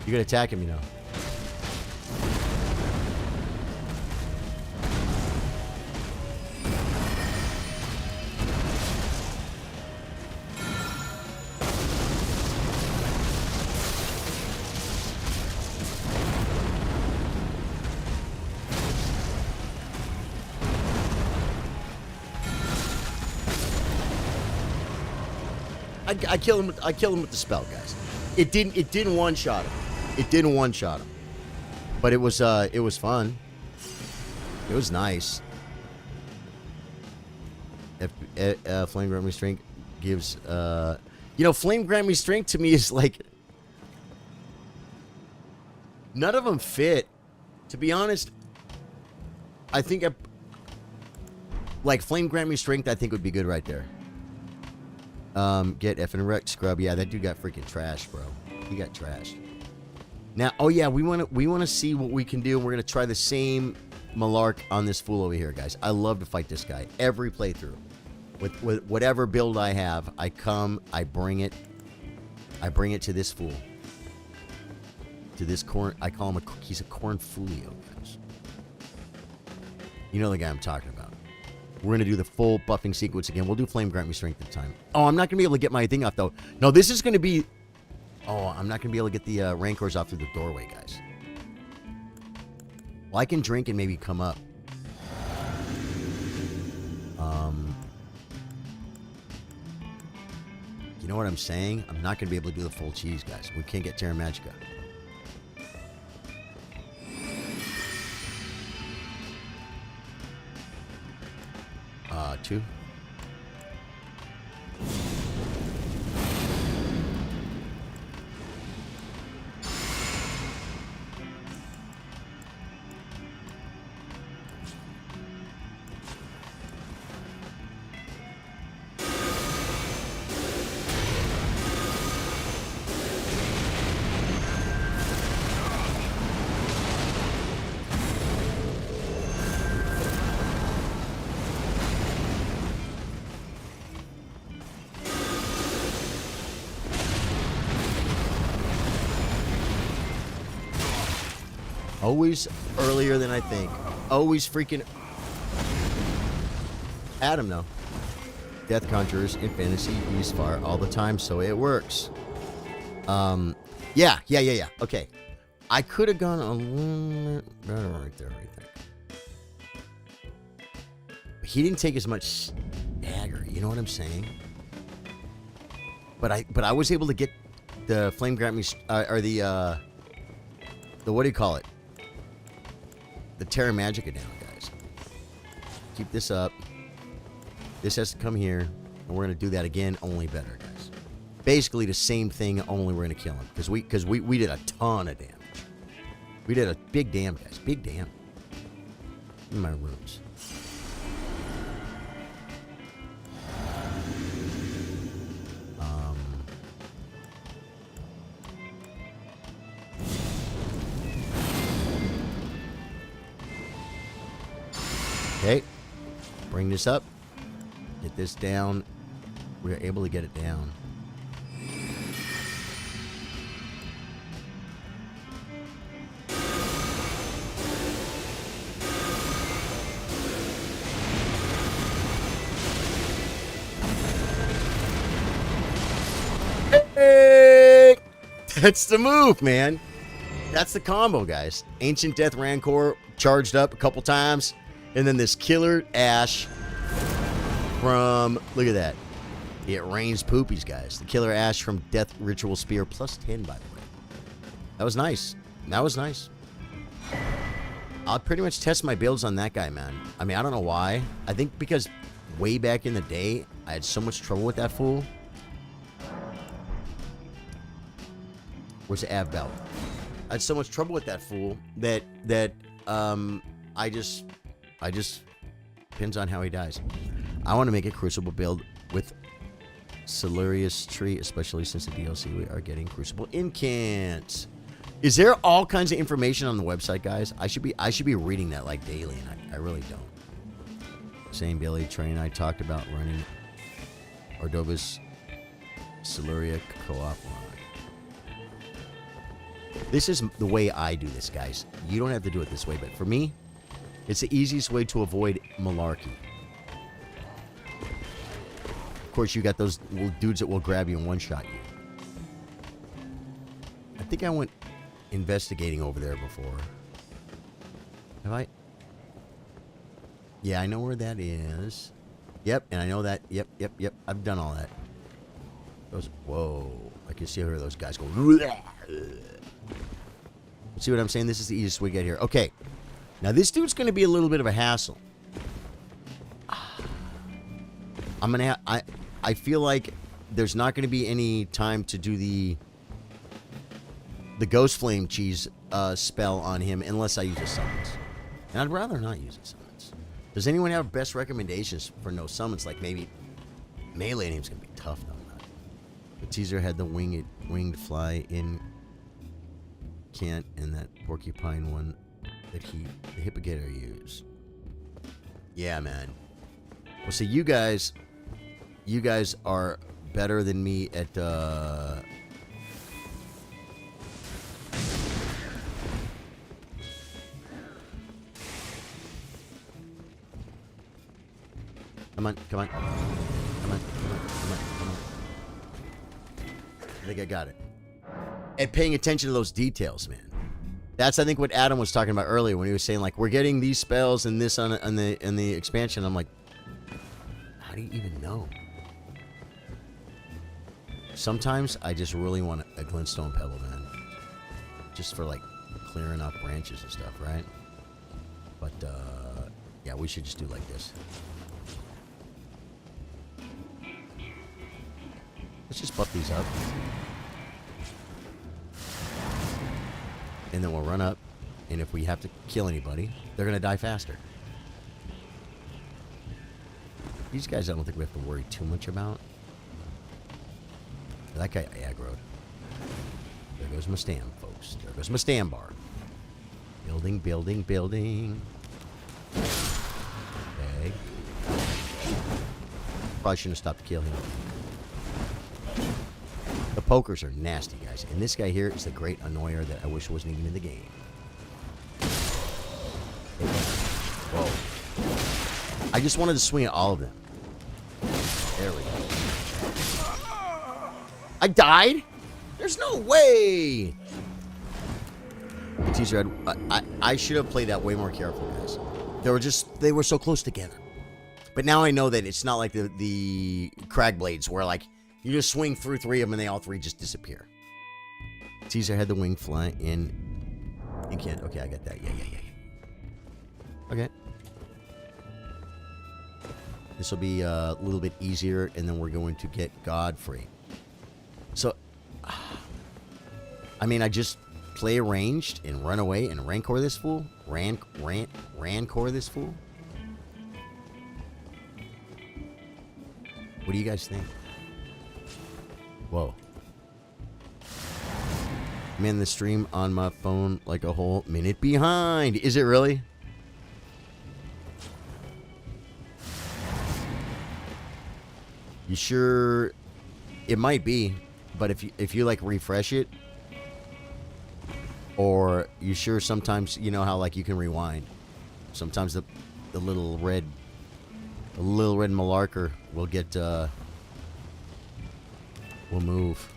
You can attack him, you know. I kill him with the spell, guys. It didn't one-shot him. It didn't one-shot him. But it was fun. It was nice. Flame Grant Restraint gives Flame Grant Restraint to me is like none of them fit. To be honest, I think Flame Grant Restraint I think would be good right there. Get effing wrecked, scrub. Yeah, that dude got freaking trashed, bro. He got trashed. Now, oh yeah, we want to see what we can do, and we're gonna try the same malark on this fool over here, guys. I love to fight this guy every playthrough. With whatever build I have, I bring it to this fool, to this corn. I call him he's a Corn Foolio, guys. You know the guy I'm talking about. We're going to do the full buffing sequence again. We'll do Flame Grant Me Strength this time. Oh, I'm not going to be able to get my thing off, though. No, this is going to be... Oh, I'm not going to be able to get the Rancors off through the doorway, guys. Well, I can drink and maybe come up. You know what I'm saying? I'm not going to be able to do the full cheese, guys. We can't get Terra Magica. Two. Always earlier than I think. Always freaking... Adam, though. Death Conjurers in fantasy use fire all the time, so it works. Yeah. Okay. I could have gone a little better right there, I think. He didn't take as much dagger, you know what I'm saying? But I was able to get the flame grant me or the what do you call it? The Terra Magica down, guys. Keep this up. This has to come here, and we're gonna do that again, only better, guys. Basically the same thing, only we're gonna kill him because we did a ton of damage. We did a big dam, guys. Big dam. In my rooms. Okay, bring this up, get this down. We are able to get it down. Hey! That's the move, man. That's the combo, guys. Ancient Death Rancor charged up a couple times. And then this killer ash from, look at that. It rains poopies, guys. The killer ash from Death Ritual Spear, plus 10, by the way. That was nice. That was nice. I'll pretty much test my builds on that guy, man. I mean, I don't know why. I think because way back in the day, I had so much trouble with that fool. Where's the Av belt? I had so much trouble with that fool that I just depends on how he dies. I want to make a Crucible build with Silurius Tree, especially since the DLC we are getting Crucible Incants. Is there all kinds of information on the website, guys? I should be reading that like daily, and I really don't. Same Billy Train I talked about running Ordova's Siluria co-op line. This is the way I do this, guys. You don't have to do it this way, but for me, it's the easiest way to avoid malarkey. Of course, you got those dudes that will grab you and one-shot you. I think I went investigating over there before. Have I? Yeah, I know where that is. Yep, and I know that. Yep. I've done all that. Those. Whoa. I can see where those guys go. See what I'm saying? This is the easiest way to get here. Okay. Now, this dude's going to be a little bit of a hassle. I'm going to I feel like there's not going to be any time to do the Ghost Flame Cheese spell on him unless I use a summons. And I'd rather not use a summons. Does anyone have best recommendations for no summons? Like maybe melee name's going to be tough, though. The teaser had the winged fly in Cant and that porcupine one that the Hippogator used. Yeah, man. Well, see, you guys are better than me at Come on. I think I got it. And paying attention to those details, man. That's, I think, what Adam was talking about earlier when he was saying, like, we're getting these spells and this on the expansion. I'm like, how do you even know? Sometimes I just really want a glintstone pebble, man. Just for, like, clearing up branches and stuff, right? But, yeah, we should just do like this. Let's just buff these up. And then we'll run up. And if we have to kill anybody, they're going to die faster. These guys I don't think we have to worry too much about. That guy aggroed. There goes my stand, folks. There goes my stand bar. Building. Okay. Probably shouldn't have stopped to kill him. The pokers are nasty, guys. And this guy here is the great annoyer that I wish wasn't even in the game. Whoa. I just wanted to swing at all of them. There we go. I died? There's no way! Teaser, I should have played that way more careful, guys. They were so close together. But now I know that it's not like the crag blades where, like, you just swing through 3 of them and they all 3 just disappear. Teaser had the wing fly in. You can't. Okay, I got that. Yeah. Okay. This will be a little bit easier, and then we're going to get Godfrey. So, I mean, I just play ranged and run away and rancor this fool? Rancor this fool? What do you guys think? Whoa. I'm in the stream on my phone like a whole minute behind. Is it really? You sure? It might be, but if you like refresh it, or you sure sometimes you know how like you can rewind. Sometimes the little red malarker will get will move.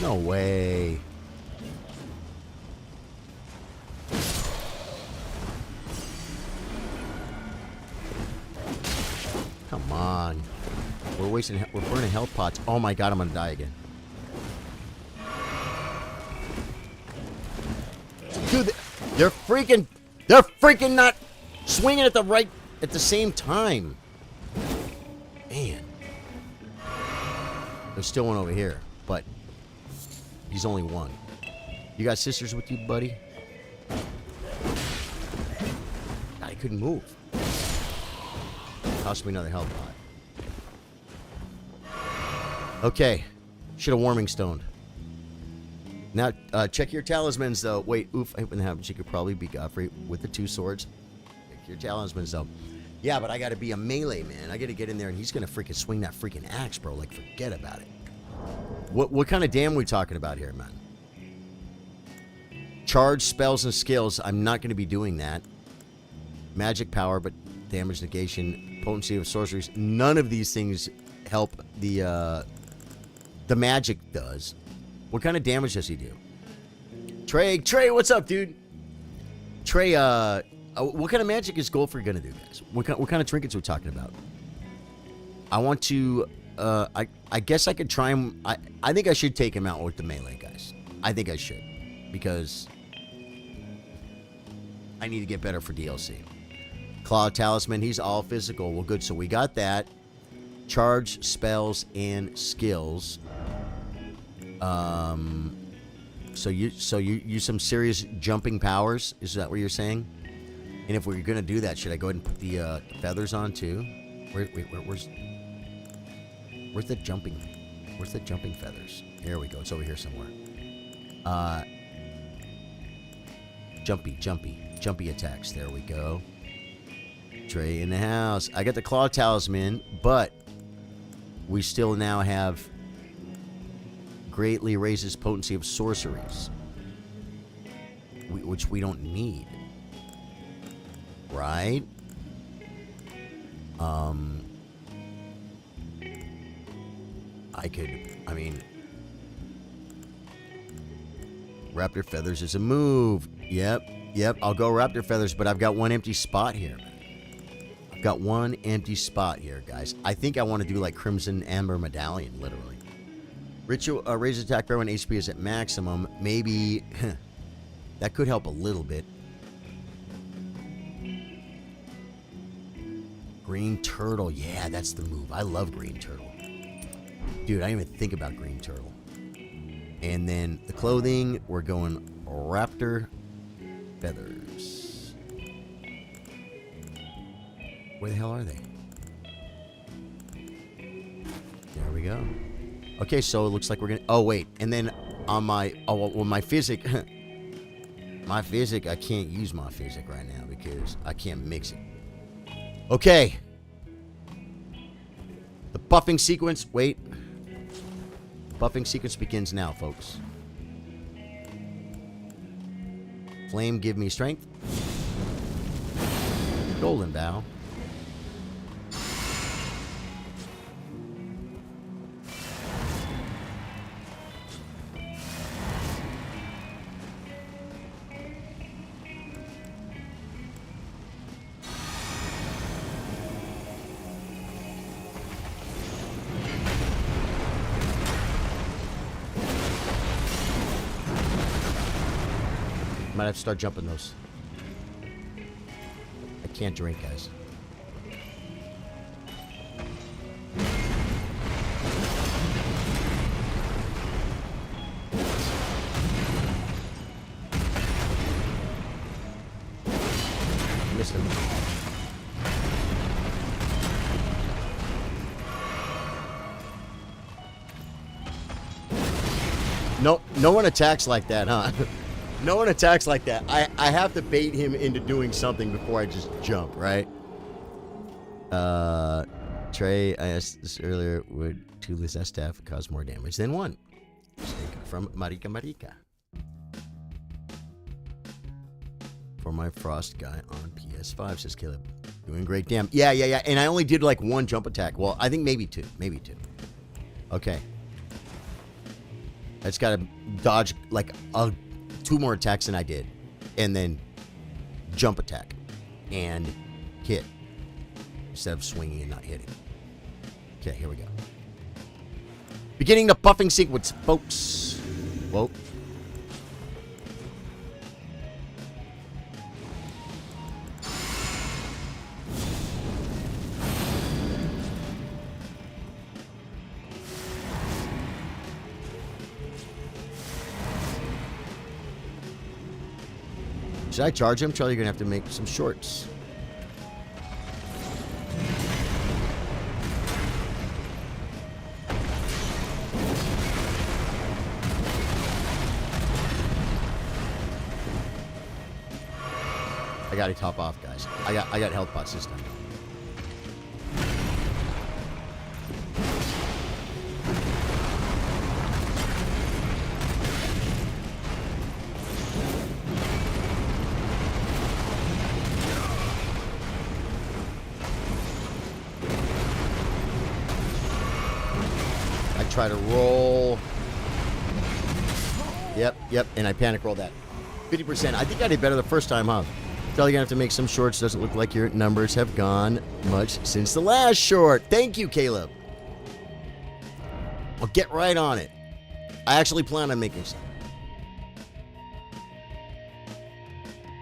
No way. Come on. We're burning health pots. Oh my god, I'm gonna die again. Dude, they're freaking not swinging at the same time. Man. There's still one over here, but he's only one. You got sisters with you, buddy? God, I couldn't move. Cost me another health pot. Okay. Should have warming stoned. Now, check your talismans, though. Wait, oof. I wouldn't have. She could probably be Godfrey with the 2 swords. Check your talismans, though. Yeah, but I got to be a melee, man. I got to get in there, and he's going to freaking swing that freaking axe, bro. Like, forget about it. What kind of damn we talking about here, man? Charge, spells, and skills. I'm not going to be doing that. Magic power, but damage negation, potency of sorceries. None of these things help the magic does. What kind of damage does he do? Trey, what's up, dude? Trey, what kind of magic is Goldfrey gonna do, guys? What kind of trinkets are we talking about? I want to, I guess I could try him. I think I should take him out with the melee, guys. I think I should, because I need to get better for DLC. Claw Talisman, he's all physical. Well, good. So we got that. Charge, spells, and skills. So you use some serious jumping powers. Is that what you're saying? And if we're gonna do that, should I go ahead and put the feathers on too? Where's the jumping? Where's the jumping feathers? Here we go. It's over here somewhere. Jumpy attacks. There we go. Trey in the house. I got the Claw Talisman, but we still now have greatly raises potency of sorceries, which we don't need, right? I mean, Raptor Feathers is a move. Yep, I'll go Raptor Feathers, but I've got one empty spot here, man. I've got one empty spot here, guys. I think I want to do like Crimson Amber Medallion, literally. Ritual raise attack throw when HP is at maximum. Maybe that could help a little bit. Green Turtle. Yeah, that's the move. I love Green Turtle. Dude, I didn't even think about Green Turtle. And then the clothing, we're going Raptor Feathers. Where the hell are they? There we go. Okay, so it looks like we're gonna. Oh wait, and then on my my physic, my physic, I can't use my physic right now because I can't mix it. Okay. The buffing sequence. Wait. Buffing sequence begins now, folks. Flame, give me strength. Golden bow. Might have to start jumping those. I can't drink, guys. Missed him. No one attacks like that, huh? No one attacks like that. I have to bait him into doing something before I just jump, right? Trey, I asked this earlier, would 2 less staff cause more damage than 1? From Marika. For my Frost guy on PS5, says Caleb. Doing great, damn. Yeah. And I only did like 1 jump attack. Well, I think maybe 2. Okay. I just gotta dodge like 2 more attacks than I did. And then jump attack. And hit. Instead of swinging and not hitting. Okay, here we go. Beginning the buffing sequence, folks. Whoa. Should I charge him? Charlie, you're going to have to make some shorts. I got to top off, guys. I got health pots this time. Try to roll. Yep, and I panic rolled that. 50%. I think I did better the first time, huh? Probably gonna have to make some shorts. Doesn't look like your numbers have gone much since the last short. Thank you, Caleb. I'll get right on it. I actually plan on making some.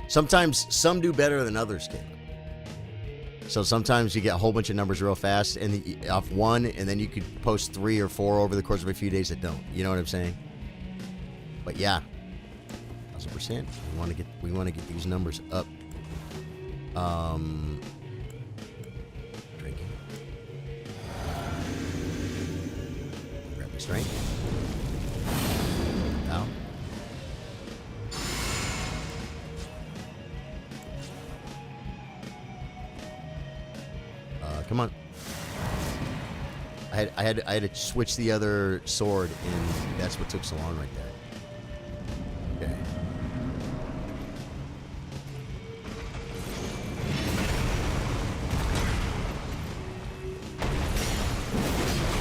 Sometimes some do better than others, Caleb. So sometimes you get a whole bunch of numbers real fast and off 1, and then you could post 3 or 4 over the course of a few days that don't. You know what I'm saying? But yeah, 1,000%. We want to get these numbers up. Drinking. Grab my strength. Now. Come on. I had to switch the other sword, and that's what took so long right there. Okay.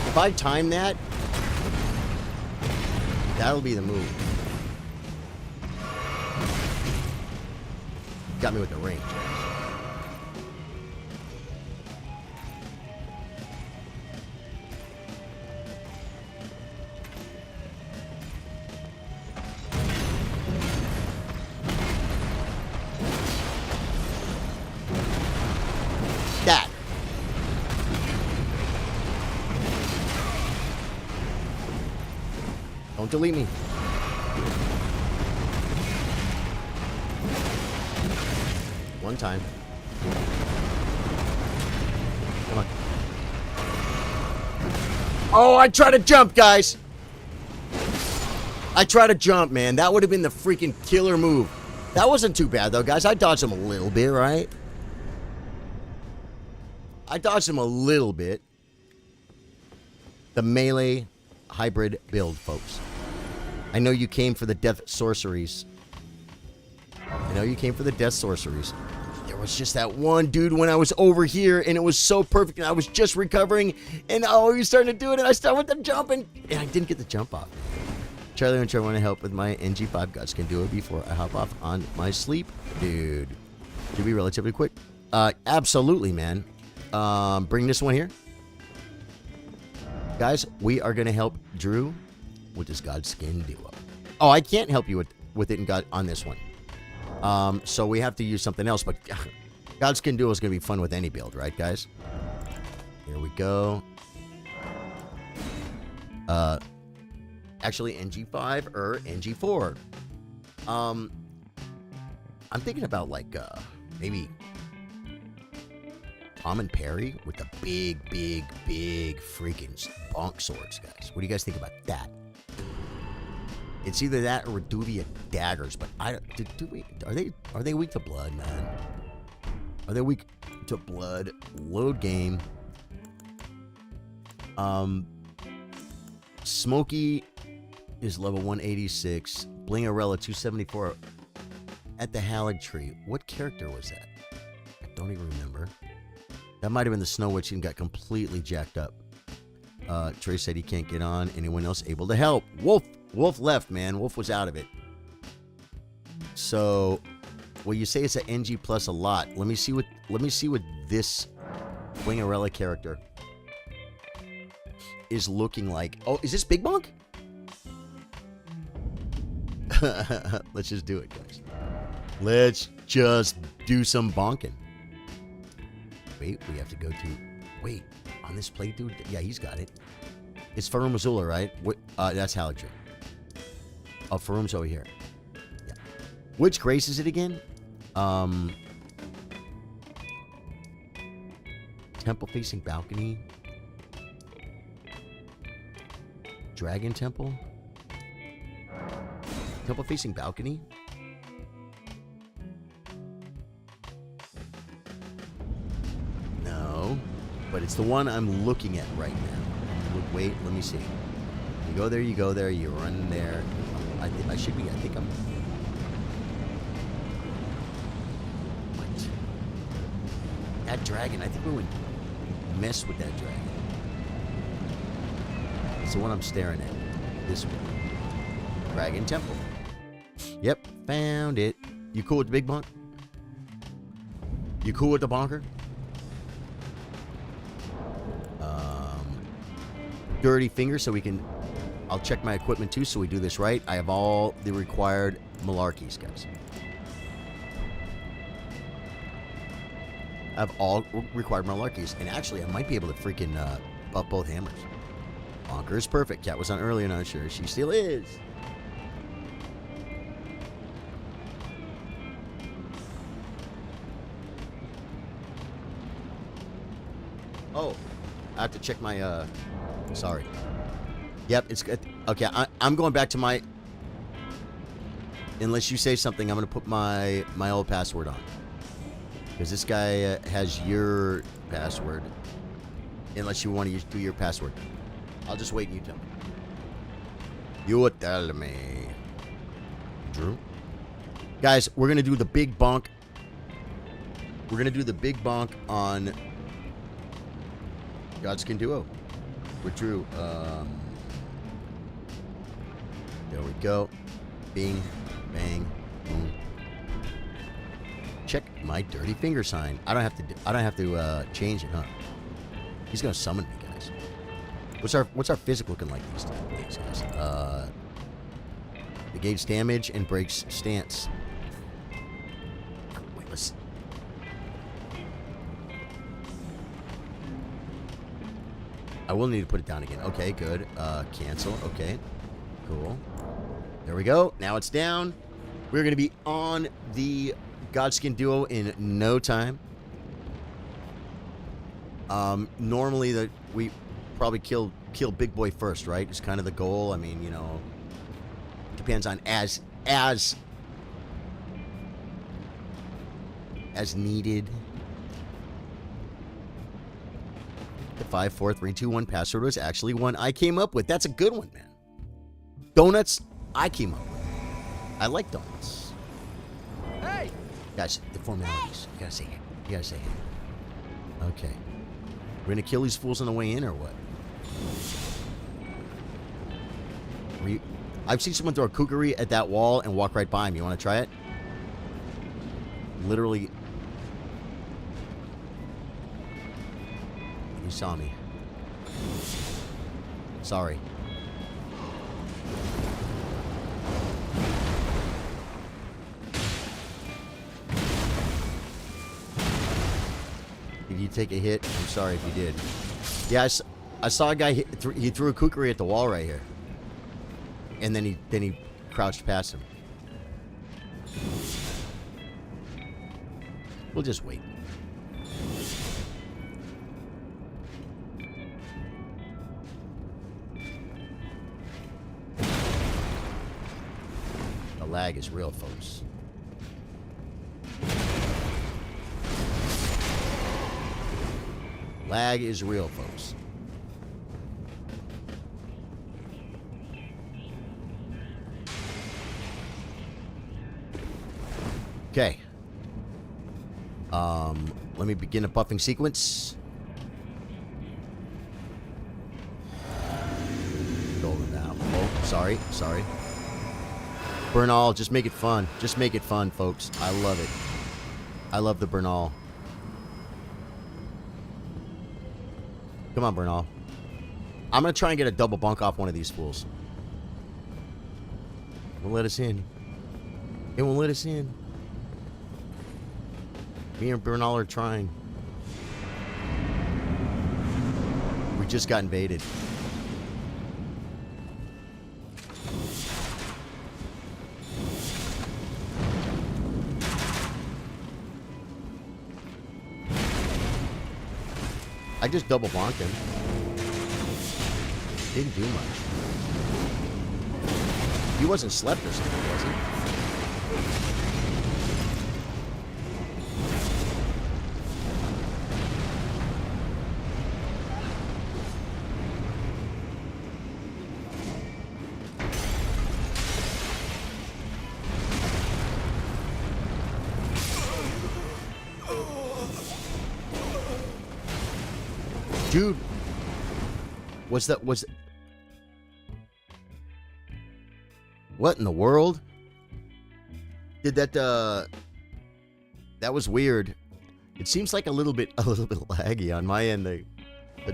If I time that, that'll be the move. Got me with the range. That. Don't delete me. One time. Come on. Oh, I tried to jump, guys. I tried to jump, man. That would have been the freaking killer move. That wasn't too bad, though, guys. I dodged him a little bit, right? I dodged him a little bit. The melee hybrid build, folks. I know you came for the death sorceries. There was just that one dude when I was over here, and it was so perfect, and I was just recovering, and oh, he was starting to do it, and I started with the jumping, and I didn't get the jump off. Charlie and Trevor want to help with my NG5 gods can do it before I hop off on my sleep. Dude. Should be relatively quick. Absolutely, man. Bring this one here. Guys, we are going to help Drew with this Godskin Duo. Oh, I can't help you with it on this one. So we have to use something else, but Godskin Duo is going to be fun with any build, right, guys? Here we go. Actually, NG5 or NG4. I'm thinking about, like, maybe Tom and Perry with the big freaking bonk swords, guys. What do you guys think about that? It's either that or Reduvia daggers, but I don't. Are they weak to blood, man? Are they weak to blood? Load game. Smokey is level 186. Blingarella 274 at the Hallig Tree. What character was that? I don't even remember. That might have been the Snow Witch and got completely jacked up. Trey said he can't get on. Anyone else able to help? Wolf left, man. Wolf was out of it. So, well, you say it's an NG plus a lot. Let me see what this Blingarella character is looking like. Oh, is this Big Bonk? Let's just do it, guys. Let's just do some bonking. Wait, we have to go to... Wait, on this plate, dude? Yeah, he's got it. It's Farum Azula, right? That's Hallig Tree. Oh, Farum's over here. Yeah. Which grace is it again? Temple facing balcony. Dragon temple. Temple facing balcony. No, but it's the one I'm looking at right now. Wait, let me see. You go there, you run there. I should be, I think I'm... What? That dragon, I think we would mess with that dragon. It's the one I'm staring at. This one. Dragon Temple. Yep, found it. You cool with the big bonk? You cool with the bonker? Dirty finger, so we can... I'll check my equipment too, so we do this right. I have all the required malarkeys, guys. I have all required malarkeys. And actually, I might be able to freaking buff both hammers. Bonker is perfect. Cat was on earlier, not sure. She still is. Oh, I have to check my, sorry. Yep, it's good. Okay, I'm going back to my... Unless you say something, I'm going to put my old password on. Because this guy has your password. Unless you want to do your password. I'll just wait and you tell me. You tell me. Drew? Guys, we're going to do the big bonk. We're going to do the big bonk on Godskin Duo with Drew. There we go. Bing, bang, boom. Check my dirty finger sign. I don't have to change it, huh? He's gonna summon me, guys. What's our physical looking like these days, guys? Negates damage and breaks stance. Wait, let's... I will need to put it down again. Okay, good. Cancel. Okay. Cool. There we go. Now it's down. We're going to be on the Godskin Duo in no time. Normally, we probably kill Big Boy first, right? It's kind of the goal. I mean, you know, depends on as 54321 password was actually one I came up with. That's a good one, man. Donuts, I came up with. I like donuts. Hey! Guys, the formalities. You gotta say it. You gotta say it. Okay. We're gonna kill these fools on the way in, or what? I've seen someone throw a kookery at that wall and walk right by him. You wanna try it? Literally. You saw me. Sorry. Did you take a hit? I'm sorry if you did. Yeah, I saw a guy he threw a kookery at the wall right here. And then he crouched past him. We'll just wait. The lag is real, folks. Lag is real, folks. Okay. Let me begin a buffing sequence. Golden now. Oh, sorry. Bernal, just make it fun. Just make it fun, folks. I love it. I love the Bernal. Come on, Bernal. I'm going to try and get a double bunk off one of these fools. Won't let us in. It won't let us in. Me and Bernal are trying. We just got invaded. I just double bonked him. Didn't do much. He wasn't slept or something, was he? Dude, was what in the world? Did that that was weird. It seems like a little bit laggy on my end.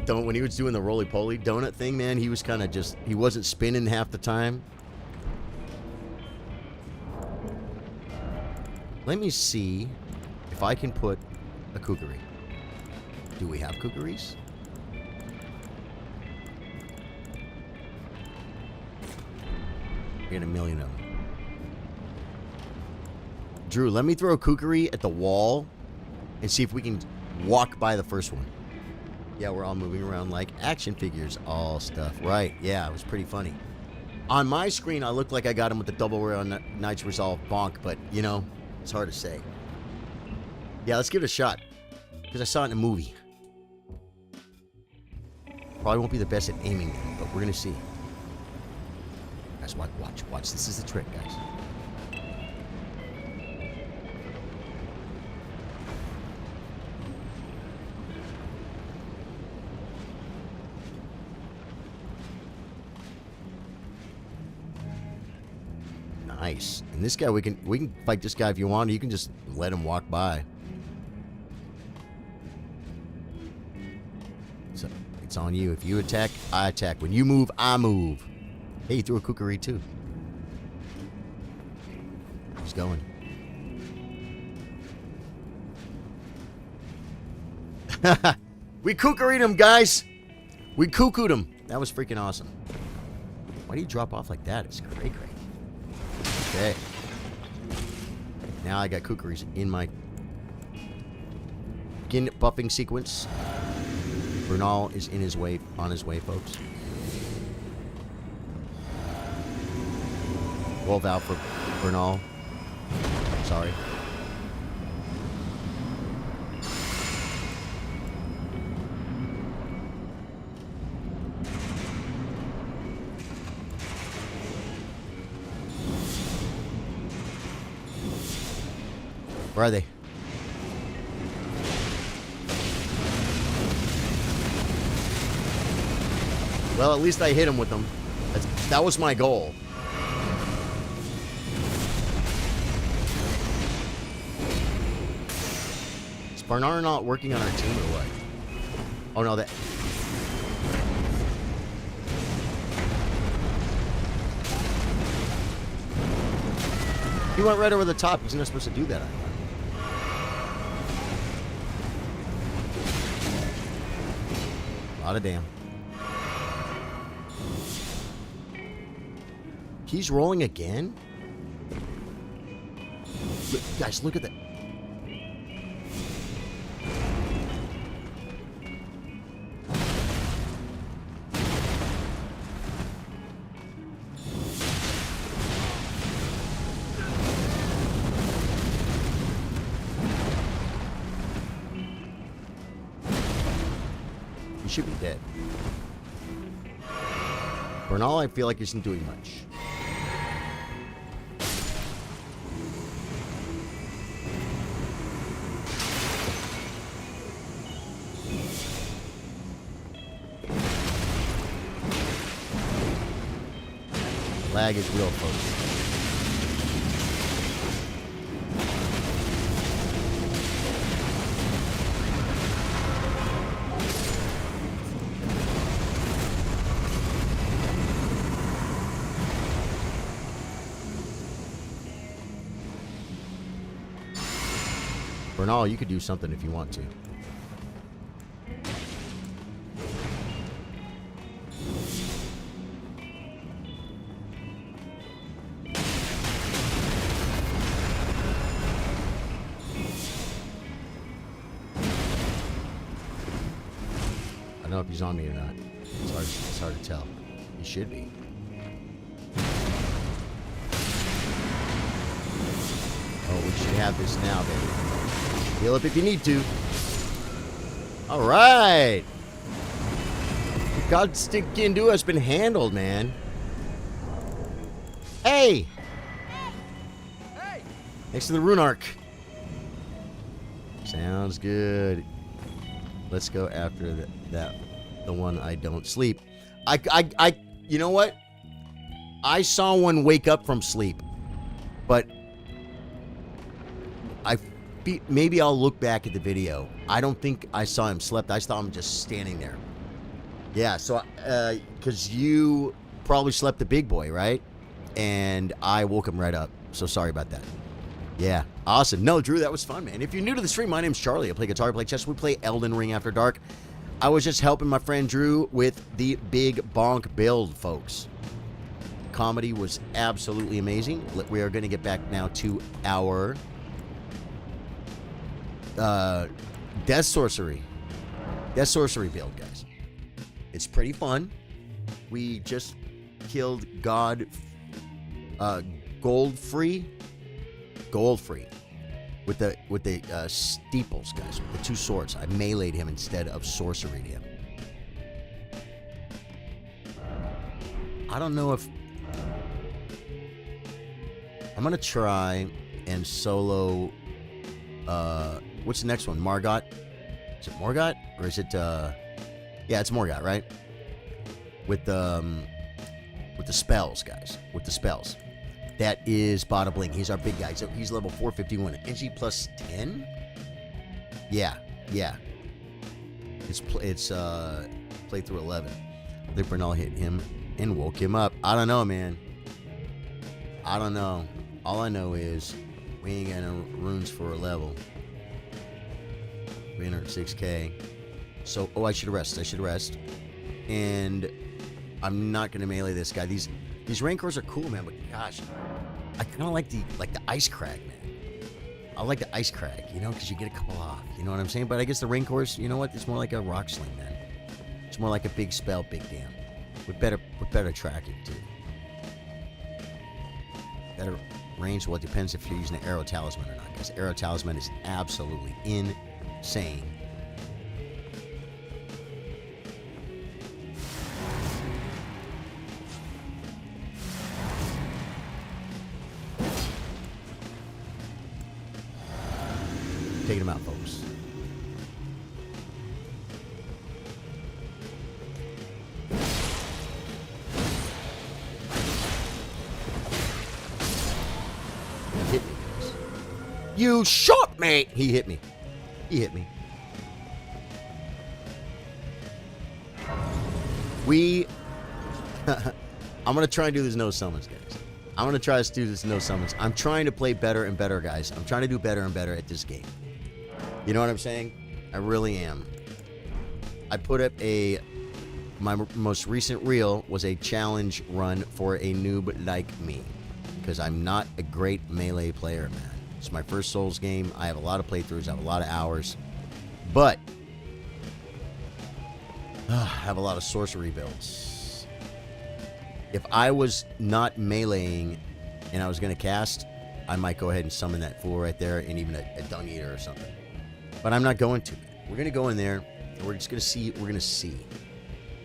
When he was doing the roly-poly donut thing, man, he was kind of just, he wasn't spinning half the time. Let me see if I can put a kookery. Do we have kookeries? Get a million of them. Drew, let me throw a kookery at the wall and see if we can walk by the first one. Yeah, we're all moving around like action figures. All stuff. Right. Yeah, it was pretty funny. On my screen, I looked like I got him with the double rare on Knight's Resolve bonk, but, you know, it's hard to say. Yeah, let's give it a shot. Because I saw it in a movie. Probably won't be the best at aiming, but we're going to see. Guys, watch. This is the trick, guys. Nice. And this guy, we can fight this guy if you want. You can just let him walk by. So it's on you. If you attack, I attack. When you move, I move. Hey, he threw a kookery too. He's going. We kookeried him, guys. We cuckooed him. That was freaking awesome. Why do you drop off like that? It's cray cray. Okay. Now I got kookeries in my begin buffing sequence. Bernal is on his way, folks. Wolf out for Bernal. Sorry. Where are they? Well, at least I hit him with them. That was my goal. Is Bernard not working on our team or what? Oh no, that... He went right over the top. He's not supposed to do that. A lot of damn. He's rolling again? Look, guys, look at that. He should be dead. Bernal, I feel like isn't doing much. Lag is real, folks. Bernal, you could do something if you want to. I don't know if he's on me or not. It's hard to tell. He should be. Oh, we should have this now, baby. Heal up if you need to. All right. God stinking do has been handled, man. Hey! Hey! Next to the rune arc. Sounds good. Let's go after the one I don't sleep. You know what? I saw one wake up from sleep, but maybe I'll look back at the video. I don't think I saw him slept. I saw him just standing there. Yeah, so, because you probably slept the big boy, right? And I woke him right up. So sorry about that. Yeah, awesome. No, Drew, that was fun, man. If you're new to the stream, my name's Charlie. I play guitar, I play chess. We play Elden Ring After Dark. I was just helping my friend Drew with the big bonk build, folks. Comedy was absolutely amazing. We are going to get back now to our Death Sorcery build, guys. It's pretty fun. We just killed Goldfree with the steeples, guys, with the two swords. I meleeed him instead of sorceried him. I don't know if I'm gonna try and solo. What's the next one? Margot? Is it Morgot or is it? Yeah, it's Morgot, right? With the spells, guys. With the spells. That is Bada Bling. He's our big guy. So he's level 451. Energy plus 10? Yeah. It's playthrough 11. I think Bernal hit him and woke him up. I don't know, man. I don't know. All I know is we ain't got no runes for a level. 306k. So, I should rest. And I'm not gonna melee this guy. These rancors are cool, man, but gosh, I kind of like the ice crag, man. I like the ice crag, you know, because you get a couple off. You know what I'm saying? But I guess the rancors, you know what? It's more like a rock sling, man. It's more like a big spell, big damn. With better tracking too. Better range. Well, it depends if you're using an arrow talisman or not, because arrow talisman is absolutely insane. taking him out, folks. He hit me, guys. You shot me! He hit me. He hit me. I'm going to try and do this no summons, guys. I'm going to try to do this no summons. I'm trying to play better and better, guys. I'm trying to do better and better at this game. You know what I'm saying? I really am. I put up my most recent reel was a challenge run for a noob like me. Because I'm not a great melee player, man. It's my first Souls game. I have a lot of playthroughs. I have a lot of hours. But I have a lot of sorcery builds. If I was not meleeing and I was going to cast, I might go ahead and summon that fool right there and even a dung eater or something. But I'm not going to. We're going to go in there and we're just going to see. We're going to see.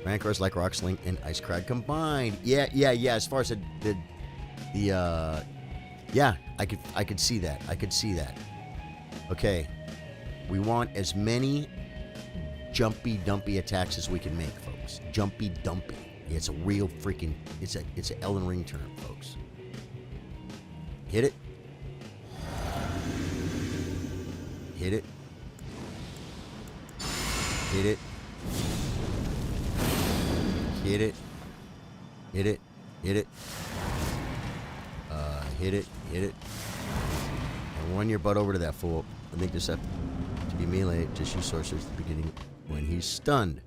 Rancors like Rock Sling and Ice Crowd combined. Yeah. As far as yeah, I could see that. I could see that. Okay. We want as many jumpy dumpy attacks as we can make, folks. Jumpy dumpy. Yeah, it's a real freaking it's an Elden Ring term, folks. Hit it. Hit it. Hit it. Hit it. Hit it. Hit it. Hit it. Hit it. And run your butt over to that fool. I think this have to be melee. Just use sorceries at the beginning when he's stunned.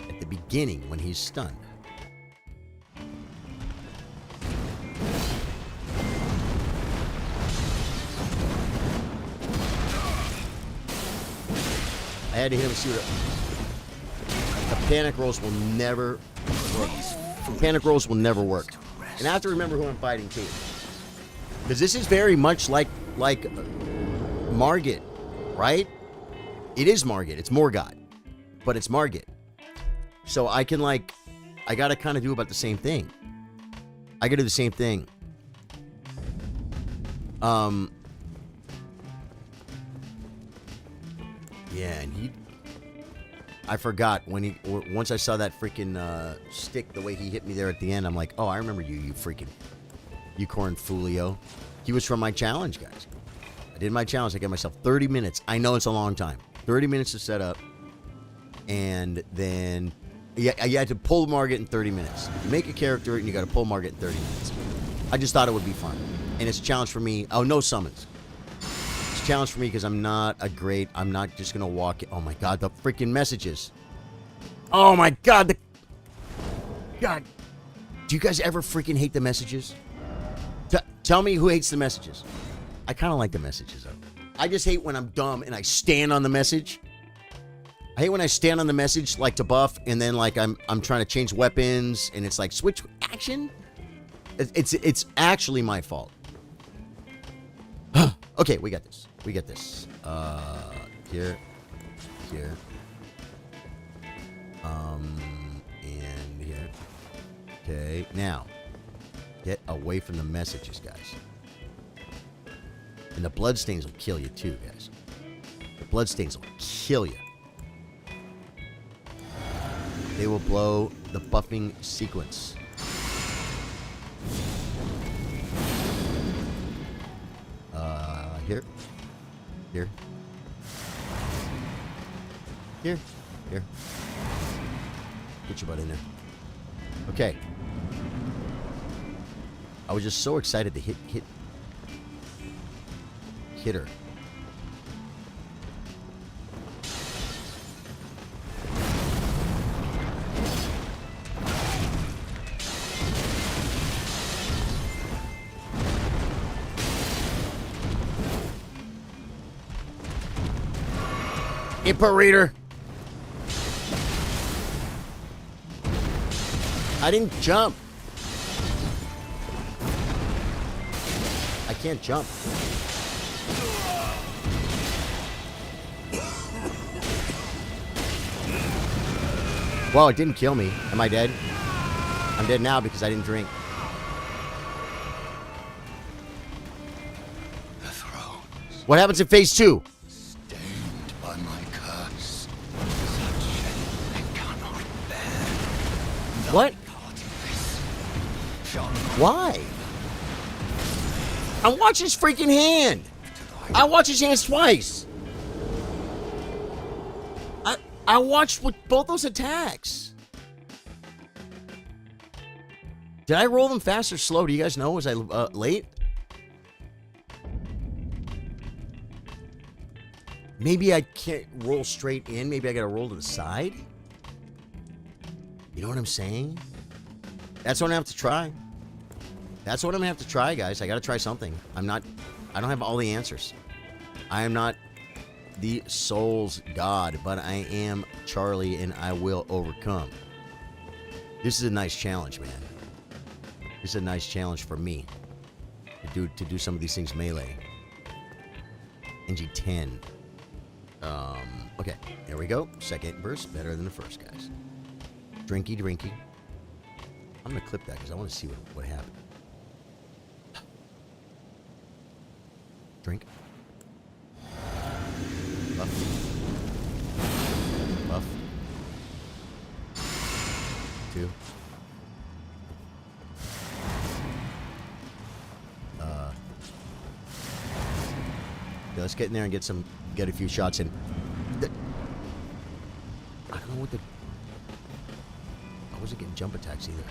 At the beginning when he's stunned. I had to hit him and see what the panic rolls will never work. Panic rolls will never work. And I have to remember who I'm fighting too. Because this is very much like Margit, right? It is Margit. It's Morgott. But it's Margit. So I can I gotta kind of do about the same thing. I gotta do the same thing. Yeah, and I forgot once I saw that freaking stick, the way he hit me there at the end, I'm like, oh, I remember you corn foolio. He was from my challenge, guys. I did my challenge. I gave myself 30 minutes. I know it's a long time. 30 minutes to set up. And then you had to pull Margit in 30 minutes. You make a character and you got to pull Margit in 30 minutes. I just thought it would be fun. And it's a challenge for me. Oh, no summons. It's a challenge for me because I'm not just going to walk it. Oh, my God. The freaking messages. Oh, my God. God. Do you guys ever freaking hate the messages? Tell me who hates the messages. I kind of like the messages, though. I just hate when I'm dumb and I stand on the message. I hate when I stand on the message, like, to buff, and then, like, I'm trying to change weapons, and it's like, switch action? It's actually my fault. Okay, we got this. We got this. Here. And here. Okay, now. Get away from the messages, guys. And the bloodstains will kill you, too, guys. The bloodstains will kill you. They will blow the buffing sequence. Here. Here. Here. Here. Get your butt in there. Okay. I was just so excited to hit her. Imperator. I didn't jump. I can't jump. Well, it didn't kill me. Am I dead? I'm dead now because I didn't drink. What happens in phase 2? Why? I'm watching his freaking hand. I watched his hands twice. I watched with both those attacks. Did I roll them fast or slow? Do you guys know? Was I late? Maybe I can't roll straight in. Maybe I gotta roll to the side. You know what I'm saying? That's what I'm gonna have to try. That's what I'm gonna have to try, guys. I gotta try something. I don't have all the answers. I am not the soul's god, but I am Charlie and I will overcome. This is a nice challenge, man. This is a nice challenge for me to do some of these things melee. NG10. Okay, there we go. Second burst, better than the first, guys. Drinky, drinky. I'm gonna clip that because I want to see what happened. Drink. Buff. Buff. 2. Okay, let's get in there and get a few shots in. I don't know what I wasn't getting jump attacks either.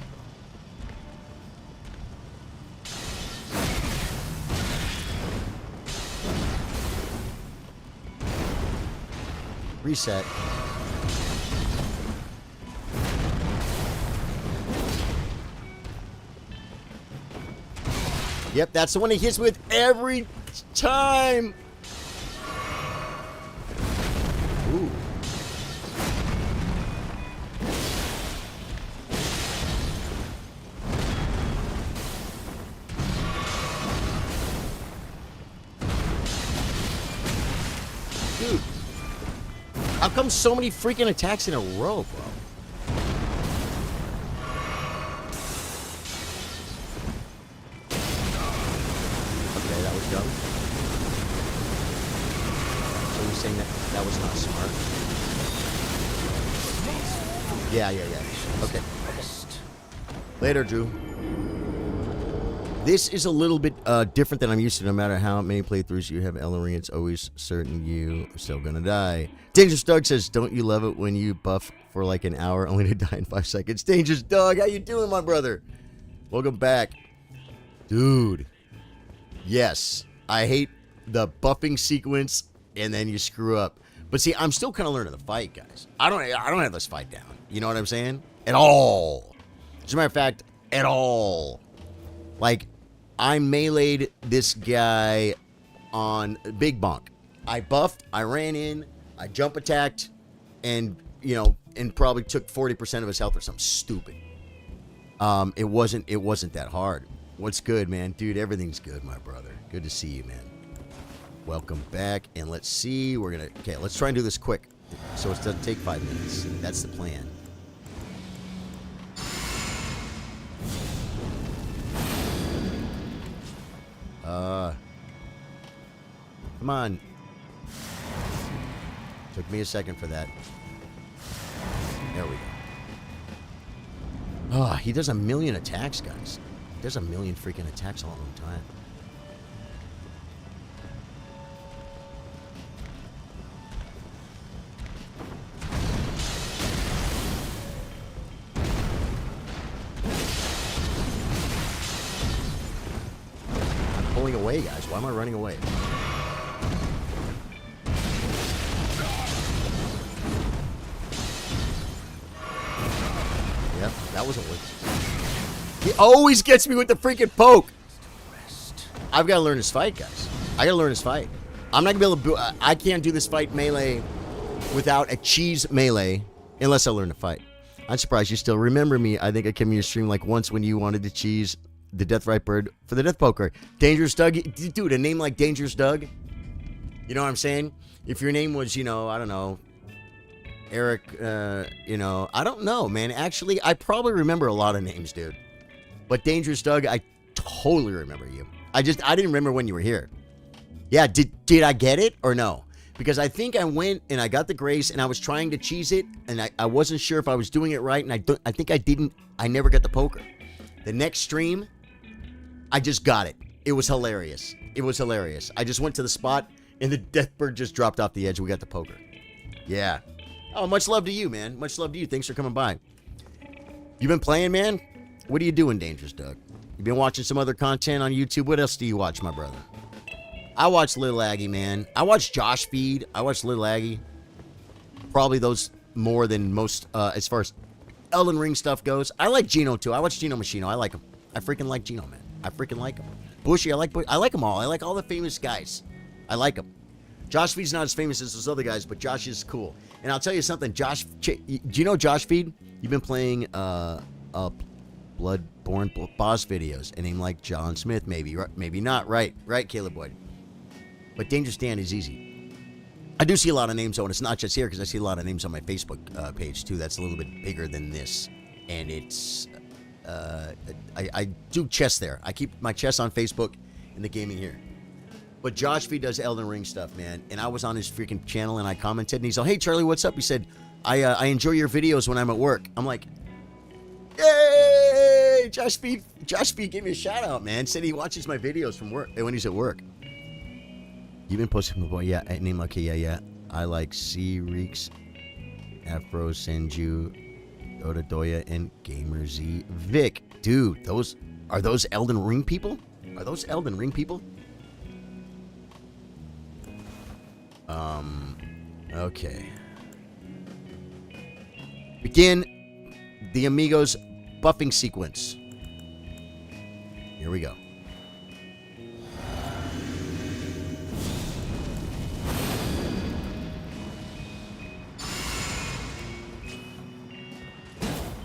Reset. Yep, that's the one he hits with every time. Ooh. Dude. How come so many freaking attacks in a row, bro? Okay, that was dumb. So you're saying that was not smart? Yeah. Okay. Later, Drew. This is a little bit different than I'm used to. No matter how many playthroughs you have Elden Ring, it's always certain you are still gonna die. Dangerous Doug says, don't you love it when you buff for like an hour only to die in 5 seconds? Dangerous Doug, how you doing, my brother? Welcome back. Dude. Yes. I hate the buffing sequence and then you screw up. But see, I'm still kind of learning the fight, guys. I don't have this fight down. You know what I'm saying? At all. As a matter of fact, at all. Like, I meleeed this guy on Big Bonk. I buffed, I ran in, I jump attacked, and, and probably took 40% of his health or something stupid. It wasn't that hard. What's good, man? Dude, everything's good, my brother. Good to see you, man. Welcome back, and let's see. Okay, let's try and do this quick. So it doesn't take 5 minutes. That's the plan. Come on. Took me a second for that. There we go. Oh, he does a million attacks, guys. He does a million freaking attacks all the time. I'm pulling away, guys. Why am I running away? Yep, that wasn't working. He always gets me with the freaking poke. I've got to learn this fight, guys. I got to learn this fight. I'm not going to be able to... I can't do this fight melee without a cheese melee unless I learn to fight. I'm surprised you still remember me. I think I came in your stream like once when you wanted to cheese the Deathright Bird for the Death Poker. Dangerous Doug. Dude, a name like Dangerous Doug. You know what I'm saying? If your name was, I don't know... Eric, I don't know, man. Actually, I probably remember a lot of names, dude. But Dangerous Doug, I totally remember you. I didn't remember when you were here. Yeah, did I get it or no? Because I think I went and I got the grace and I was trying to cheese it and I wasn't sure if I was doing it right and I think I didn't. I never got the poker. The next stream, I just got it. It was hilarious. It was hilarious. I just went to the spot, and the death bird just dropped off the edge. We got the poker. Yeah. Oh, much love to you, man. Much love to you. Thanks for coming by. You been playing, man? What are you doing, Dangerous Doug? You been watching some other content on YouTube? What else do you watch, my brother? I watch Little Aggie, man. I watch Josh Feed. I watch Little Aggie. Probably those more than most as far as Elden Ring stuff goes. I like Gino, too. I watch Gino Machino. I like him. I freaking like Gino, man. I freaking like him. Bushy, I like them all. I like all the famous guys. I like them. Josh Feed's not as famous as those other guys, but Josh is cool. And I'll tell you something, Josh. Do you know Josh Feed? You've been playing Bloodborne boss videos, and name like John Smith, maybe, right? Maybe not, right, Caleb Boyd. But Dangerous Dan is easy. I do see a lot of names, though, and it's not just here, because I see a lot of names on my Facebook page, too. That's a little bit bigger than this. And it's, I do chess there. I keep my chess on Facebook and the gaming here. But Josh V does Elden Ring stuff, man. And I was on his freaking channel, and I commented, and he's like, hey, Charlie, what's up? He said, I enjoy your videos when I'm at work. I'm like, yay! Josh V gave me a shout out, man. Said he watches my videos from work when he's at work. You've been posting before, yeah. Name okay, yeah. I like C Reeks, Afro Senju, Oda Doya, and Gamer Z Vic. Dude, are those Elden Ring people? Are those Elden Ring people? Okay. Begin the Amigos buffing sequence. Here we go.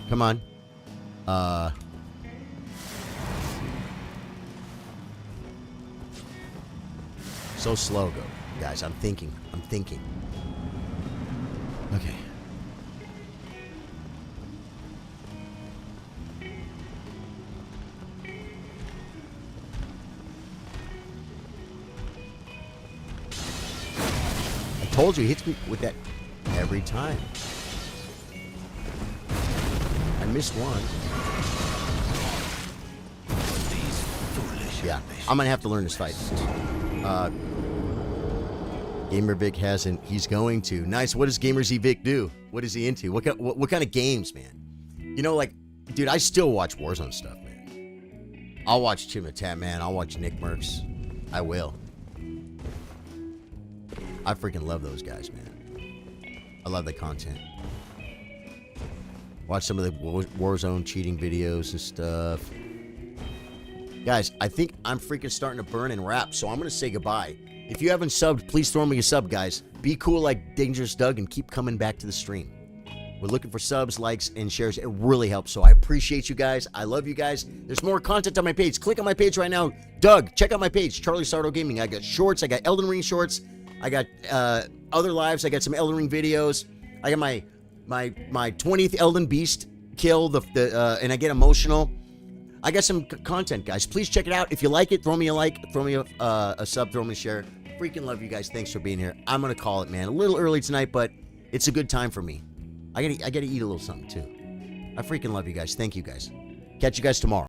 Come on. So slow, go. Guys, I'm thinking. Okay. I told you, he hits me with that every time. I missed one. Yeah, I'm gonna have to learn this fight. Gamer Vic hasn't. He's going to. Nice. What does Gamer Z Vic do? What is he into? What kind of games, man? You know, like, dude, I still watch Warzone stuff, man. I'll watch Chimitat, man. I'll watch Nick Mercs. I will. I freaking love those guys, man. I love the content. Watch some of the Warzone cheating videos and stuff. Guys, I think I'm freaking starting to burn and wrap, so I'm going to say goodbye. If you haven't subbed, please throw me a sub, guys. Be cool like Dangerous Doug and keep coming back to the stream. We're looking for subs, likes, and shares. It really helps, so I appreciate you guys. I love you guys. There's more content on my page. Click on my page right now. Doug, check out my page, Charlie Sardo Gaming. I got shorts. I got Elden Ring shorts. I got other lives. I got some Elden Ring videos. I got my 20th Elden Beast kill, and I get emotional. I got some content, guys. Please check it out. If you like it, throw me a like, throw me a sub, throw me a share. Freaking love you guys. Thanks for being here. I'm gonna call it, man. A little early tonight, but it's a good time for me. I gotta eat a little something too. I freaking love you guys. Thank you guys. Catch you guys tomorrow.